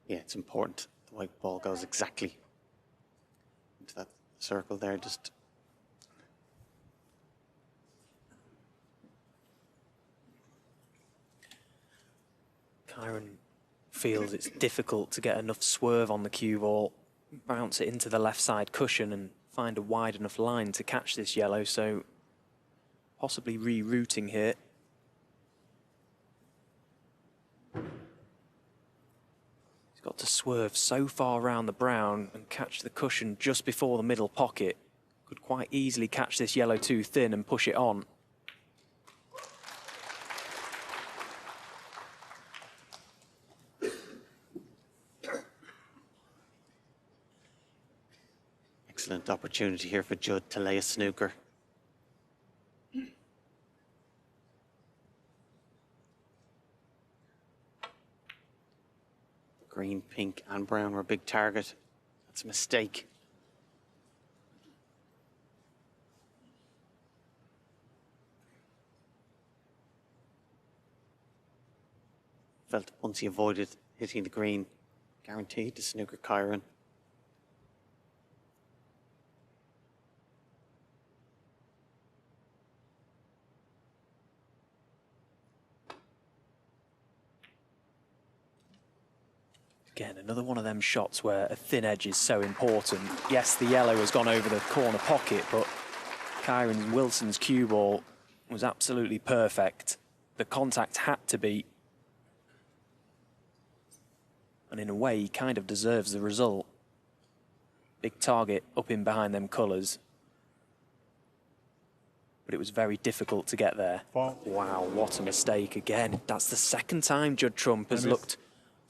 Speaker 1: Yeah, it's important. The white ball goes exactly into that circle there. Just
Speaker 2: Kyren feels it's difficult to get enough swerve on the cue ball, bounce it into the left side cushion and find a wide enough line to catch this yellow, so possibly rerouting here. He's got to swerve so far around the brown and catch the cushion just before the middle pocket. Could quite easily catch this yellow too thin and push it on.
Speaker 1: excellent opportunity here for Judd to lay a snooker. Green, pink and brown were a big target. That's a mistake. Felt once he avoided hitting the green, guaranteed to snooker Kyren.
Speaker 2: Again, another one of them shots where a thin edge is so important. Yes, the yellow has gone over the corner pocket, but Kyren Wilson's cue ball was absolutely perfect. The contact had to be. And in a way, he kind of deserves the result. Big target up in behind them colours. But it was very difficult to get there. Wow, what a mistake again. That's the second time Judd Trump has looked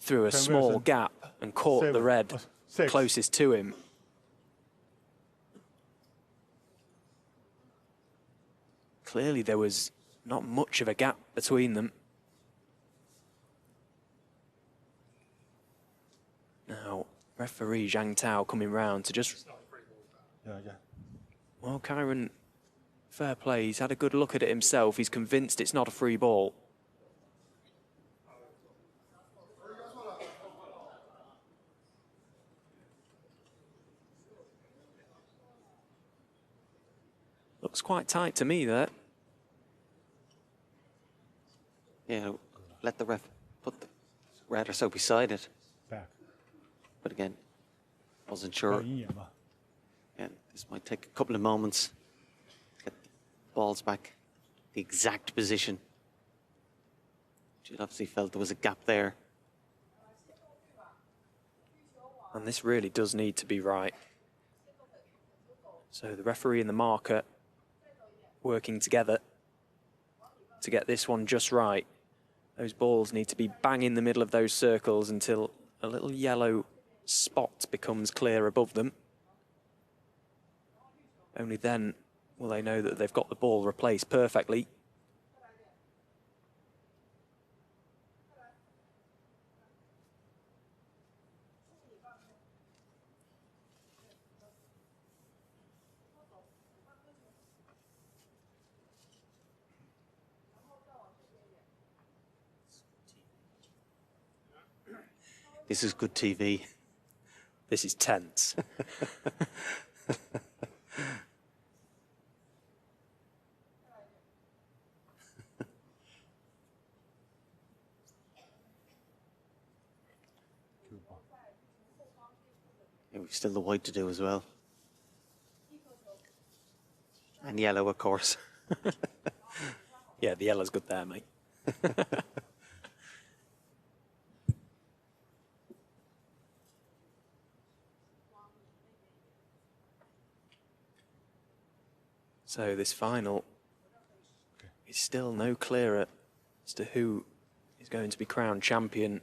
Speaker 2: through a small gap and caught the red closest to him. Clearly there was not much of a gap between them. Now, referee Zhang Tao coming round to just... Well, Kyren, fair play. He's had a good look at it himself. He's convinced it's not a free ball. Looks quite tight to me there.
Speaker 1: Yeah, let the ref put the red or so beside it.
Speaker 3: Back.
Speaker 1: But again, wasn't sure.
Speaker 3: 掉鹰眼嘛
Speaker 1: Yeah, this might take a couple of moments. Get Ball's back. The exact position. Judd obviously felt there was a gap there.
Speaker 2: And this really does need to be right. So the referee and the marker working together to get this one just right. Those balls need to be bang in the middle of those circles until a little yellow spot becomes clear above them. Only then will they know that they've got the ball replaced perfectly.
Speaker 1: This is good TV.
Speaker 2: This is tense.
Speaker 1: Yeah, we've still the white to do as well. And yellow, of course.
Speaker 2: Yeah, the yellow's good there, mate. So this final is still no clearer as to who is going to be crowned champion.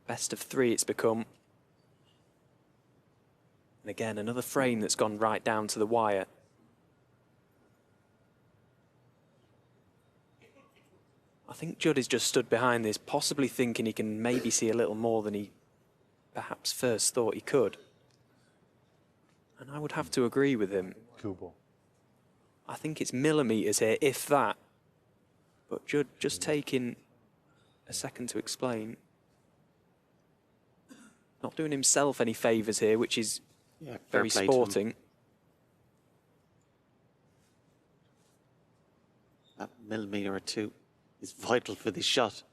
Speaker 2: Best of 3 it's become. And again, another frame that's gone right down to the wire. I think Judd is just stood behind this, possibly thinking he can maybe see a little more than he perhaps first thought he could. And I would have to agree with him.
Speaker 3: Cue ball.
Speaker 2: I think it's millimetres here, if that. But Judd just taking a second to explain. Not doing himself any favours here, which is very sporting.
Speaker 1: That millimetre or two is vital for this shot.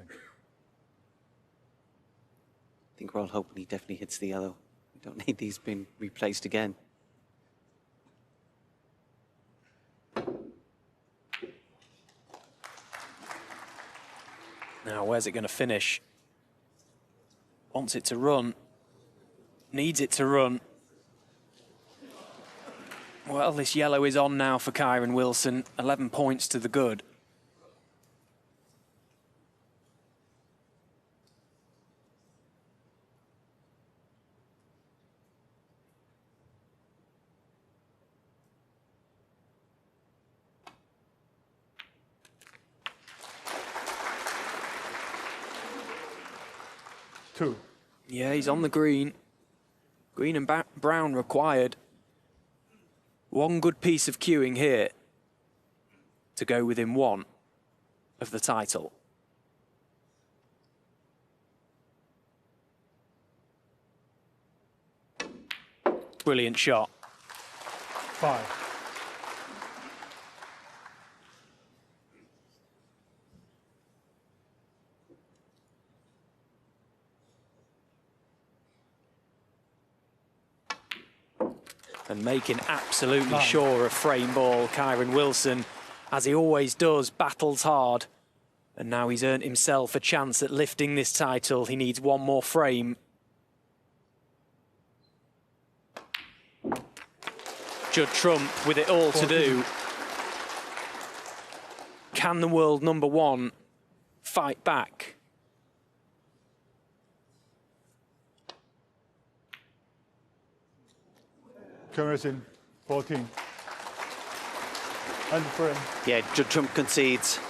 Speaker 1: I think we're all hoping he definitely hits the yellow. We don't need these being replaced again.
Speaker 2: Now, where's it going to finish? Wants it to run. Needs it to run. Well, this yellow is on now for Kyren Wilson. 11 points to the good.
Speaker 3: Two.
Speaker 2: Yeah, he's on the green. Green and brown required. One good piece of cueing here to go within 1 of the title. Brilliant shot.
Speaker 3: 5.
Speaker 2: And making absolutely sure of frame ball, Kyren Wilson, as he always does, battles hard. And now he's earned himself a chance at lifting this title. He needs 1 more frame. Judd Trump with it all to do. Can the world #1 fight back?
Speaker 3: Cameras in 14. And frame.
Speaker 1: Yeah, Judd Trump concedes.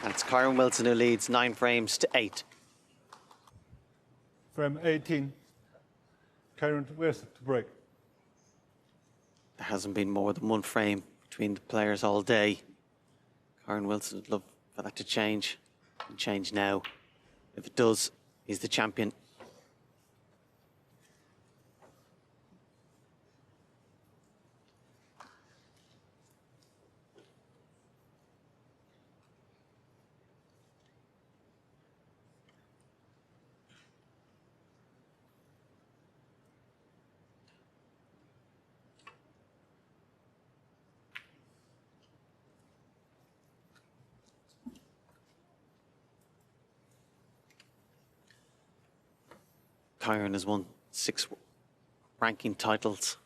Speaker 1: And it's Kyren Wilson who leads 9 frames to 8.
Speaker 3: Frame 18. Kyren West to break.
Speaker 1: There hasn't been more than 1 frame between the players all day. Kyren Wilson would love for that to change. And change now. If it does, he's the champion. Kyren has won 6 ranking titles.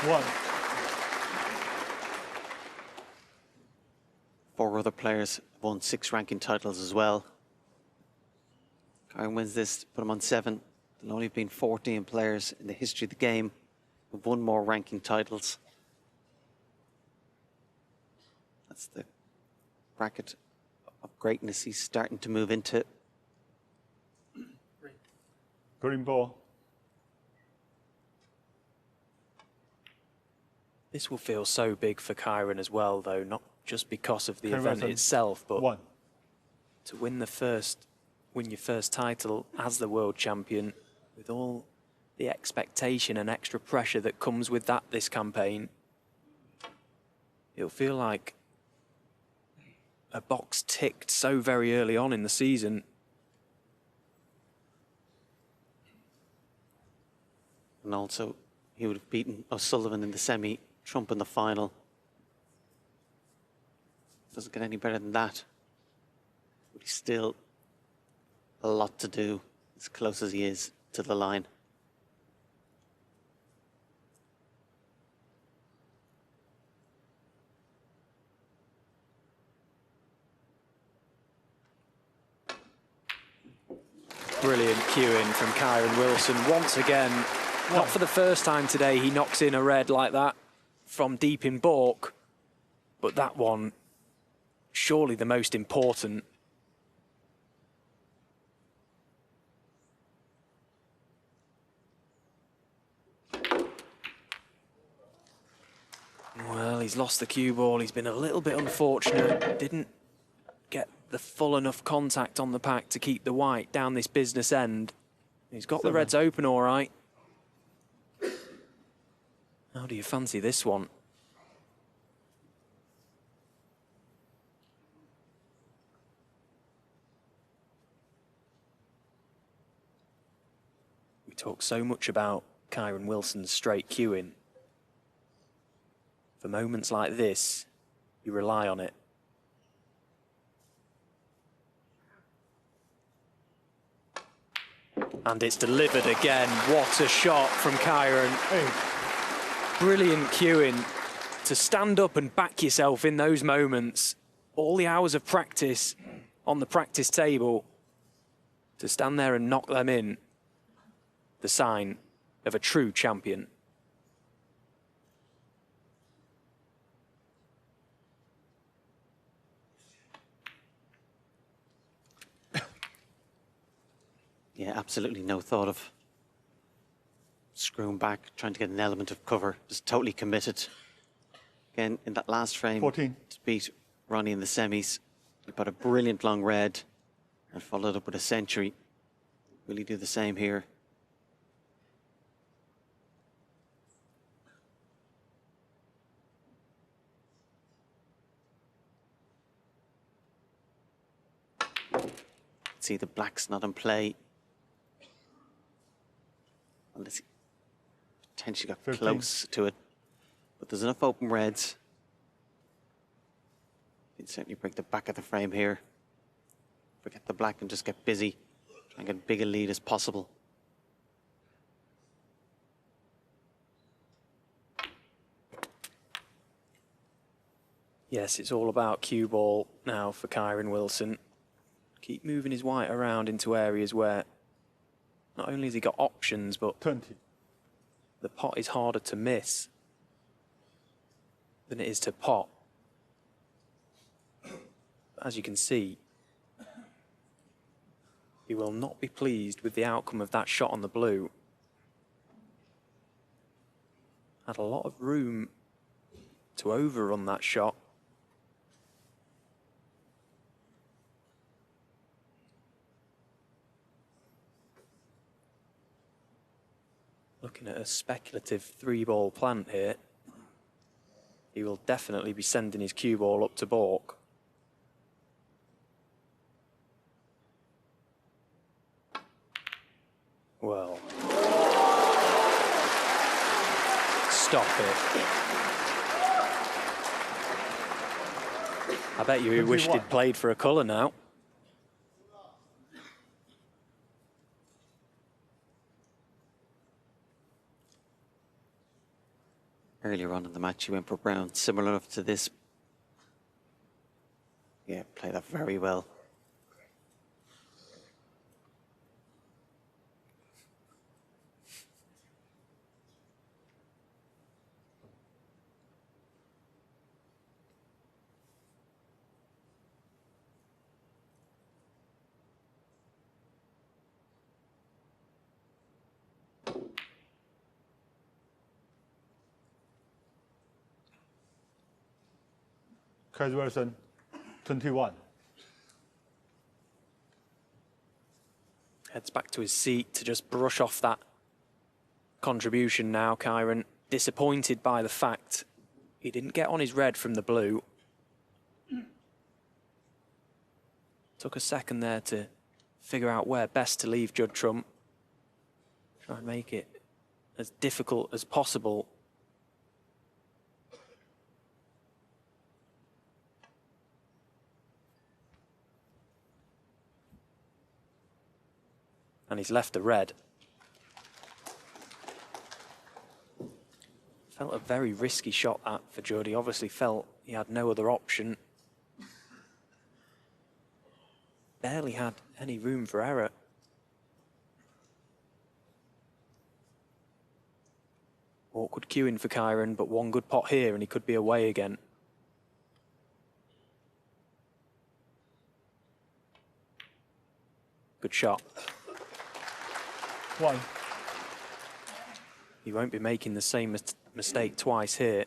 Speaker 3: One.
Speaker 1: 4 other players have won 6 ranking titles as well. Kyren wins this, put him on 7. There'll only have been 14 players in the history of the game who've won more ranking titles. That's the bracket of greatness he's starting to move into.
Speaker 3: Green ball.
Speaker 2: This will feel so big for Kyren as well, though, not just because of the
Speaker 3: Kyren
Speaker 2: event
Speaker 3: Wilson,
Speaker 2: itself, but
Speaker 3: 1.
Speaker 2: to win your first title as the world champion with all the expectation and extra pressure that comes with that this campaign. It'll feel like a box ticked so very early on in the season.
Speaker 1: And also, he would have beaten O'Sullivan in the semi, Trump in the final. Doesn't get any better than that. But he's still a lot to do, as close as he is to the line.
Speaker 2: Brilliant cueing from Kyren Wilson. Once again, not for the first time today, he knocks in a red like that from deep in baulk. But that one, surely the most important. Well, he's lost the cue ball. He's been a little bit unfortunate. Didn't get the full enough contact on the pack to keep the white down this business end. He's got the reds open all right. How do you fancy this one? We talk so much about Kyren Wilson's straight cueing. For moments like this, you rely on it. And it's delivered again. What a shot from Kyren. Brilliant cueing to stand up and back yourself in those moments. All the hours of practice on the practice table. To stand there and knock them in. The sign of a true champion.
Speaker 1: Yeah, absolutely no thought of screwing back, trying to get an element of cover. Just totally committed. Again, in that last frame,
Speaker 3: 14.
Speaker 1: To beat Ronnie in the semis, he put a brilliant long red and followed up with a century. Will he do the same here? See, the black's not in play. Unless he potentially got
Speaker 3: 15.
Speaker 1: close to it. But there's enough open reds. He'd certainly break the back of the frame here. Forget the black and just get busy. Try and get as big a lead as possible.
Speaker 2: Yes, it's all about cue ball now for Kyren Wilson. Keep moving his white around into areas where not only has he got options, but
Speaker 3: 20.
Speaker 2: the pot is harder to miss than it is to pot. As you can see, he will not be pleased with the outcome of that shot on the blue. Had a lot of room to overrun that shot. Looking at a speculative 3-ball plant here. He will definitely be sending his cue ball up to baulk. Well, stop it. I bet you he wished he'd played for a colour now.
Speaker 1: Earlier on in the match, he went for brown, similar enough to this. Yeah, played that very well.
Speaker 3: Kyren Wilson, 21.
Speaker 2: Heads back to his seat to just brush off that contribution now, Kyren. Disappointed by the fact he didn't get on his red from the blue. Took a second there to figure out where best to leave Judd Trump. Try and make it as difficult as possible. And he's left the red. Felt a very risky shot that for Judd. He obviously felt he had no other option. Barely had any room for error. Awkward queuing for Kyren, but one good pot here and he could be away again. Good shot.
Speaker 3: One.
Speaker 2: He won't be making the same mistake twice here.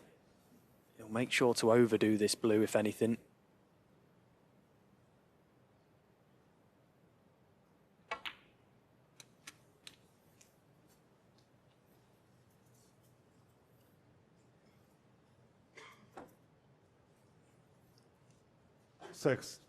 Speaker 2: He'll make sure to overdo this blue, if anything.
Speaker 3: Six.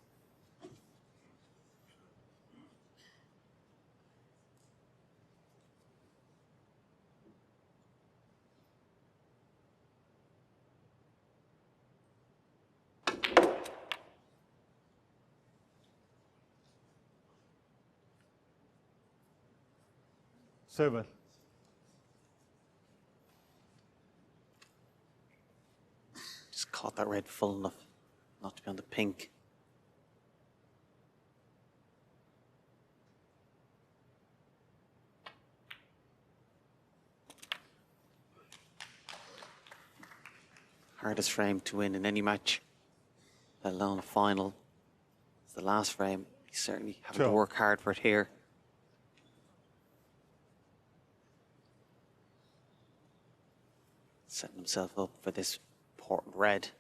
Speaker 3: Seven.
Speaker 1: Just caught that red full enough not to be on the pink. Hardest frame to win in any match, let alone a final. It's the last frame. He's certainly having to work hard for it here. Setting himself up for this important red.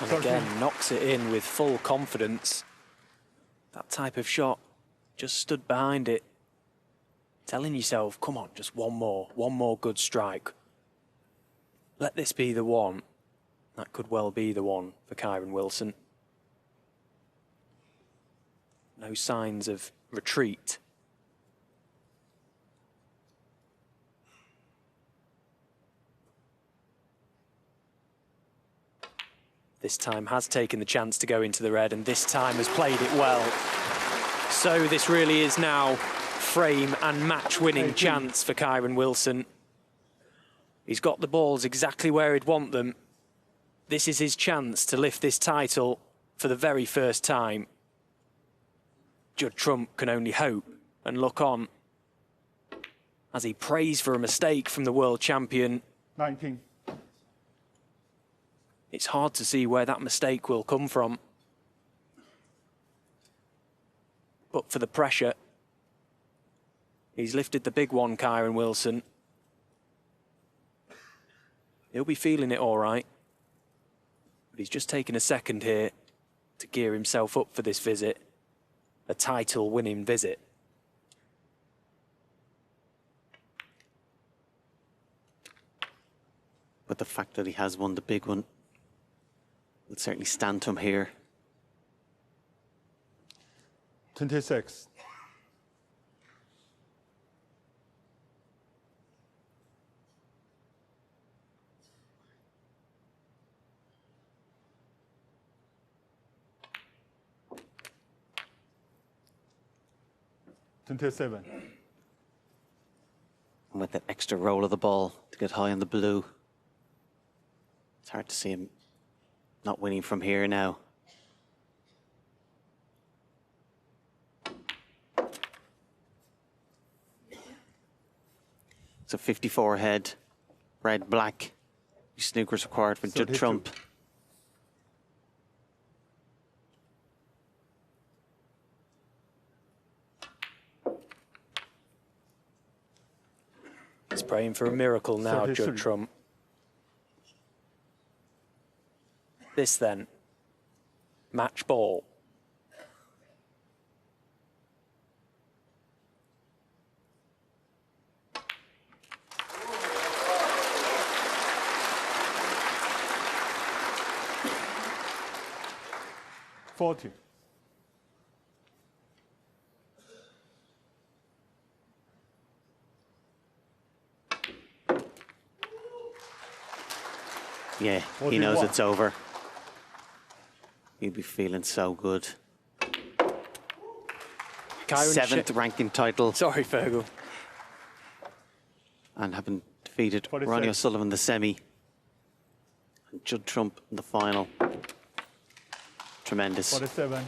Speaker 2: And again, knocks it in with full confidence. That type of shot, just stood behind it, telling yourself, come on, just one more good strike. Let this be the one. That could well be the one for Kyren Wilson. No signs of retreat. This time has taken the chance to go into the red, and this time has played it well. So this really is now frame and match-winning chance for Kyren Wilson. He's got the balls exactly where he'd want them. This is his chance to lift this title for the very first time. Judd Trump can only hope and look on as he prays for a mistake from the world champion.
Speaker 3: 19.
Speaker 2: It's hard to see where that mistake will come from. But for the pressure, he's lifted the big one, Kyren Wilson. He'll be feeling it all right. But he's just taken a second here to gear himself up for this visit. A title-winning visit.
Speaker 1: But the fact that he has won the big one will certainly stand to him here.
Speaker 3: 26. Seven.
Speaker 1: And with that extra roll of the ball to get high on the blue, it's hard to see him not winning from here now. So 54 head, red, black. Snooker's required for Judd Trump.
Speaker 2: He's praying for a miracle now, Judd Trump. This then, match ball.
Speaker 1: Yeah, he knows it's over. He'll be feeling so good.
Speaker 2: Kyren
Speaker 1: 7th ranking title.
Speaker 2: Sorry, Fergal.
Speaker 1: And having defeated
Speaker 3: 46.
Speaker 1: Ronnie O'Sullivan in the semi. And Judd Trump in the final. Tremendous.
Speaker 3: 47.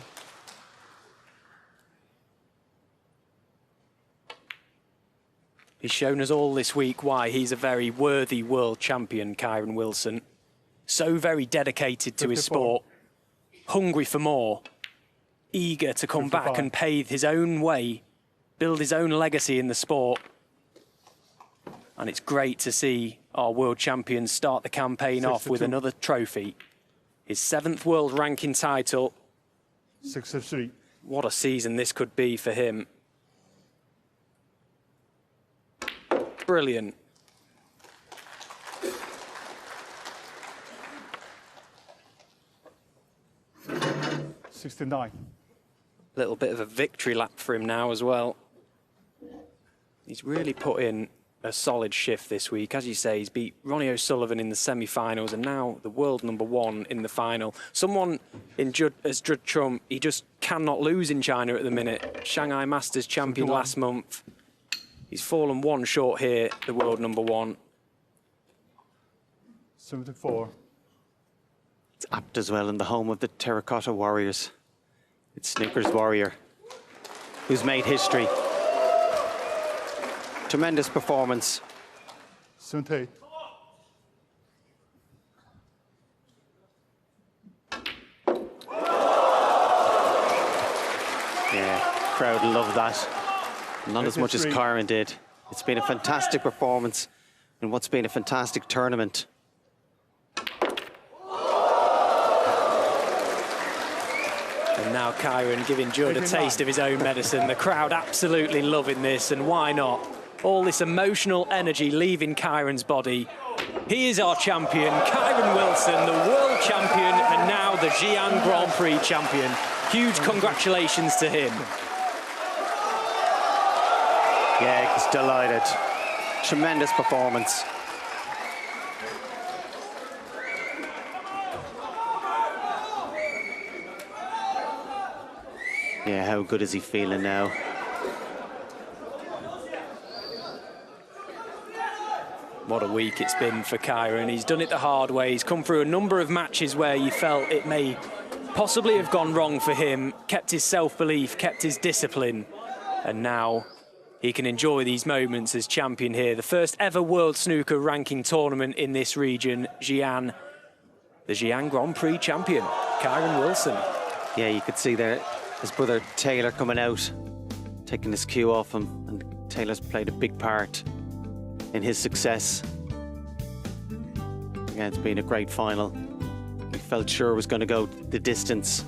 Speaker 2: He's shown us all this week why he's a very worthy world champion, Kyren Wilson. So very dedicated to
Speaker 3: 54.
Speaker 2: his sport, hungry for more, eager to come
Speaker 3: 55.
Speaker 2: back and pave his own way, build his own legacy in the sport. And it's great to see our world champions start the campaign off with
Speaker 3: 62.
Speaker 2: another trophy. His 7th world ranking title.
Speaker 3: 63.
Speaker 2: What a season this could be for him. Brilliant.
Speaker 3: $69.
Speaker 2: Little bit of a victory lap for him now as well. He's really put in a solid shift this week. As you say, he's beat Ronnie O'Sullivan in the semi-finals and now the world #1 in the final. Someone in Judd Trump, he just cannot lose in China at the minute. Shanghai Masters champion
Speaker 3: 71.
Speaker 2: last month. He's fallen one short here, the world #1.
Speaker 3: 74.
Speaker 1: It's apt as well in the home of the Terracotta Warriors. It's Snooker's warrior, who's made history. Tremendous performance.
Speaker 3: 78.
Speaker 1: Yeah, crowd love that. Not as much as
Speaker 3: 53.
Speaker 1: Kyren did. It's been a fantastic performance in what's been a fantastic tournament.
Speaker 2: And now Kyren giving Judd a
Speaker 3: 89.
Speaker 2: taste of his own medicine. The crowd absolutely loving this, and why not? All this emotional energy leaving Kyren's body. He is our champion, Kyren Wilson, the world champion, and now the Xi'an Grand Prix champion. Huge congratulations to him.
Speaker 1: Yeah, he's delighted. Tremendous performance. Yeah, how good is he feeling now?
Speaker 2: What a week it's been for Kyren. He's done it the hard way. He's come through a number of matches where you felt it may possibly have gone wrong for him, kept his self-belief, kept his discipline, and now he can enjoy these moments as champion here. The first ever World Snooker ranking tournament in this region, Xi'an, the Xi'an Grand Prix champion, Kyren Wilson.
Speaker 1: Yeah, you could see there his brother Taylor coming out, taking his cue off him, and Taylor's played a big part in his success. Yeah, it's been a great final. We felt sure it was going to go the distance.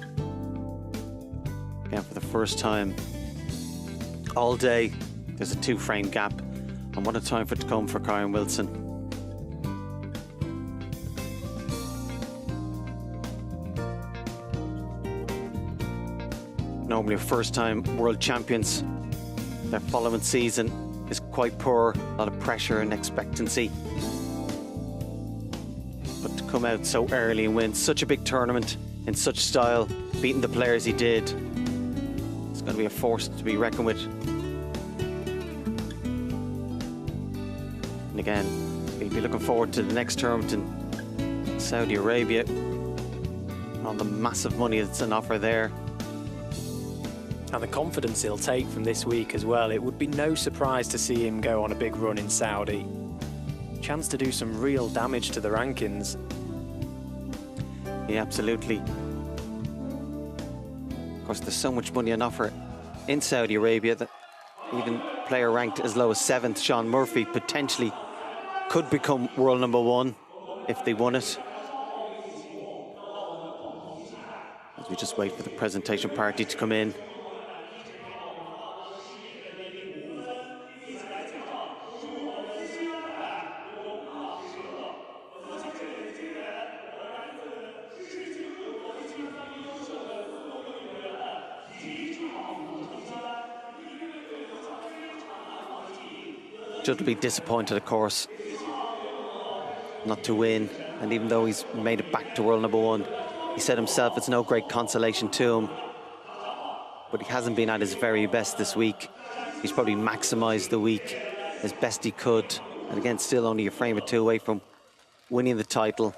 Speaker 1: Yeah, for the first time all day, there's a 2-frame gap, and what a time for it to come for Kyren Wilson. normally first-time world champions. Their following season is quite poor, a lot of pressure and expectancy. But to come out so early and win such a big tournament in such style, beating the players he did, it's going to be a force to be reckoned with. And again, we'll be looking forward to the next tournament in Saudi Arabia, all the massive money that's on offer there.
Speaker 2: And the confidence he'll take from this week as well. It would be no surprise to see him go on a big run in Saudi. Chance to do some real damage to the rankings.
Speaker 1: Yeah, absolutely. Of course, there's so much money on offer in Saudi Arabia that even player ranked as low as 7th, Sean Murphy, potentially could become world #1 if they won it. As we just wait for the presentation party to come in. Judd will be disappointed, of course, not to win. And even though he's made it back to world #1, he said himself it's no great consolation to him. But he hasn't been at his very best this week. He's probably maximised the week as best he could. And again, still only a frame or two away from winning the title.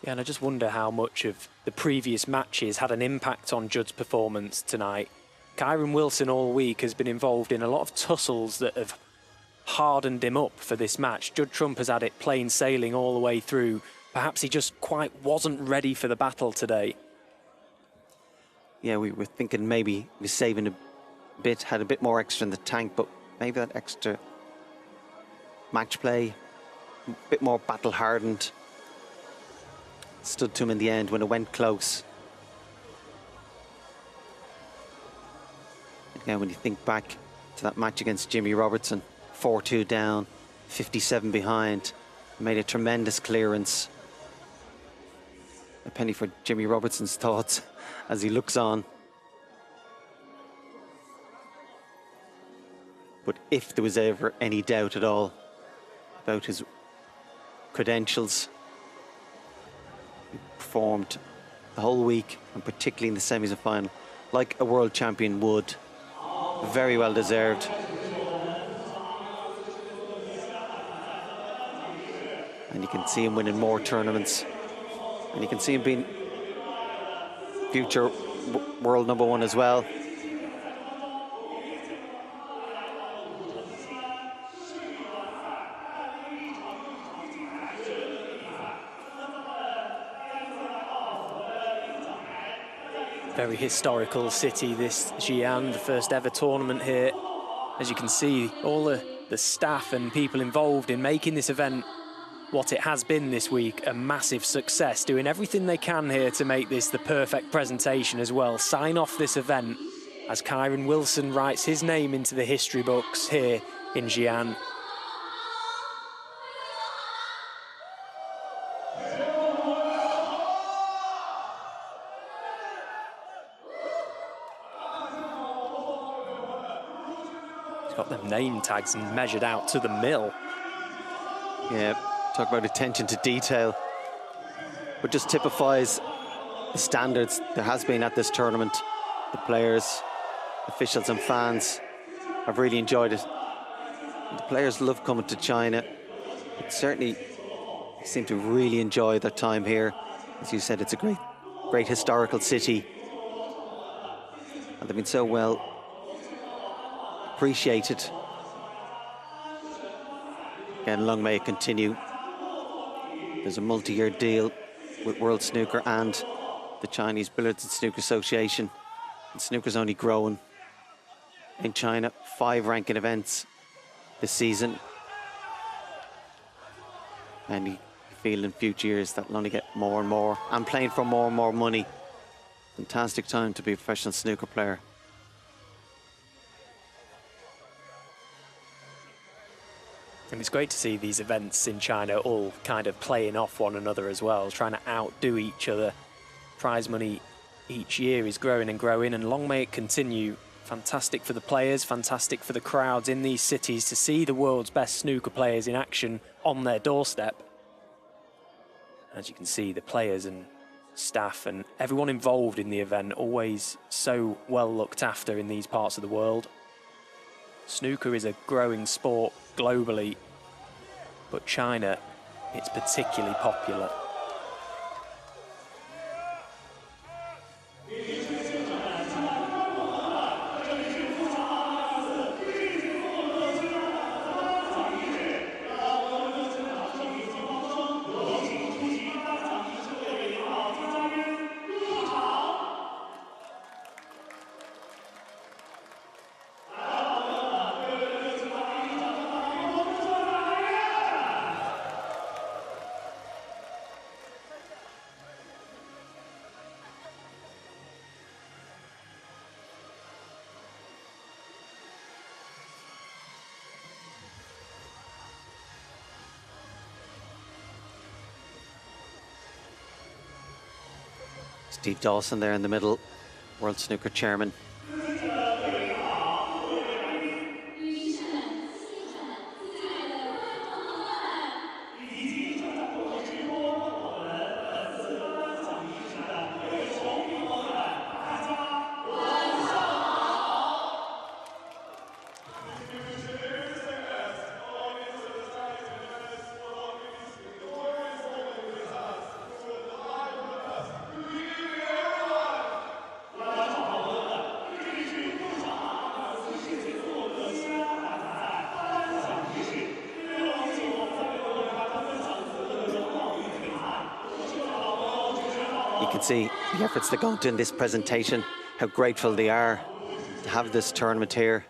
Speaker 2: Yeah, and I just wonder how much of the previous matches had an impact on Judd's performance tonight. Kyren Wilson all week has been involved in a lot of tussles that have hardened him up for this match. Judd Trump has had it plain sailing all the way through. Perhaps he just quite wasn't ready for the battle today.
Speaker 1: Yeah, we were thinking maybe he was saving a bit, had a bit more extra in the tank, but maybe that extra match play, a bit more battle hardened, stood to him in the end when it went close. Again, when you think back to that match against Jimmy Robertson, 4-2 down, 57 behind, made a tremendous clearance. A penny for Jimmy Robertson's thoughts as he looks on. But if there was ever any doubt at all about his credentials, he performed the whole week, and particularly in the semis and final, like a world champion would. Very well deserved. And you can see him winning more tournaments. And you can see him being future world #1 as well.
Speaker 2: Very historical city, this Xi'an, the first ever tournament here. As you can see, all the staff and people involved in making this event what it has been this week, a massive success, doing everything they can here to make this the perfect presentation as well. Sign off this event as Kyren Wilson writes his name into the history books here in Xi'an. Got them name tags and measured out to the mil.
Speaker 1: Yeah, talk about attention to detail. But just typifies the standards there has been at this tournament. The players, officials and fans have really enjoyed it. The players love coming to China. But certainly seem to really enjoy their time here. As you said, it's a great historical city. And they've been so well appreciated. Again, long may it continue. There's a multi-year deal with World Snooker and the Chinese Billiards and Snooker Association. And snooker's only growing in China. 5 ranking events this season. And you feel in future years that will only get more and more. And playing for more and more money. Fantastic time to be a professional snooker player.
Speaker 2: And it's great to see these events in China all kind of playing off one another as well, trying to outdo each other. Prize money each year is growing and growing, and long may it continue. Fantastic for the players, fantastic for the crowds in these cities to see the world's best snooker players in action on their doorstep. As you can see, the players and staff and everyone involved in the event always so well looked after in these parts of the world. Snooker is a growing sport globally, but China, it's particularly popular.
Speaker 1: Steve Dawson there in the middle, World Snooker Chairman. See the efforts that go into in this presentation, how grateful they are to have this tournament here.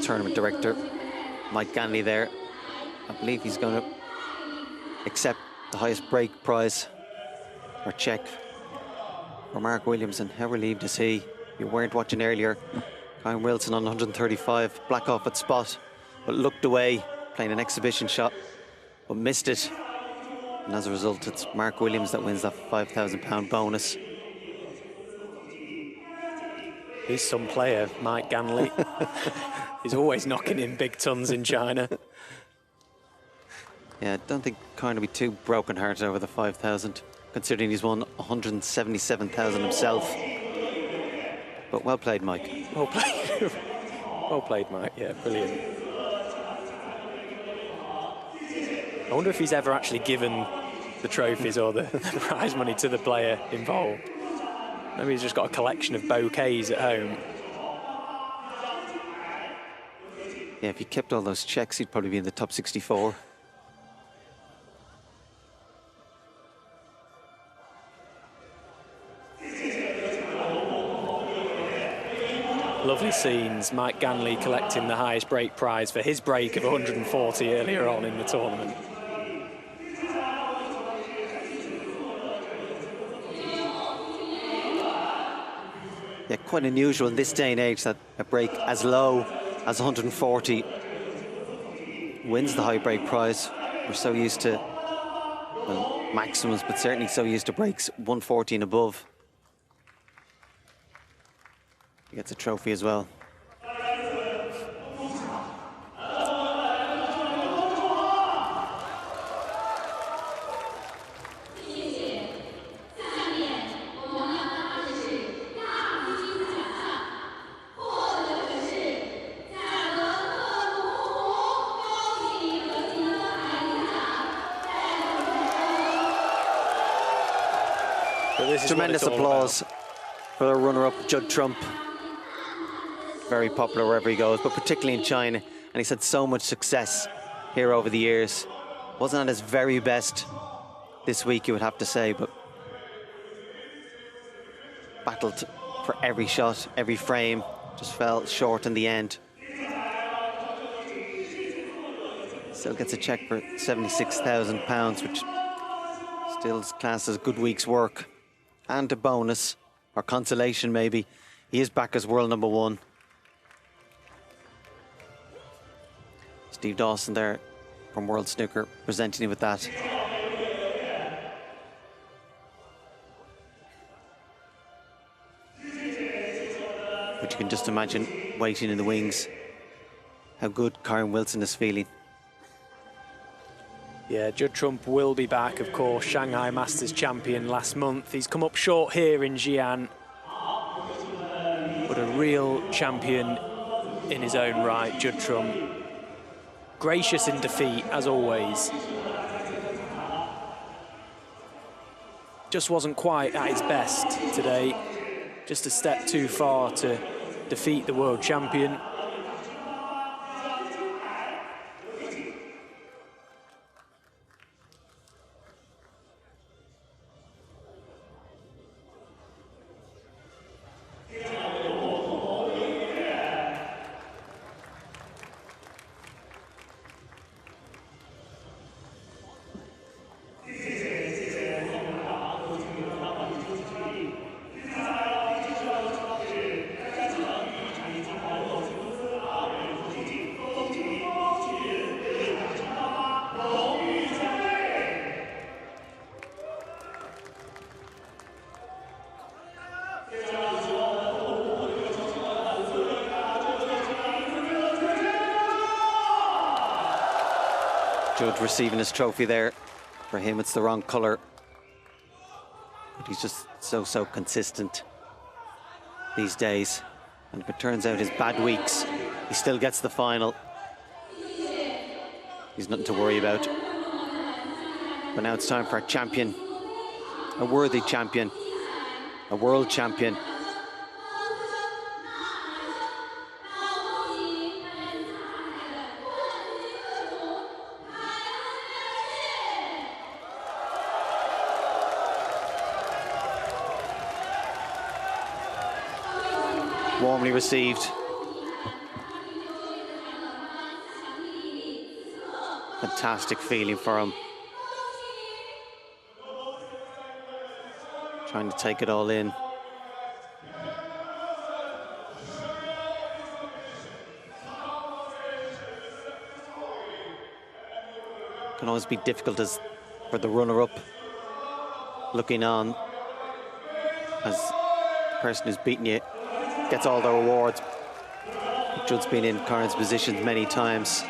Speaker 1: tournament director, Mike Ganley there. I believe he's going to accept the highest break prize or check for Mark Williams, and how relieved is he? You weren't watching earlier. Kyren Wilson on 135, black off at spot, but looked away, playing an exhibition shot, but missed it. And as a result, it's Mark Williams that wins that £5,000 bonus.
Speaker 2: He's some player, Mike Ganley. He's always knocking in big tons in China.
Speaker 1: Yeah, I don't think Kyren will be too broken-hearted over the 5,000, considering he's won 177,000 himself. But well played, Mike.
Speaker 2: Well played. Well played, Mike. Yeah, brilliant. I wonder if he's ever actually given the trophies or the prize money to the player involved. Maybe he's just got a collection of bouquets at home.
Speaker 1: Yeah, if he kept all those checks, he'd probably be in the top 64.
Speaker 2: Lovely scenes. Mike Ganley collecting the highest break prize for his break of 140 earlier on in the tournament.
Speaker 1: Yeah, quite unusual in this day and age that a break as low as 140 wins the high break prize. We're so used to, well, maximums, but certainly so used to breaks 140 and above. He gets a trophy as well. Tremendous applause for the runner-up, Judd Trump. Very popular wherever he goes, but particularly in China. And he's had so much success here over the years. Wasn't at his very best this week, you would have to say, but battled for every shot, every frame, just fell short in the end. Still gets a check for £76,000, which still is classed as a good week's work. And a bonus, or consolation maybe. He is back as world number one. Steve Dawson there from World Snooker presenting him with that. But you can just imagine waiting in the wings how good Kyren Wilson is feeling.
Speaker 2: Yeah, Judd Trump will be back, of course, Shanghai Masters champion last month. He's come up short here in Xi'an, but a real champion in his own right, Judd Trump. Gracious in defeat, as always. Just wasn't quite at his best today. Just a step too far to defeat the world champion.
Speaker 1: Judd receiving his trophy there. For him, it's the wrong colour. But he's just so consistent these days. And if it turns out his bad weeks, he still gets the final. He's nothing to worry about. But now it's time for a champion, a worthy champion, a world champion. Warmly received fantastic feeling for him. Trying to take it all in. Can always be difficult as for the runner-up, looking on as the person who's beaten you gets all the rewards. Judd's been in Kyren's positions many times.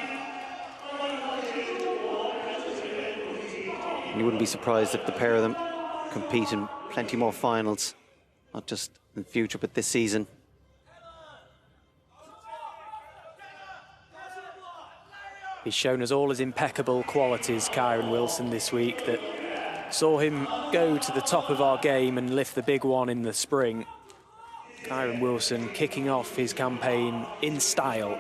Speaker 1: And you wouldn't be surprised if the pair of them compete in plenty more finals, not just in the future, but this season.
Speaker 2: He's shown us all his impeccable qualities, Kyren Wilson, this week, that saw him go to the top of our game and lift the big one in the spring. Kyren Wilson kicking off his campaign in style.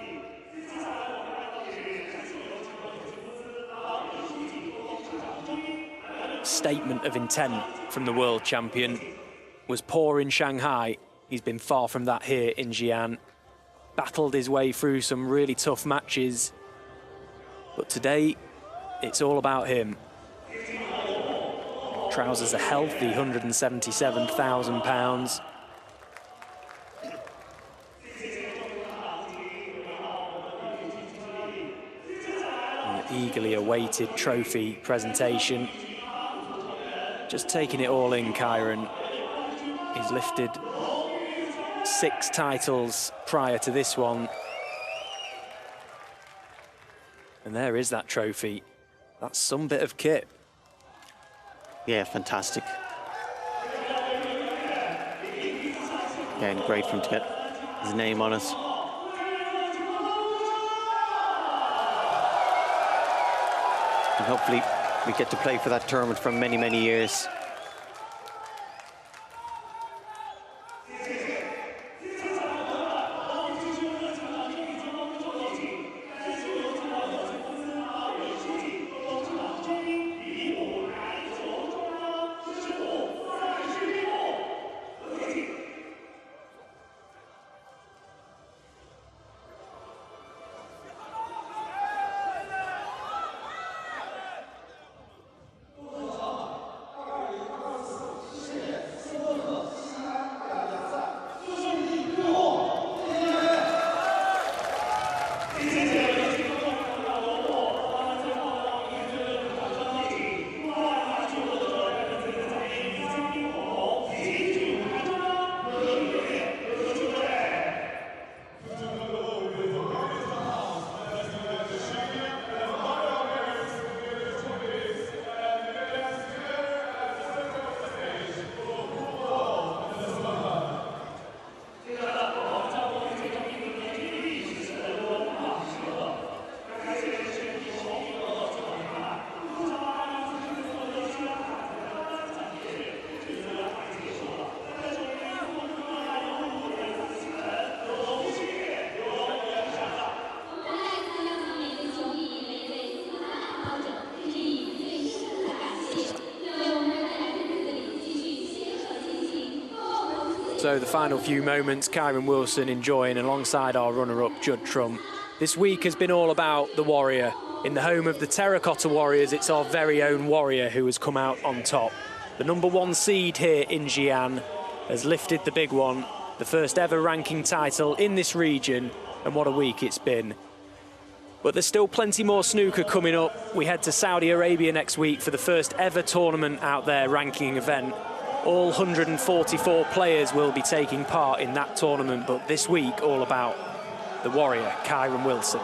Speaker 2: Statement of intent from the world champion. Was poor in Shanghai. He's been far from that here in Xi'an. Battled his way through some really tough matches. But today, it's all about him. Trousers a healthy £177,000. An eagerly awaited trophy presentation. Just taking it all in, Kyren. He's lifted 6 titles prior to this one. And there is that trophy. That's some bit of kit.
Speaker 1: Yeah, fantastic. Again, great for him to get his name on it. And hopefully we get to play for that tournament for many, many years.
Speaker 2: So the final few moments, Kyren Wilson enjoying alongside our runner-up, Judd Trump. This week has been all about the Warrior. In the home of the Terracotta Warriors, it's our very own Warrior who has come out on top. The #1 seed here in Xi'an has lifted the big one, the first ever ranking title in this region, and what a week it's been. But there's still plenty more snooker coming up. We head to Saudi Arabia next week for the first ever tournament out there ranking event. All 144 players will be taking part in that tournament, but this week all about the Warrior, Kyren Wilson.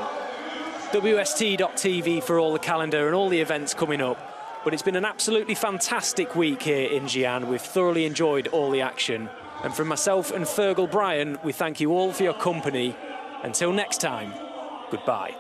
Speaker 2: WST.tv for all the calendar and all the events coming up. But it's been an absolutely fantastic week here in Xi'an. We've thoroughly enjoyed all the action. And from myself and Fergal Brian, we thank you all for your company. Until next time, goodbye.